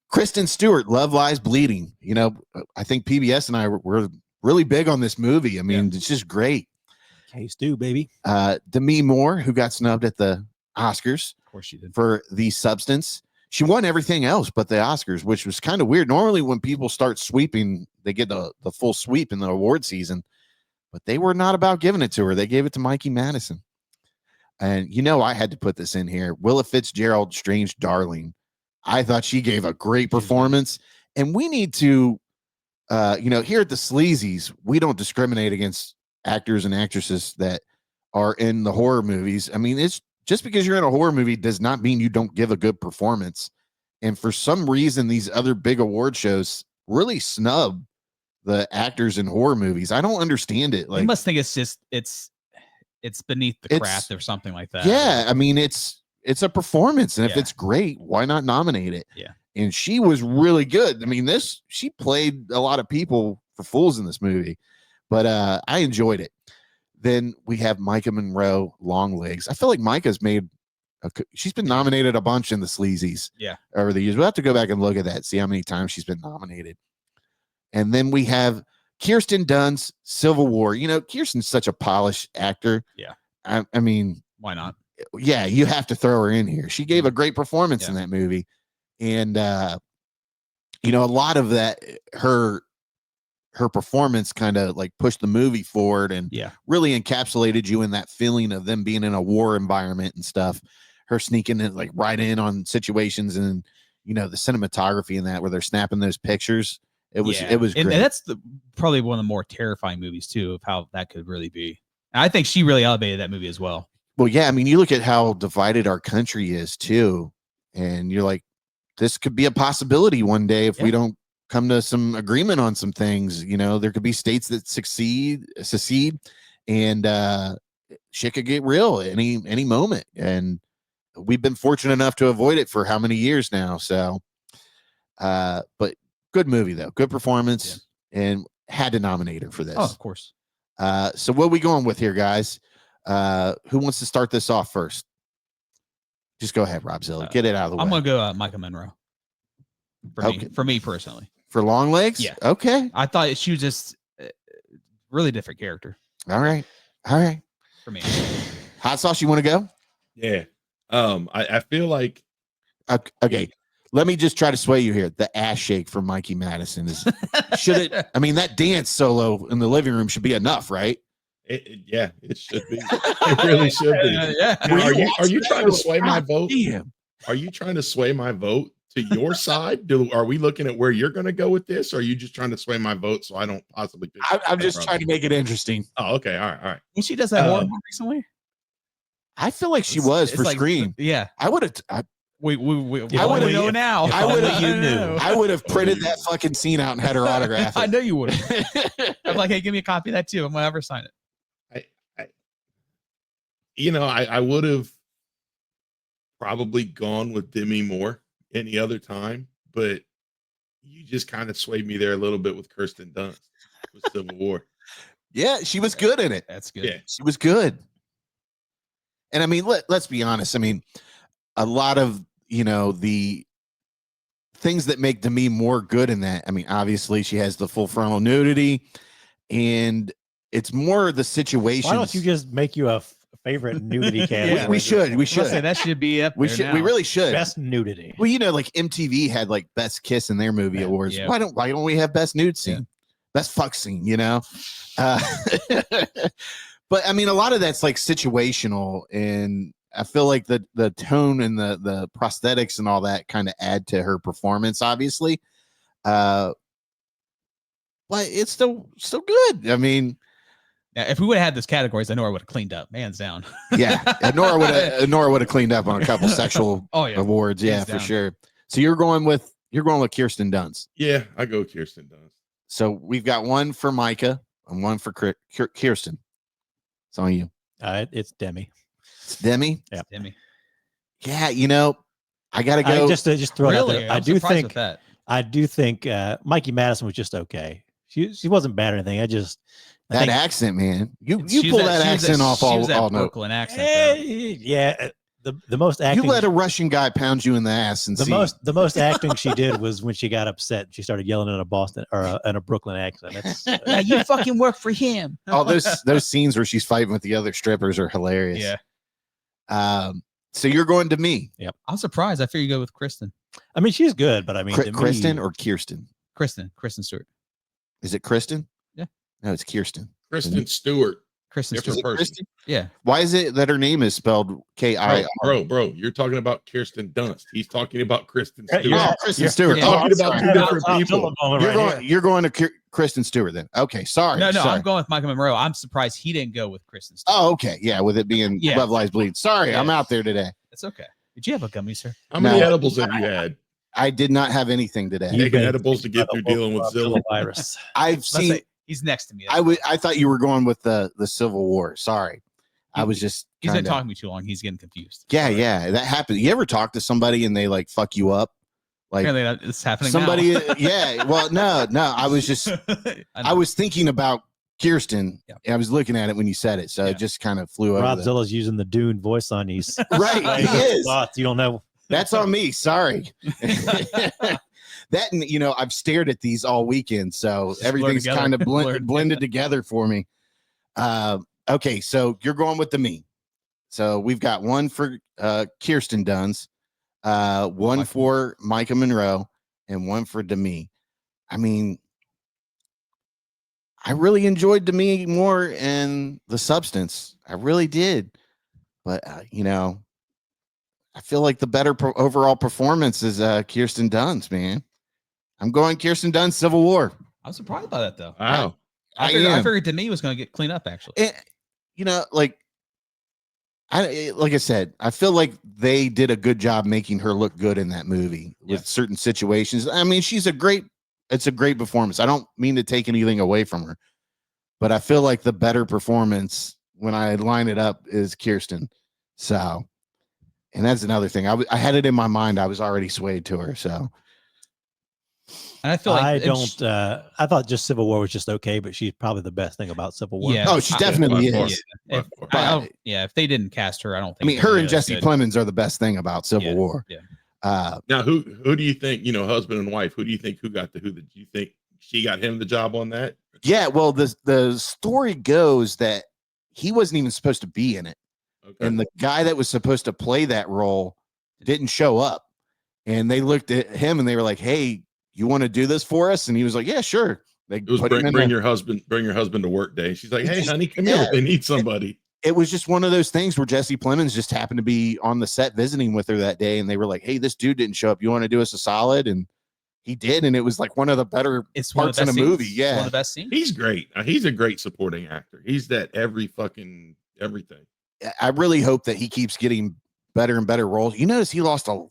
Kristen Stewart, Love Lies Bleeding. You know, I think PBS and I were really big on this movie. I mean, it's just great. Case do, baby. Demi Moore, who got snubbed at the Oscars. Of course she did. For The Substance. She won everything else but the Oscars, which was kind of weird. Normally when people start sweeping, they get the full sweep in the award season. But they were not about giving it to her. They gave it to Mikey Madison. And, you know, I had to put this in here. Willa Fitzgerald, Strange Darling. I thought she gave a great performance. And we need to, you know, here at the Sleazys, we don't discriminate against actors and actresses that are in the horror movies. I mean, it's just because you're in a horror movie does not mean you don't give a good performance. And for some reason, these other big award shows really snub the actors in horror movies. I don't understand it. Like, you must think it's just it's beneath the craft or something like that. Yeah, I mean it's a performance, and if it's great, why not nominate it? Yeah. And she was really good. I mean, she played a lot of people for fools in this movie, but I enjoyed it. Then we have Micah Monroe, Long Legs. I feel like Micah's she's been nominated a bunch in the Sleazys. Yeah. Over the years. We'll have to go back and look at that, see how many times she's been nominated. And then we have Kirsten Dunst's Civil War. You know, Kirsten's such a polished actor. Yeah. I mean, why not? Yeah, you have to throw her in here. She gave a great performance in that movie. And you know, a lot of that her performance kind of like pushed the movie forward and really encapsulated you in that feeling of them being in a war environment and stuff. Her sneaking in like right in on situations, and you know, the cinematography in that where they're snapping those pictures. It was great. And that's probably one of the more terrifying movies too, of how that could really be. And I think she really elevated that movie as well. Well, yeah, I mean, you look at how divided our country is too, and you're like, this could be a possibility one day if we don't come to some agreement on some things. You know, there could be states that secede, and shit could get real any moment. And we've been fortunate enough to avoid it for how many years now. So, but good movie though, good performance, and had to nominate her for this. Oh, of course. So what are we going with here, guys? Who wants to start this off first? Just go ahead, Robzilla. Get it out of the way. I'm gonna go Micah Monroe. For me personally. For Long Legs? Yeah. Okay. I thought she was just really different character. All right. For me. Hot Sauce, you want to go? Yeah. I feel like okay. let me just try to sway you here. The ass shake from Mikey Madison is should it? I mean, that dance solo in the living room should be enough, right? Yeah, it should be. It really should be. Yeah. Now, are you trying to sway my vote? Damn. Are you trying to sway my vote to your side? Are we looking at where you're going to go with this? Or are you just trying to sway my vote so I don't possibly pick? I'm just trying to make it interesting. Oh, okay. All right. When she does that horror movie recently, I feel like she was for like, Scream. Yeah, I would have. I would want to know now. I would have. You knew. I would have printed that fucking scene out and had her autograph it. I know you would. I'm like, hey, give me a copy of that too. I'm gonna ever sign it. I would have probably gone with Demi Moore any other time, but you just kind of swayed me there a little bit with Kirsten Dunst with Civil War. Yeah, she was good in it. That's good. Yeah. She was good. And I mean, let's be honest. I mean, a lot of, the things that make Demi Moore good in that. I mean, obviously she has the full frontal nudity, and it's more the situation. Why don't you just make you a favorite nudity category? We should. Let's say that should be up. We there should. now. We really should. Best nudity. Well, like MTV had like best kiss in their movie awards. Yeah. Why don't we have best nude scene? Best fuck scene, But I mean, a lot of that's like situational, and I feel like the tone and the prosthetics and all that kind of add to her performance, obviously. But it's still good. I mean, now, if we would have had those categories, I know I would have cleaned up. Hands down. yeah, and Nora would have cleaned up on a couple sexual awards. Yeah, Hands for down. sure. So you're going with Kirsten Dunst. Yeah, I go Kirsten Dunst. So we've got one for Micah and one for Kirsten. It's on you. It's Demi. It's Demi. Yeah. Demi. Yeah, I gotta go. Just throw it out Really? there. I'm surprised with that. I do think Mikey Madison was just okay. She wasn't bad or anything. I that think, accent, man. You She pull was that accent off she was that all note. Brooklyn accent. yeah. The most acting. You let a Russian guy pound you in the ass and the most acting she did was when she got upset. She started yelling in a Boston or in a Brooklyn accent. That's, Now you fucking work for him. Oh, those scenes where she's fighting with the other strippers are hilarious. Yeah. So you're going to me. Yep. I'm surprised. I figured you go with Kristen. I mean, she's good, but I mean, Kristen or Kirsten? Kristen Stewart. Is it Kristen? Yeah. No, it's Kirsten. Kristen Stewart. Kristen Different Stewart. person. Yeah. Why is it that her name is spelled K-I-R? Bro, you're talking about Kirsten Dunst. He's talking about Kristen Stewart. Yeah, Oh, Kristen Stewart. You're talking about two different people. You're going to Kristen Stewart then. Okay, sorry. No, sorry. I'm going with Michael Monroe. I'm surprised he didn't go with Kristen Stewart. Oh, okay. Yeah, with it being Yeah. Love Lies Bleed. Sorry, Yeah. I'm out there today. It's okay. Did you have a gummy, sir? How many No. edibles have you had? I did not have anything today. You Taking been- edibles to get through dealing with Zilla. virus. I've Let's seen. say he's next to me. I thought you were going with the Civil War. Sorry, I was just. He's been kinda- talking to me too long. He's getting confused. Yeah, that happens. You ever talk to somebody and they like fuck you up? Like Apparently it's happening somebody. now. Yeah. Well, no. I was just. I was thinking about Kirsten. Yeah. I was looking at it when you said it, so Yeah. it just kind of flew over. Robzilla's using the Dune voice on you. Right, he is. Thoughts, you don't know. That's on me. Sorry. That and I've stared at these all weekend, so everything's together. kind of Blurred blended together for me. Okay, so you're going with the me. So we've got one for Kirsten Dunst, one for Micah Monroe, and one for Demi. I mean, I really enjoyed Demi Moore and The Substance. I really did, but I feel like the better overall performance is Kirsten Dunst, man. I'm going Kirsten Dunst, Civil War. I'm surprised by that though. Wow. I figured Demi was going to get cleaned up actually. Like I said, I feel like they did a good job making her look good in that movie with certain situations. I mean, it's a great performance. I don't mean to take anything away from her, but I feel like the better performance when I line it up is Kirsten. So, and that's another thing. I had it in my mind. I was already swayed to her. So, And I feel like I thought just Civil War was just okay, but she's probably the best thing about Civil War. Yeah. oh, she definitely by far. is. If, But- if they didn't cast her, I don't I think. mean, her and Jesse Plemons are the best thing about Civil War. Yeah. Now, who do you think, husband and wife, who do you think got do you think she got him the job on that? Yeah, well, the story goes that he wasn't even supposed to be in it. Okay. And the guy that was supposed to play that role didn't show up. And they looked at him and they were like, "Hey, you want to do this for us?" And he was like, "Yeah, sure." They It was put him in bring your husband to work day. She's like, "Hey, honey, come here. They need somebody." It was just one of those things where Jesse Plemons just happened to be on the set visiting with her that day, and they were like, "Hey, this dude didn't show up. You want to do us a solid?" And he did, and it was like one of the better parts in a movie. Yeah, one of the best scenes. He's great. He's a great supporting actor. He's that everything. I really hope that he keeps getting better and better roles. You notice he lost a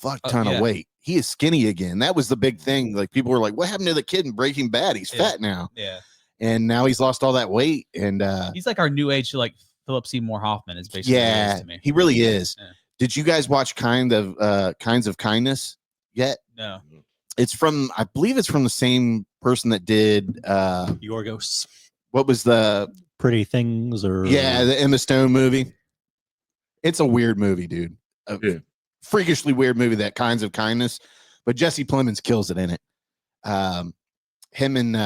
fuck ton of weight. He is skinny again. That was the big thing. Like people were like, "What happened to the kid in Breaking Bad? He's fat now." Yeah, and now he's lost all that weight, and he's like our new age, like Philip Seymour Hoffman is basically. Yeah, what he is to me. he really is. Yeah. Did you guys watch Kinds of Kindness yet? No. It's from, I believe it's from the same person that did Yorgos. What was the Pretty Things or the Emma Stone movie? It's a weird movie, dude. Freakishly weird movie, that Kinds of Kindness. But Jesse Plemons kills it in it. Him and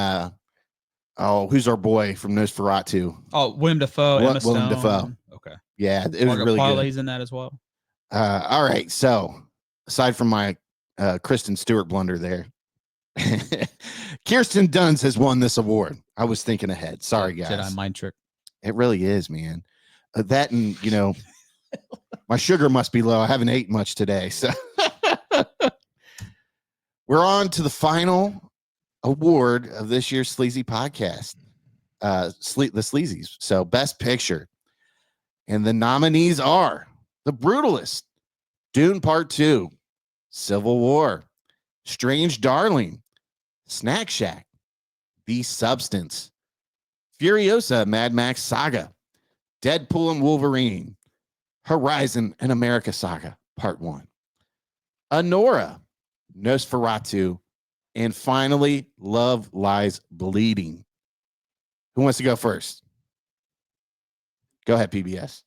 who's our boy from Nosferatu? Oh, William Dafoe, Emma Stone. William Dafoe. Okay. Yeah, it was really good. He's in that as well. All right. So aside from my Kristen Stewart blunder there, Kirsten Dunst has won this award. I was thinking ahead. Sorry, guys. Jedi mind trick. It really is, man. That and my sugar must be low. I haven't ate much today, so we're on to the final award of this year's Sleazy podcast, the Sleazys. So, Best Picture, and the nominees are The Brutalist, Dune Part 2, Civil War, Strange Darling, Snack Shack, The Substance, Furiosa, Mad Max Saga, Deadpool and Wolverine, Horizon and America Saga, Part 1, Anora, Nosferatu, and finally, Love Lies Bleeding. Who wants to go first? Go ahead, PBS.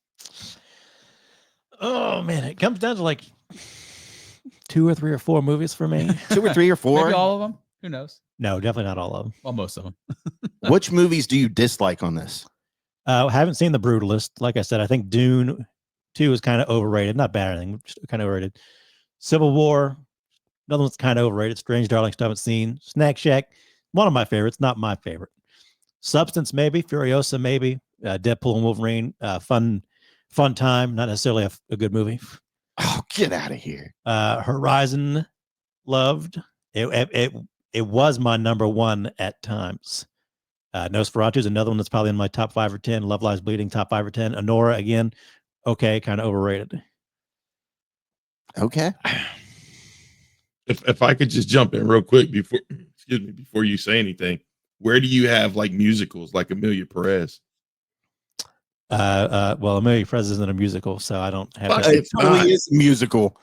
Oh, man. It comes down to like 2 or 3 or 4 movies for me. 2 or 3 or 4? Maybe all of them. Who knows? No, definitely not all of them. Well, most of them. Which movies do you dislike on this? I haven't seen The Brutalist. Like I said, I think Dune 2 is kind of overrated. Not bad or anything, just kind of overrated. Civil War, another one's kind of overrated. Strange Darling, still haven't seen. Snack Shack, one of my favorites, not my favorite. Substance, maybe. Furiosa, maybe. Deadpool and Wolverine, fun time, not necessarily a good movie. Oh, get out of here. Horizon, loved. It was my number 1 at times. Nosferatu is another one that's probably in my top 5 or 10. Love Lies Bleeding, top 5 or 10. Anora, again, okay, kind of overrated. Okay. If I could just jump in real quick before you say anything, where do you have like musicals like Amelia Perez? Well, Amelia Perez isn't a musical, so I don't have. It totally is a musical.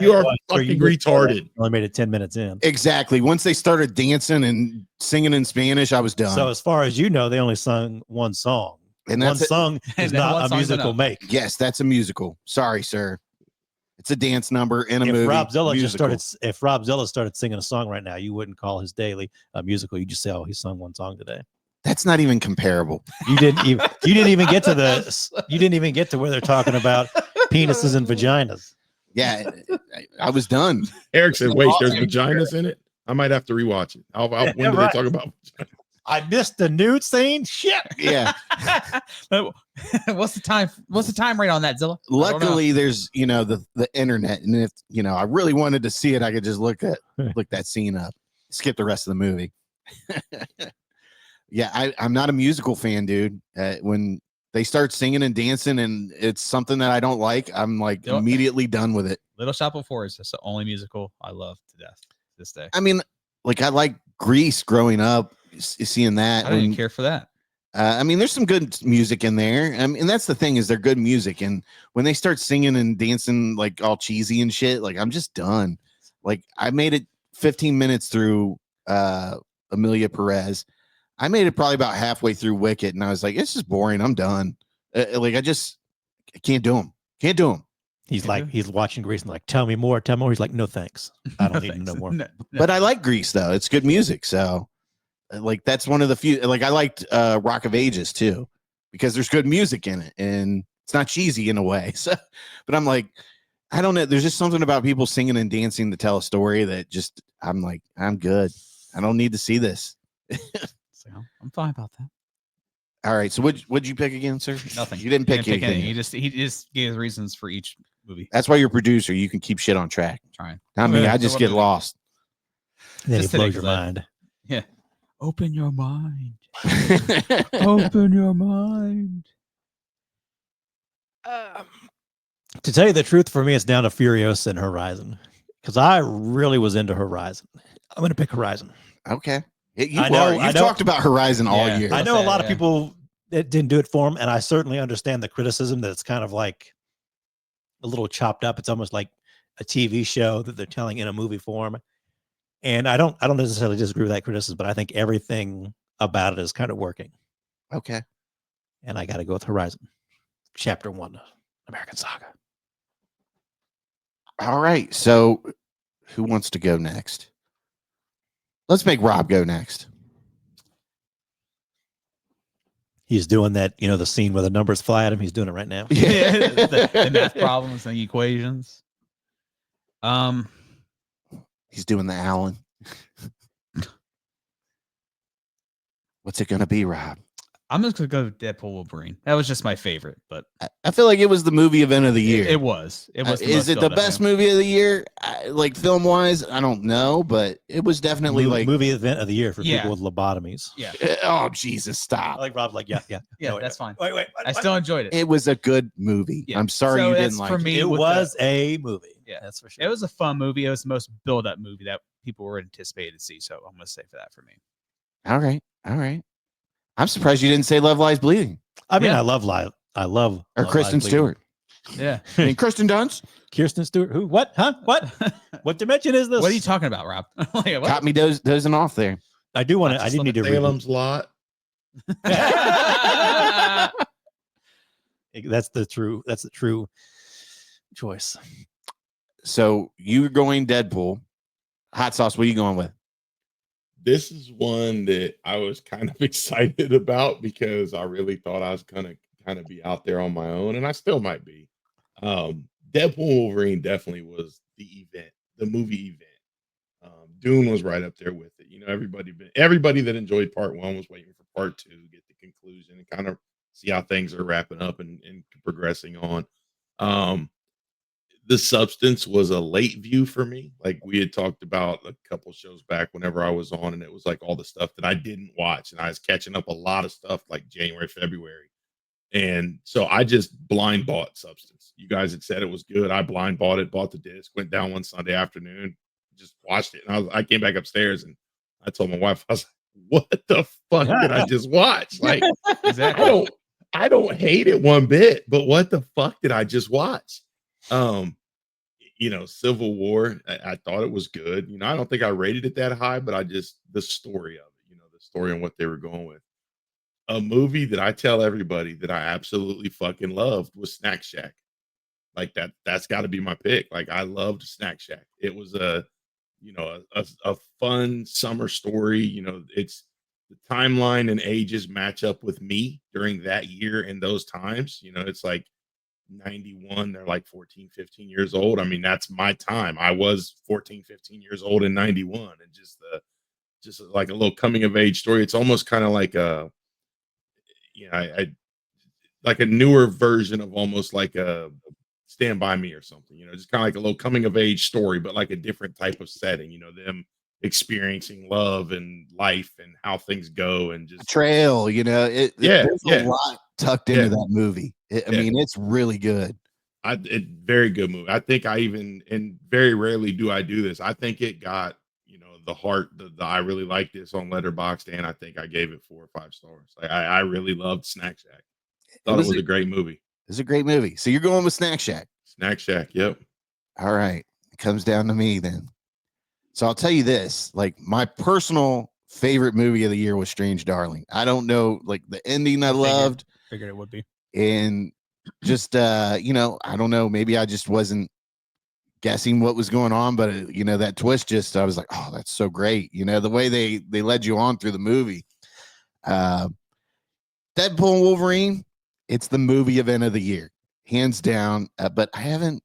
You are fucking retarded. Only made it 10 minutes in. Exactly. Once they started dancing and singing in Spanish, I was done. So as far as you know, they only sung one song. And one song is not a musical make. Yes, that's a musical. Sorry, sir. It's a dance number in a movie. If Robzilla started singing a song right now, you wouldn't call his daily a musical. You just say, "Oh, he sung one song today." That's not even comparable. You didn't even get to where they're talking about penises and vaginas. Yeah, I was done. Eric said, "Wait, there's vaginas in it. I might have to rewatch it." When do they talk about vaginas? I missed the nude scene. Shit. Yeah. What's the time rate on that, Zilla? Luckily, there's the internet, and if I really wanted to see it, I could just look that scene up, skip the rest of the movie. Yeah, I'm not a musical fan, dude. When they start singing and dancing, and it's something that I don't like, I'm like immediately done with it. Little Shop of Horrors is the only musical I love to death this day. I mean, like I like Grease growing up. Seeing that, I don't even care for that. I mean, there's some good music in there. I mean, and that's the thing is they're good music. And when they start singing and dancing like all cheesy and shit, like I'm just done. Like I made it 15 minutes through Amelia Perez. I made it probably about halfway through Wicked, and I was like, it's just boring. I'm done. Like I can't do them. Can't do them. He's watching Grease and like, tell me more. He's like, no thanks. I don't need to know more. No. But I like Grease though. It's good music. So. Like that's one of the few. Like I liked Rock of Ages too, because there's good music in it and it's not cheesy in a way. So, but I'm like, I don't know. There's just something about people singing and dancing to tell a story that just, I'm like, I'm good. I don't need to see this. So I'm fine about that. All right. So what'd you pick again, sir? Nothing. You didn't pick anything. He just gave reasons for each movie. That's why you're a producer. You can keep shit on track. Trying. Not me. Yeah. I just get lost. And then Just he blows today, your 'cause I- mind. Yeah. Open your mind. Open your mind. To tell you the truth, for me, it's down to Furiosa and Horizon, because I really was into Horizon. I'm going to pick Horizon. Okay. You've I know- talked about Horizon all Yeah. year. I know a lot of Yeah. people that didn't do it for them, and I certainly understand the criticism that it's kind of like a little chopped up. It's almost like a TV show that they're telling in a movie form. And I don't necessarily disagree with that criticism, but I think everything about it is kind of working. Okay. And I got to go with Horizon, Chapter 1, American Saga. All right. So who wants to go next? Let's make Rob go next. He's doing that, the scene where the numbers fly at him. He's doing it right now. the math problems and equations. He's doing the Allen. What's it gonna be, Rob? I'm just gonna go with Deadpool Wolverine. That was just my favorite, but I feel like it was the movie event of the year. it was. It was. Is it the best movie of the year? Like film wise, I don't know, but it was definitely like movie event of the year for Yeah. people with lobotomies. Yeah. Oh Jesus, I stop! like Rob. Like, yeah. Yeah, No, that's fine. Wait. I still enjoyed it. It was a good movie. Yeah. I'm sorry So you that's didn't like for it. me. It with was a movie. Yeah. That's for sure. It was a fun movie. It was the most build-up movie that people were anticipated to see. So I'm gonna say for that for me. All right. I'm surprised you didn't say Love Lies Bleeding I mean, Yeah. I love Love or Love Kristen Lies Bleeding. Stewart. Yeah. I mean, Kristen Dunst Kirsten Stewart. Who? What? Huh? What? What dimension is this? What are you talking about, Rob? Like, what? got me dozing off there. I do want to. Not I just do on need the to read. Salem's Lot. That's the true. That's the true choice. So you're going Deadpool. Hot sauce. What are you going with? This is one that I was kind of excited about because I really thought I was gonna kind of be out there on my own, and I still might be. Deadpool Wolverine definitely was the event, the movie event. Dune was right up there with it. Everybody that enjoyed part one was waiting for part two to get the conclusion and kind of see how things are wrapping up and progressing on. The substance was a late view for me. Like we had talked about a couple shows back whenever I was on, and it was like all the stuff that I didn't watch, and I was catching up a lot of stuff like January, February. And so I just blind bought Substance. You guys had said it was good. I blind bought it, bought the disc, went down one Sunday afternoon, just watched it. And I came back upstairs and I told my wife, I was like, what the fuck did I just watch? Like, Exactly. I don't hate it one bit, but what the fuck did I just watch? Civil War, I thought it was good. I don't think I rated it that high, but the story of it, the story and what they were going with. A movie that I tell everybody that I absolutely fucking loved was Snack Shack. Like that's got to be my pick. Like I loved Snack Shack. It was a fun summer story. It's the timeline and ages match up with me during that year and those times. It's like 91, they're like 14, 15 years old. I mean, that's my time. I was 14, 15 years old in 91, and just like a little coming of age story. It's almost kind of like I like a newer version of almost like a Stand By Me or something, just kind of like a little coming of age story, but like a different type of setting, them experiencing love and life and how things go and just Trail, there's a lot tucked into that movie. I mean, it's really good. Very good movie. I think and very rarely do I do this. I think it got, the heart, the I really like this on Letterboxd, and I think I gave it 4 or 5 stars. Like I really loved Snack Shack. Thought it was a great movie. It's a great movie. So you're going with Snack Shack. Snack Shack, yep. All right. It comes down to me then. So I'll tell you this, like my personal favorite movie of the year was Strange Darling. I don't know, like the ending I loved. Figured it would be. And just I don't know, maybe I just wasn't guessing what was going on, but that twist I was like, oh, that's so great. The way they led you on through the movie. Deadpool and Wolverine, it's the movie event of the year, hands down. But I haven't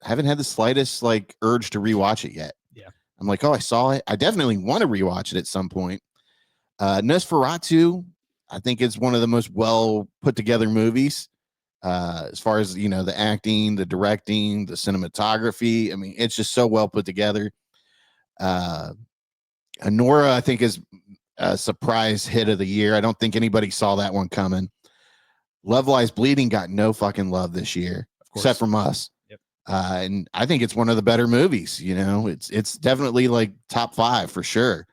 haven't had the slightest like urge to rewatch it yet. Yeah. I'm like, oh, I saw it. I definitely want to rewatch it at some point. Nosferatu, I think it's one of the most well put together movies. As far as the acting, the directing, the cinematography. I mean, it's just so well put together. Anora, I think, is a surprise hit of the year. I don't think anybody saw that one coming. Love Lies Bleeding got no fucking love this year, except from us. Yep. And I think it's one of the better movies. It's definitely like top 5 for sure.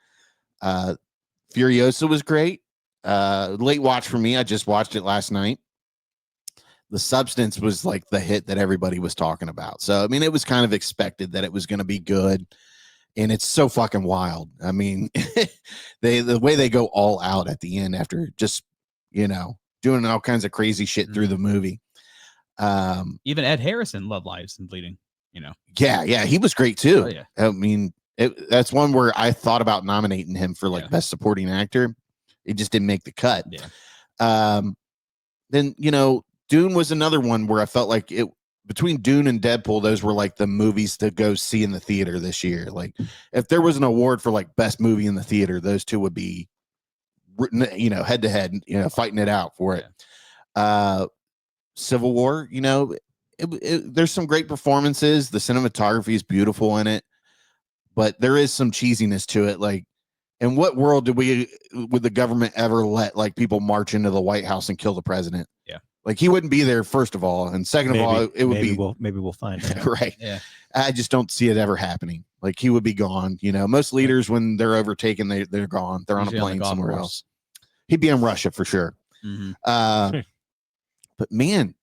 Furiosa was great. Late watch for me. I just watched it last night. The Substance was like the hit that everybody was talking about. So, I mean, it was kind of expected that it was going to be good. And it's so fucking wild. I mean, the way they go all out at the end after just, doing all kinds of crazy shit through the movie. Even Ed Harrison, Love Lives and Bleeding, Yeah, he was great too. Oh, yeah. I mean, that's one where I thought about nominating him for like best supporting actor. It just didn't make the cut. Yeah. Then, Dune was another one where I felt like between Dune and Deadpool, those were like the movies to go see in the theater this year. Like if there was an award for like best movie in the theater, those two would be, head to head, fighting it out for it. Yeah. Civil War, there's some great performances. The cinematography is beautiful in it, but there is some cheesiness to it. Like, in what world would the government ever let like people march into the White House and kill the president? Yeah. Like he wouldn't be there, first of all, and second of all, it would be maybe we'll find out. Right. Yeah. I just don't see it ever happening. Like he would be gone. Most leaders when they're overtaken, they're gone. They're Usually on on a the plane golf somewhere course. else. He'd be in Russia for sure. Mm-hmm. But man,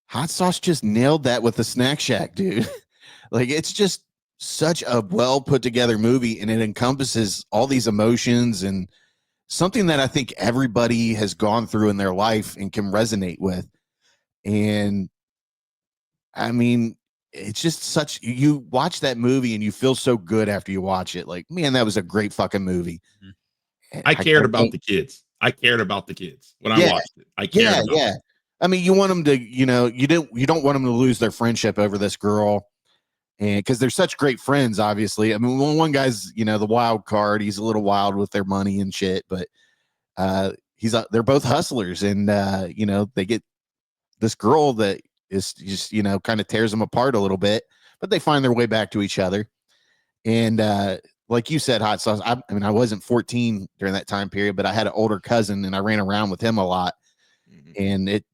Hot Sauce just nailed that with the Snack Shack, dude. Like it's just such a well put together movie, and it encompasses all these emotions and something that I think everybody has gone through in their life and can resonate with. And I mean, it's just you watch that movie and you feel so good after you watch it. Like, man, that was a great fucking movie. I cared about the kids. I cared about the kids when I watched it. I cared about them. I mean, you want them to, you don't want them to lose their friendship over this girl. And because they're such great friends, obviously. I mean, one guy's, the wild card. He's a little wild with their money and shit, but they're both hustlers, and they get this girl that is just kind of tears them apart a little bit, but they find their way back to each other. And like you said, Hot Sauce, I mean, I wasn't 14 during that time period, but I had an older cousin and I ran around with him a lot. And it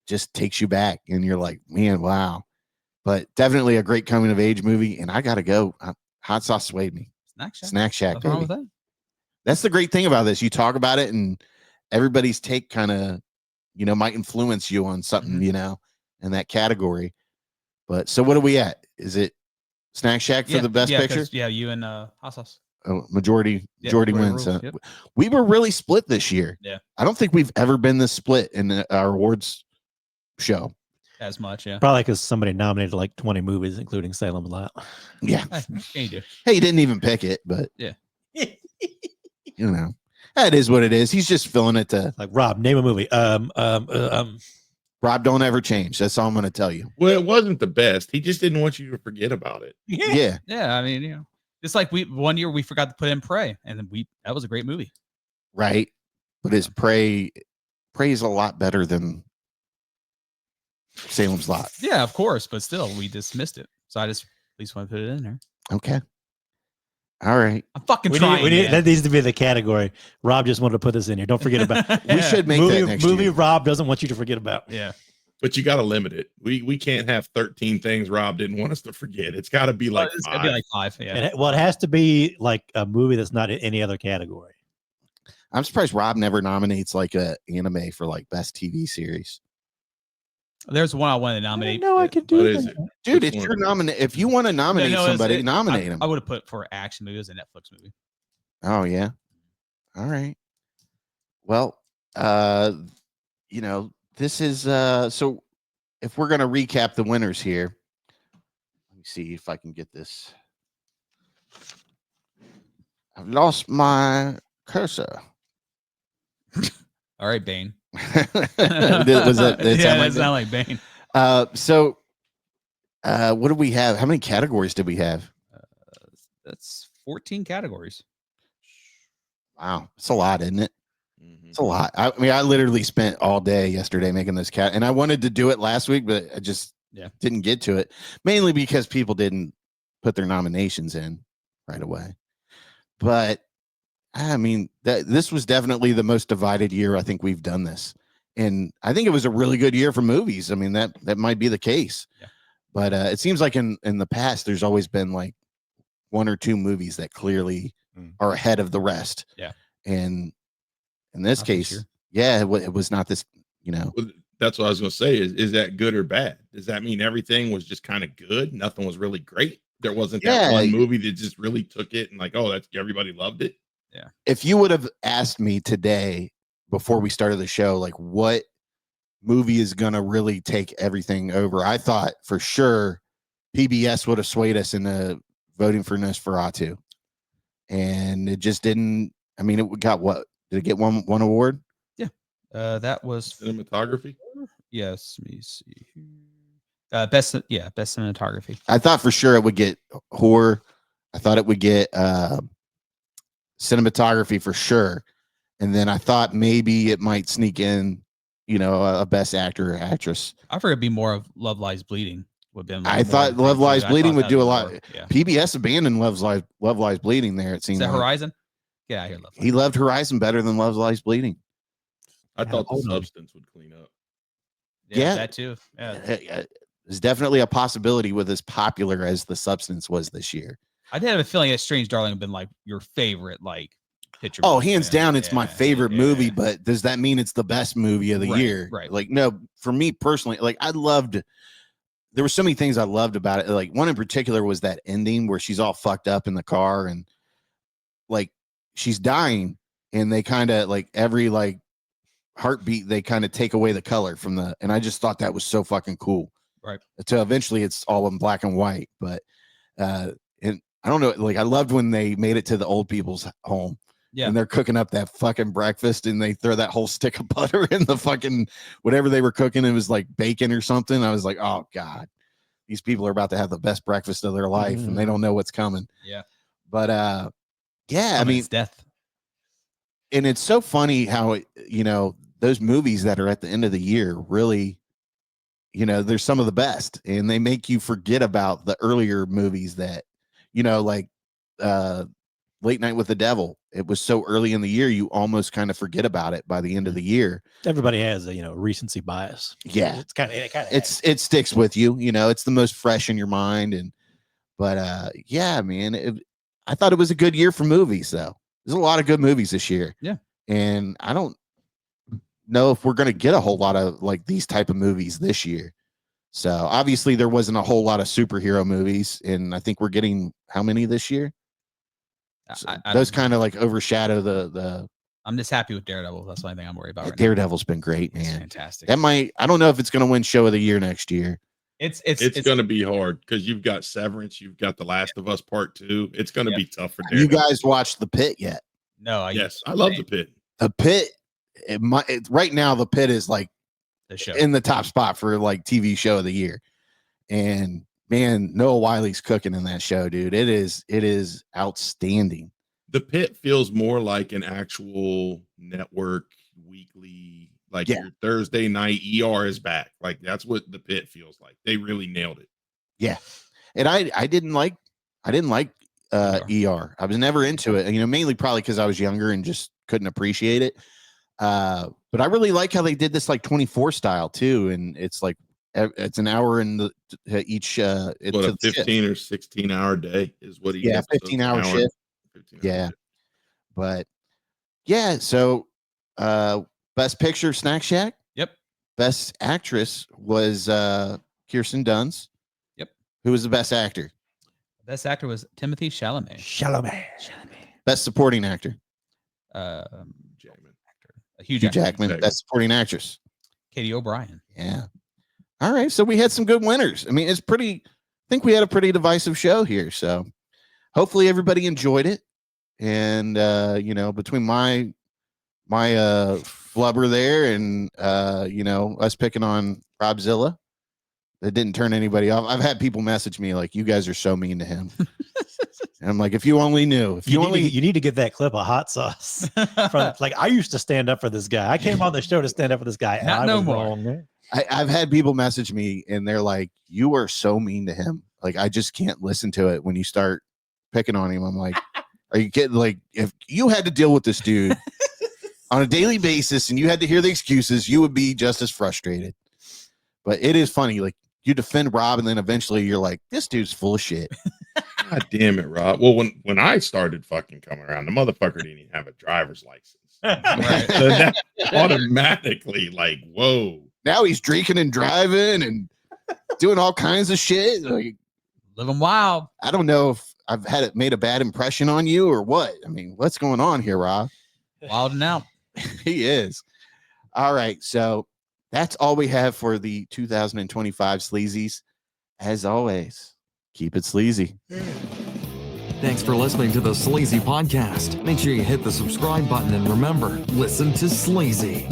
just takes you back and you're like, man, wow. But definitely a great coming of age movie. And I gotta go. Hot Sauce swayed me. Snack Shack. Nothing wrong with that. That's the great thing about this. You talk about it and everybody's take kind of, might influence you on something, in that category. But so what are we at? Is it Snack Shack for the best picture? Yeah, you and Hot Sauce. Oh, majority wins. Rules, yep. We were really split this year. Yeah. I don't think we've ever been this split in our awards show. As much, yeah. Probably because somebody nominated like 20 movies, including Salem Lot. Yeah. Hey, you he didn't even pick it, but yeah. That is what it is. He's just filling it to like Rob, name a movie. Rob, don't ever change. That's all I'm going to tell you. Well, it wasn't the best. He just didn't want you to forget about it. Yeah. Yeah. I mean, it's like one year we forgot to put in Prey, and then that was a great movie. Right. But his Prey is a lot better than Salem's Lot. Yeah, of course. But still, we dismissed it. So I just at least want to put it in there. Okay. All right. I'm fucking trying. That needs to be the category. Rob just wanted to put this in here. Don't forget about We should make that next movie year. Rob doesn't want you to forget about. Yeah. But you got to limit it. We can't have 13 things Rob didn't want us to forget. It's got to be like it's 5. gotta be like 5. Yeah. It has to be like a movie that's not in any other category. I'm surprised Rob never nominates like a anime for like best TV series. There's one I wanted to nominate. No, I could do What is that. it? Dude, Which if one? if you want to nominate somebody, nominate him. I would have put for action movie as a Netflix movie. Oh yeah. All right. Well, this is so if we're gonna recap the winners here, let me see if I can get this. I've lost my cursor. All right, Bane. Was it Yeah, that sound like Bane. So What do we have? How many categories did we have? That's 14 categories. Wow, it's a lot, isn't it? Mhm. It's a lot. I mean, I literally spent all day yesterday making this cat, and I wanted to do it last week, but I just didn't get to it, mainly because people didn't put their nominations in right away. But I mean, this was definitely the most divided year I think we've done this, and I think it was a really good year for movies. I mean, that might be the case. Yeah. But it seems like in the past, there's always been like one or two movies that clearly are ahead of the rest. Yeah. And in this Not this case, year. yeah, it was not this, you know. Well, that's what I was going to say. Is that good or bad? Does that mean everything was just kind of good? Nothing was really great. There wasn't that one movie that just really took it and like, oh, that's everybody loved it. Yeah. If you would have asked me today before we started the show, like what movie is going to really take everything over, I thought for sure PBS would have swayed us into voting for Nosferatu, and it just didn't. I mean, it got what? Did it get one award? Yeah. That was Cinematography. Yes. Let me see. Best cinematography. I thought for sure it would get horror. I thought it would get cinematography for sure, and then I thought maybe it might sneak in, you know, a best actor or actress. I figured it'd be more of Love Lies Bleeding. Would been. I thought Love Lies Bleeding would do a lot. Yeah. PBS abandoned Love Lies Bleeding. There, it seemed. Is that like. Horizon? Yeah, I hear Love. He loved Horizon better than Love Lies Bleeding. I thought the substance would clean up. Yeah, that too. Yeah. There's definitely a possibility with as popular as The Substance was this year. I did have a feeling that Strange Darling had been like your favorite like picture. Oh, hands down, it's my favorite movie. But does that mean it's the best movie of the year? Right. Like, no, for me personally, like there were so many things I loved about it. Like one in particular was that ending where she's all fucked up in the car and like she's dying, and they kind of like every like heartbeat they kind of take away the color from the, and I just thought that was so fucking cool. Right. So eventually it's all in black and white, but and I don't know, like I loved when they made it to the old people's home. Yeah. And they're cooking up that fucking breakfast and they throw that whole stick of butter in the fucking whatever they were cooking. It was like bacon or something. I was like, oh God, these people are about to have the best breakfast of their life and they don't know what's coming. Yeah. But yeah, I mean, it's death. And it's so funny how you know, those movies that are at the end of the year really, you know, they're some of the best, and they make you forget about the earlier movies that, you know, like Late Night with the Devil. It was so early in the year, you almost kind of forget about it by the end of the year. Everybody has a, you know, recency bias. Yeah, it sticks with you. You know, it's the most fresh in your mind, but yeah, man, I thought it was a good year for movies, though. There's a lot of good movies this year. Yeah, and I don't know if we're going to get a whole lot of like these type of movies this year. So obviously there wasn't a whole lot of superhero movies, and I think we're getting how many this year? So those kind of like overshadow the. I'm just happy with Daredevil. That's the only thing I'm worried about. Right Daredevil's been great, man. It's fantastic. That might. I don't know if it's going to win Show of the Year next year. It's going to be hard because you've got Severance, you've got The Last of Us Part 2. It's going to be tough for Daredevil. You guys watched The Pit yet? No. Yes, I love The Pit. The Pit. Right now, The Pit is like the show in the top spot for like TV Show of the Year, and man, Noah Wiley's cooking in that show, dude. It is outstanding. The Pit feels more like an actual network weekly, like your Thursday night ER is back. Like that's what The Pit feels like. They really nailed it. Yeah. And I didn't like ER. I was never into it, you know, mainly probably because I was younger and just couldn't appreciate it. But I really like how they did this like 24 style too, and it's like it's an hour in the each it's what, a 15 or 16 hour day is what he 15 hour shift. 15 hour shift. But yeah, so best picture Snack Shack. Yep. Best actress was Kirsten Dunst. Yep. Who was the best actor? Best actor was Timothy Chalamet. Best supporting actor. Hugh Jackman. Best supporting actress. Katie O'Brien. Yeah. All right. So we had some good winners. I mean, I think we had a pretty divisive show here. So hopefully everybody enjoyed it. And, you know, between my flubber there and, you know, us picking on Robzilla, that didn't turn anybody off. I've had people message me like, "You guys are so mean to him." And I'm like, if you only knew, if you only, you need to get that clip of hot sauce. From, like, I used to stand up for this guy. I came on the show to stand up for this guy. And Not I no was more. wrong, man. I've had people message me and they're like, "You are so mean to him. Like, I just can't listen to it when you start picking on him." I'm like, are you kidding? Like, if you had to deal with this dude on a daily basis and you had to hear the excuses, you would be just as frustrated. But it is funny. Like, you defend Rob and then eventually you're like, this dude's full of shit. God damn it, Rob. Well, when I started fucking coming around, the motherfucker didn't even have a driver's license. Right. So that automatically, like, whoa. Now he's drinking and driving and doing all kinds of shit. Like, Living wild. I don't know if I've had it made a bad impression on you or what. I mean, what's going on here, Rob? Wilding out. He is. All right. So that's all we have for the 2025 Sleazies. As always, keep it sleazy. Thanks for listening to the Sleazy Podcast. Make sure you hit the subscribe button and remember, listen to Sleazy.